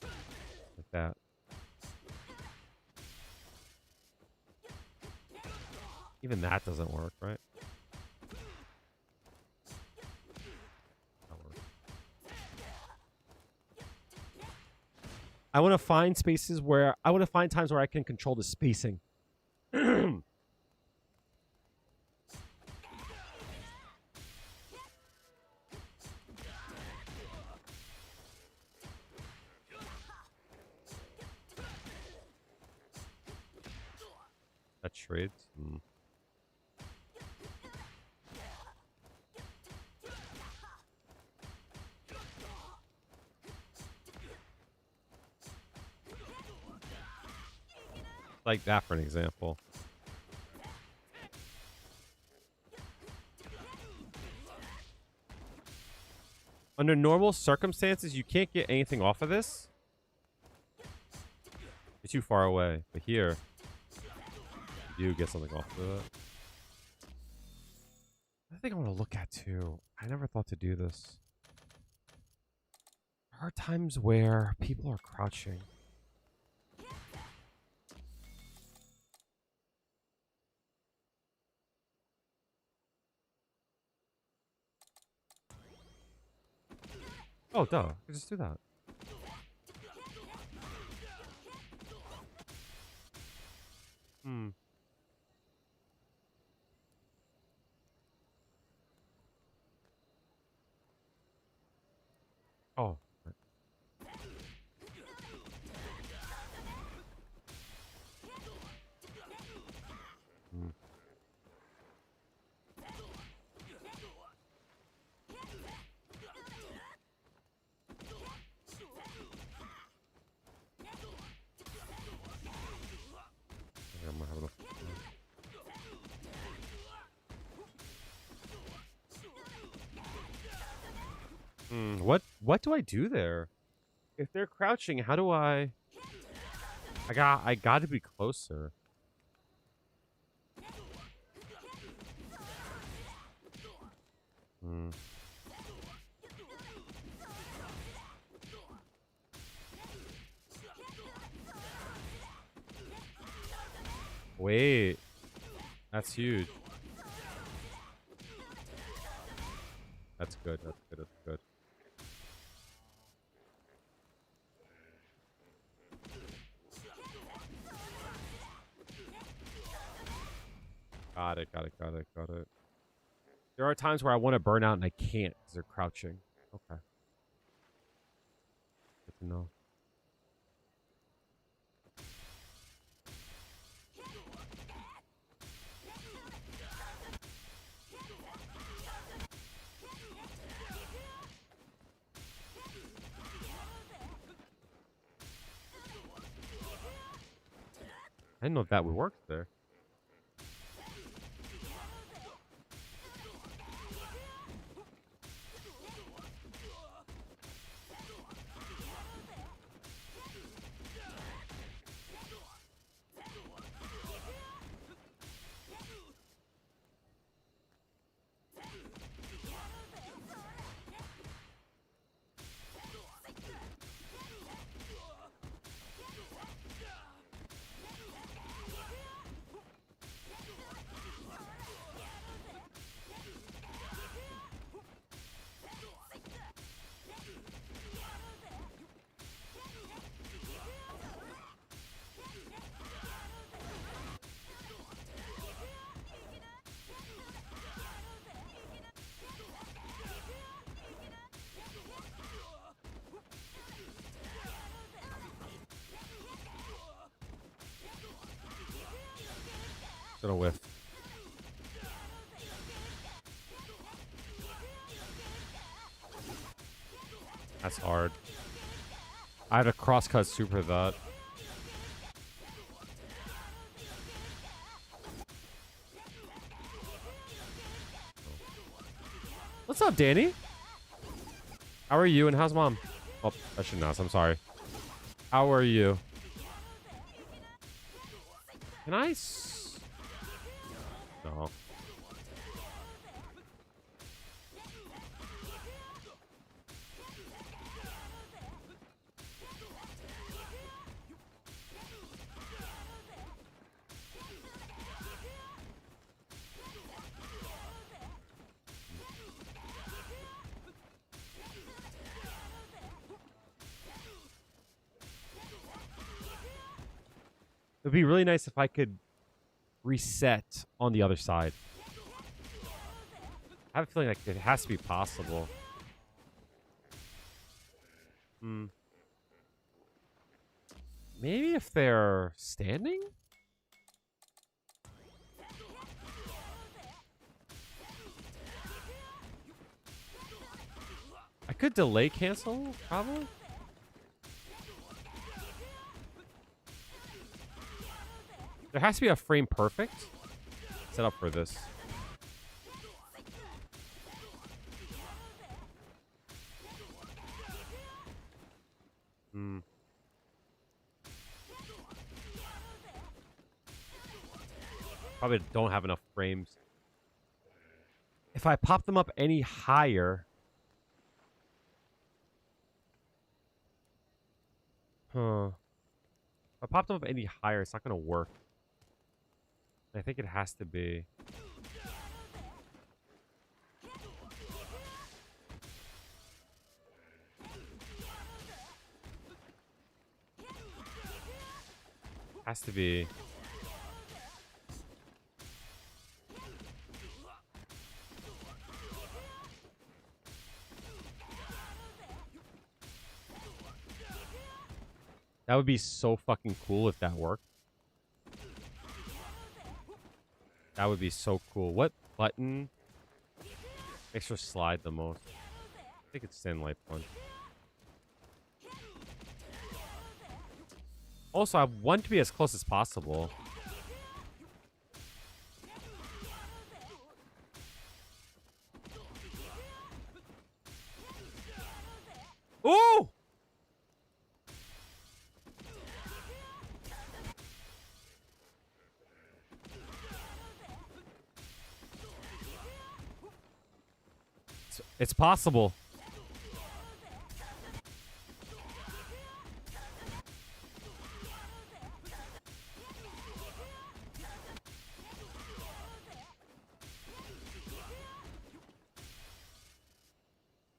Like that. Even that doesn't work, right? I want to find spaces where I want to find times where I can control the spacing. That trades. Like that for an example. Under normal circumstances, you can't get anything off of this. You're too far away. But here, you do get something off of it. I think I want to look at too. I never thought to do this. There are times where people are crouching. Oh, duh. Just do that. Hmm. Oh. Right. Hmm. Okay, I'm gonna have enough. What do I do there? If they're crouching, how do I got to be closer. Hmm. Wait. That's huge. That's good. That's good. That's good. Got it. Got it. Got it. Got it. There are times where I want to burn out and I can't because they're crouching. Okay. Good to know. I didn't know if that would work there. Gonna whiff. That's hard. I had a crosscut super that. What's up, Danny? How are you and how's mom? Oh, I shouldn't ask. I'm sorry. How are you? Can I? No. It'd be really nice if I could reset on the other side. I have a feeling like it has to be possible. Maybe if they're standing? I could delay cancel, probably. There has to be a frame perfect set up for this. Hmm. Probably don't have enough frames. If I pop them up any higher... Huh. If I pop them up any higher, it's not going to work. I think it has to be. Has to be. That would be so fucking cool if that worked. That would be so cool. What button makes her slide the most? I think it's Thin Light Punch. Also, I want to be as close as possible. Ooh! It's possible.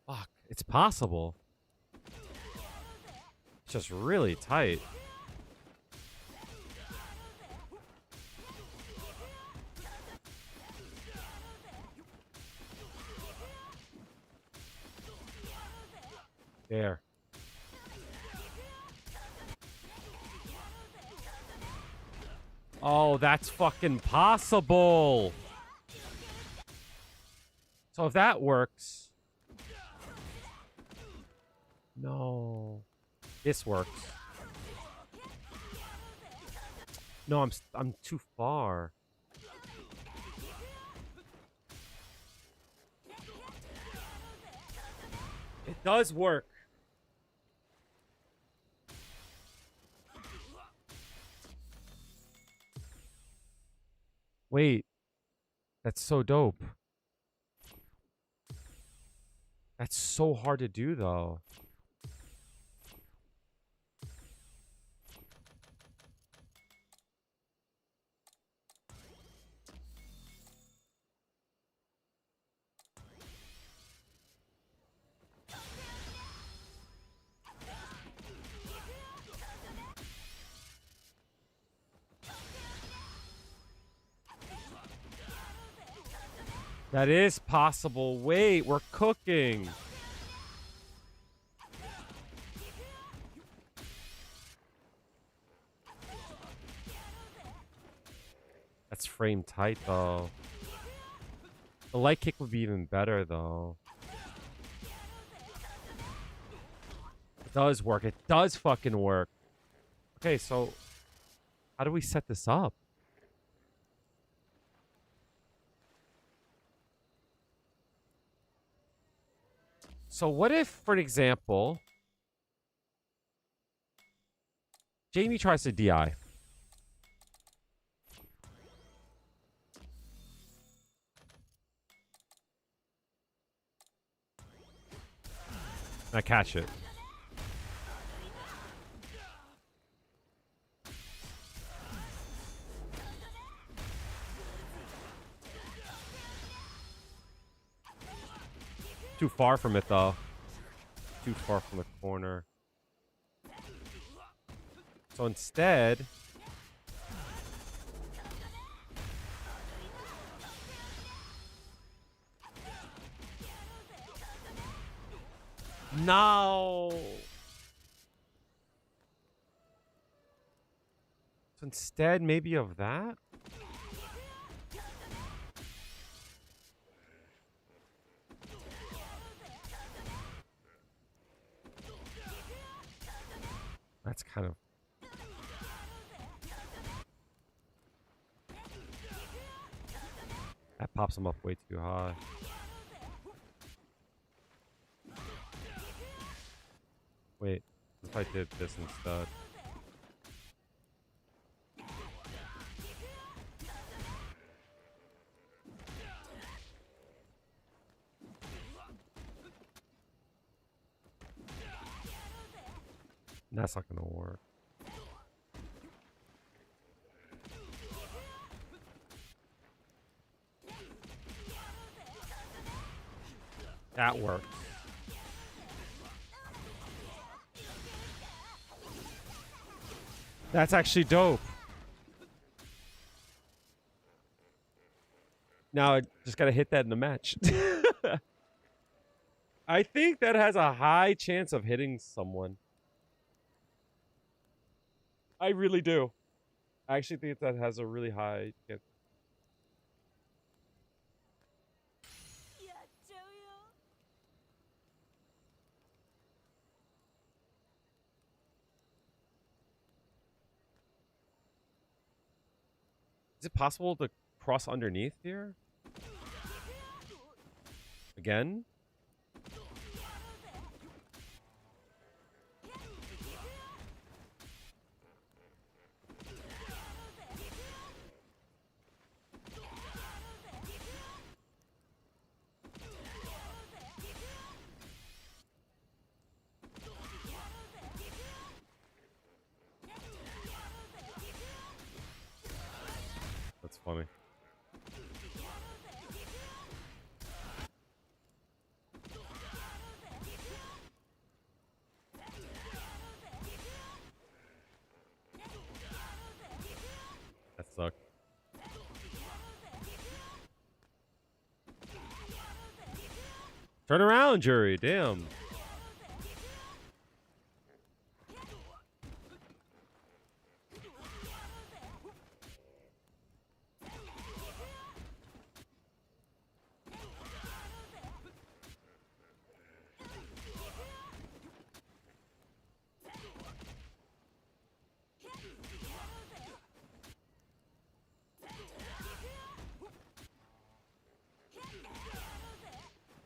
Fuck, it's possible. It's just really tight. There. Oh, that's fucking possible. So if that works... No. This works. No, I'm too far. It does work. Wait. That's so dope. That's so hard to do, though. That is possible. Wait, we're cooking. That's frame tight, though. The light kick would be even better, though. It does work. It does fucking work. Okay, so how do we set this up? So what if, for an example, Jamie tries to DI. I catch it. Too far from it, though. Too far from the corner. So instead... No! So instead, maybe of that? That's kind of... pops him up way too high. Wait, if I did this instead. That's not gonna work. That worked. That's actually dope. Now I just gotta hit that in the match. I think that has a high chance of hitting someone. I really do. I actually think that has a really high chance. Is it possible to cross underneath here? Again? That's funny. That sucked. Turn around, Jury. Damn.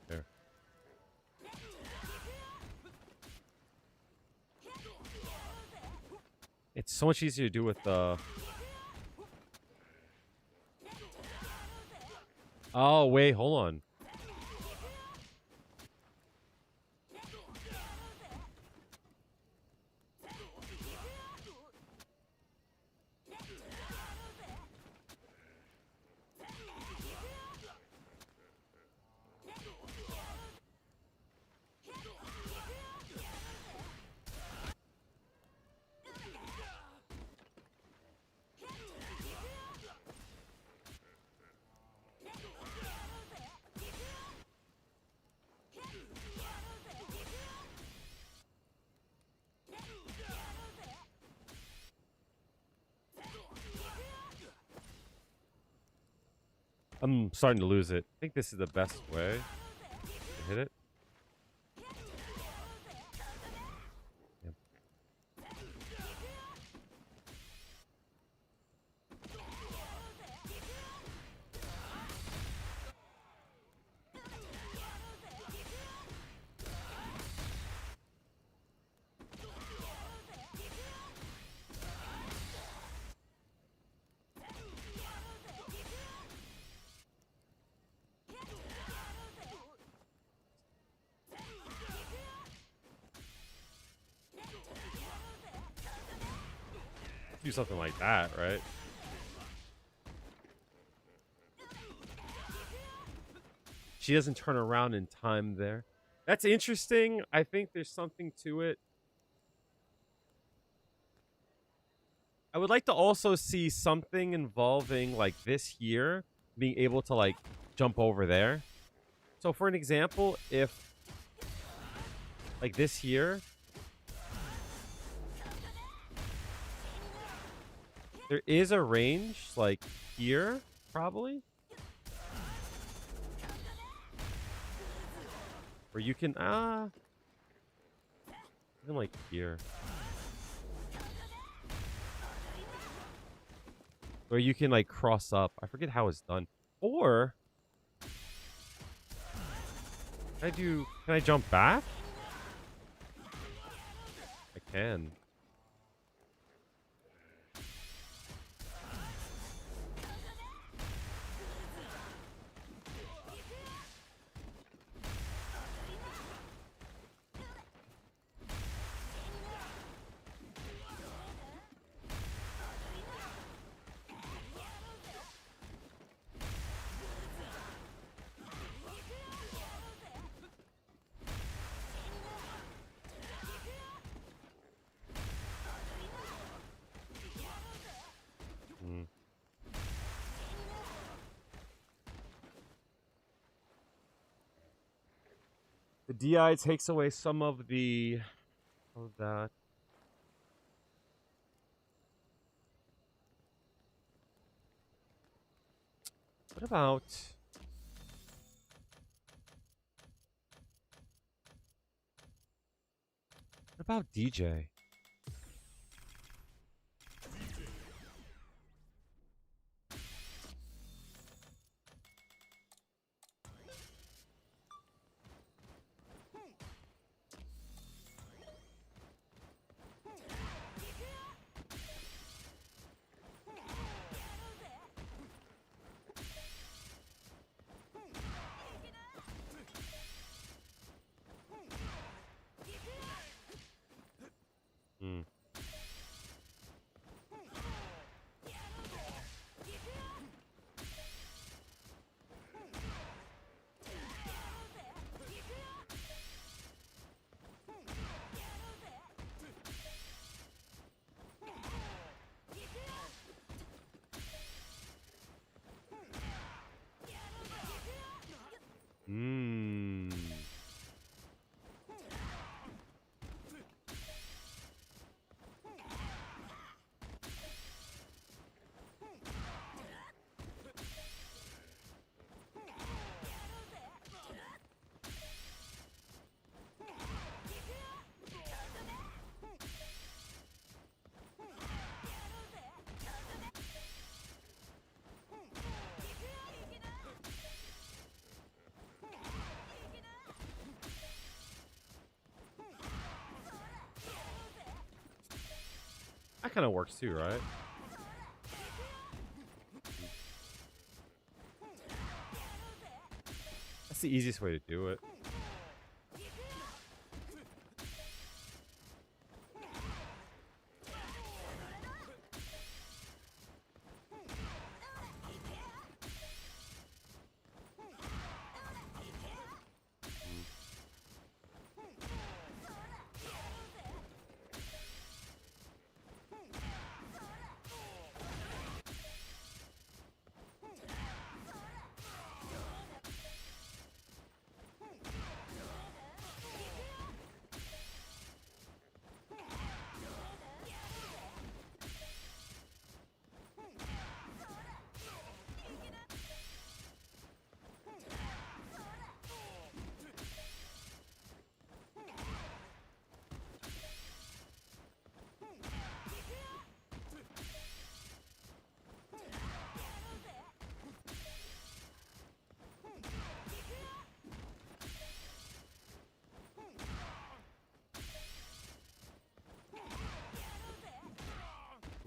There. It's so much easier to do with the... Oh, wait, hold on. I'm starting to lose it. I think this is the best way to hit it. Yep. Do something like that, right? She doesn't turn around in time there. That's interesting. I think there's something to it. I would like to also see something involving like this here being able to like jump over there. So for an example, if like this here, there is a range like here, probably, where you can even like here, where you can like cross up. I forget how it's done. Or Can I jump back? I can. The DI takes away some of that. What about DJ? Hmm. Mmm. That kind of works too, right? That's the easiest way to do it.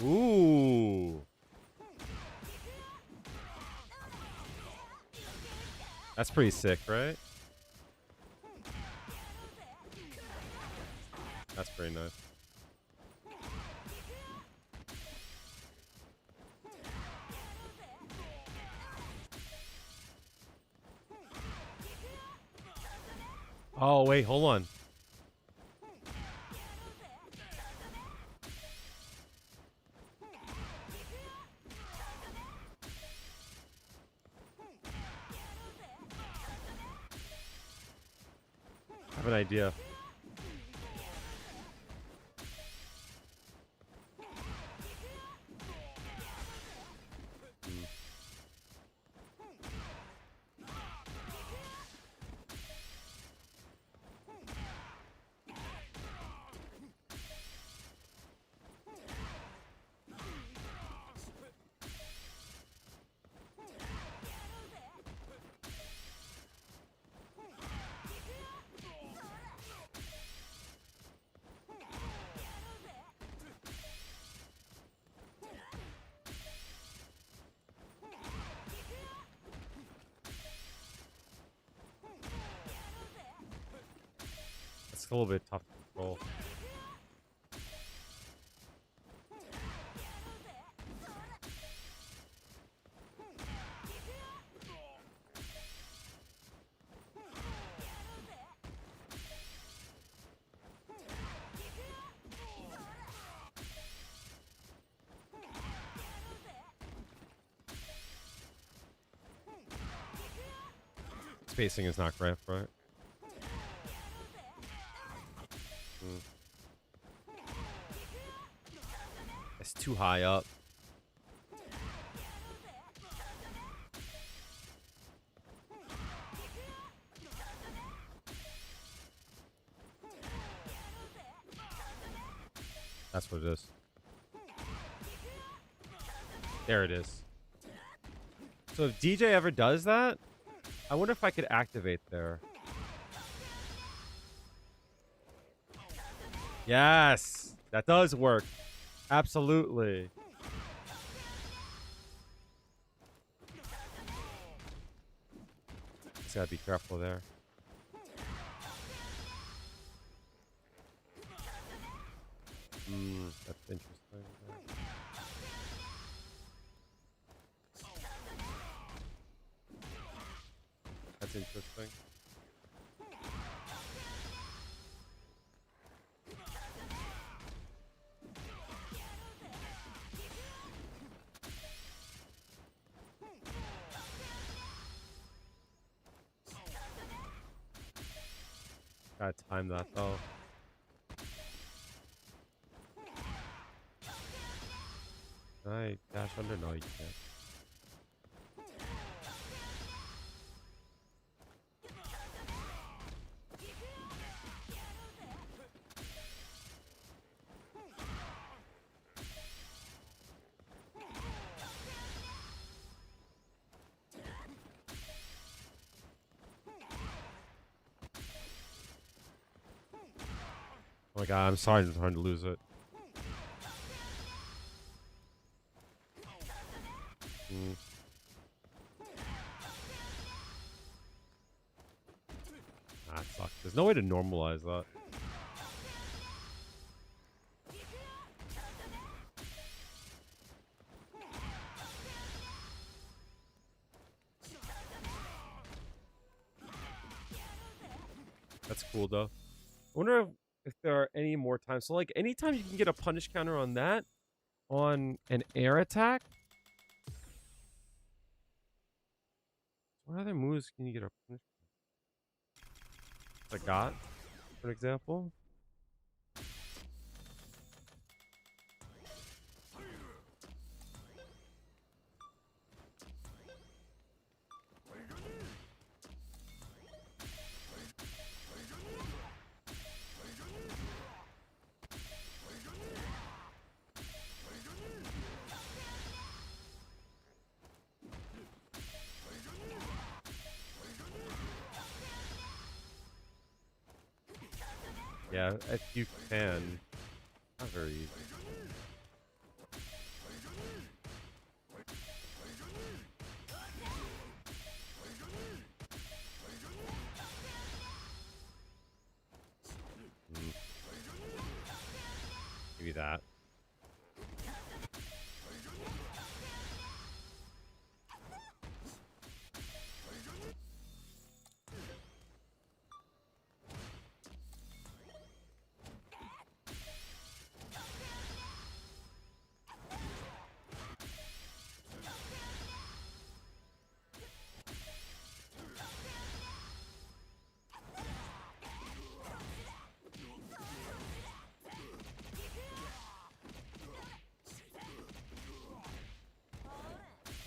Ooh. That's pretty sick, right? That's pretty nice. Oh, wait, hold on. I have an idea. a little bit tough to control. Spacing is not great, right? It's too high up. That's what it is. There it is. So if DJ ever does that, I wonder if I could activate there. Yes, that does work. Absolutely. Just gotta be careful there. That's interesting. That's interesting. Gotta time that though. I dash under? No, you can't. Oh my god, I'm sorry, I'm trying to lose it. Ah, it sucks. There's no way to normalize that. That's cool though. I wonder if there are any more times. So like anytime you can get a punish counter on that, on an air attack. What other moves can you get a punish counter? Like got, for example. Yeah, if you can. Not very easy. Maybe that.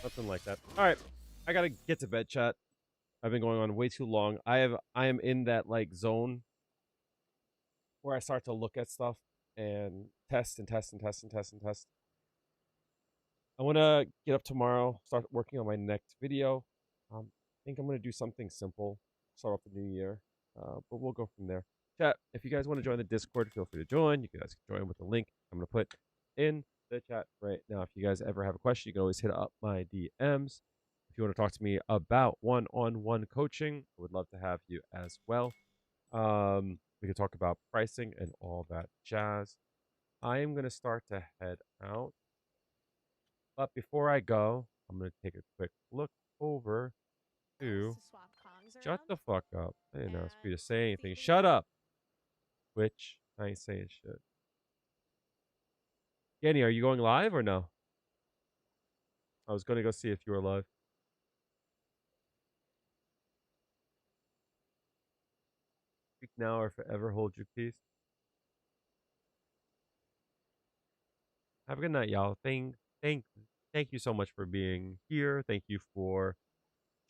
Something like that. All right, I gotta get to bed, chat. I've been going on way too long. I am in that like zone where I start to look at stuff and test and test and test and test and test. I want to get up tomorrow, start working on my next video. I think I'm gonna do something simple, start off the new year, but we'll go from there. Chat, if you guys want to join the Discord, feel free to join. You guys can join with the link I'm gonna put in the chat right now. If you guys ever have a question, you can always hit up my DMs. If you want to talk to me about one-on-one coaching, I would love to have you as well. We can talk about pricing and all that jazz. I am gonna start to head out, but before I go, I'm gonna take a quick look over to. Shut the fuck up! I didn't ask you to say anything. Shut up, Twitch. I ain't saying shit. Kenny, are you going live or no? I was gonna go see if you were live. Speak now or forever hold your peace. Have a good night, y'all. Thank you so much for being here. Thank you for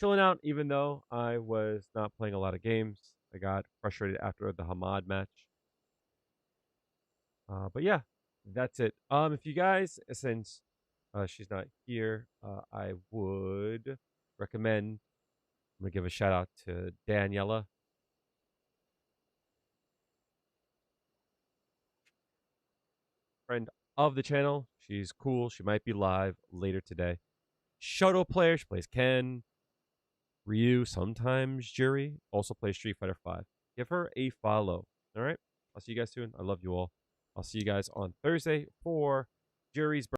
chilling out, even though I was not playing a lot of games. I got frustrated after the Hamad match. But yeah, that's it. If you guys, since she's not here, I would recommend. I'm gonna give a shout out to Daniela. Friend of the channel. She's cool. She might be live later today. Shoto player. She plays Ken, Ryu, sometimes Jury. Also plays Street Fighter 5. Give her a follow. All right. I'll see you guys soon. I love you all. I'll see you guys on Thursday for Jury's birthday.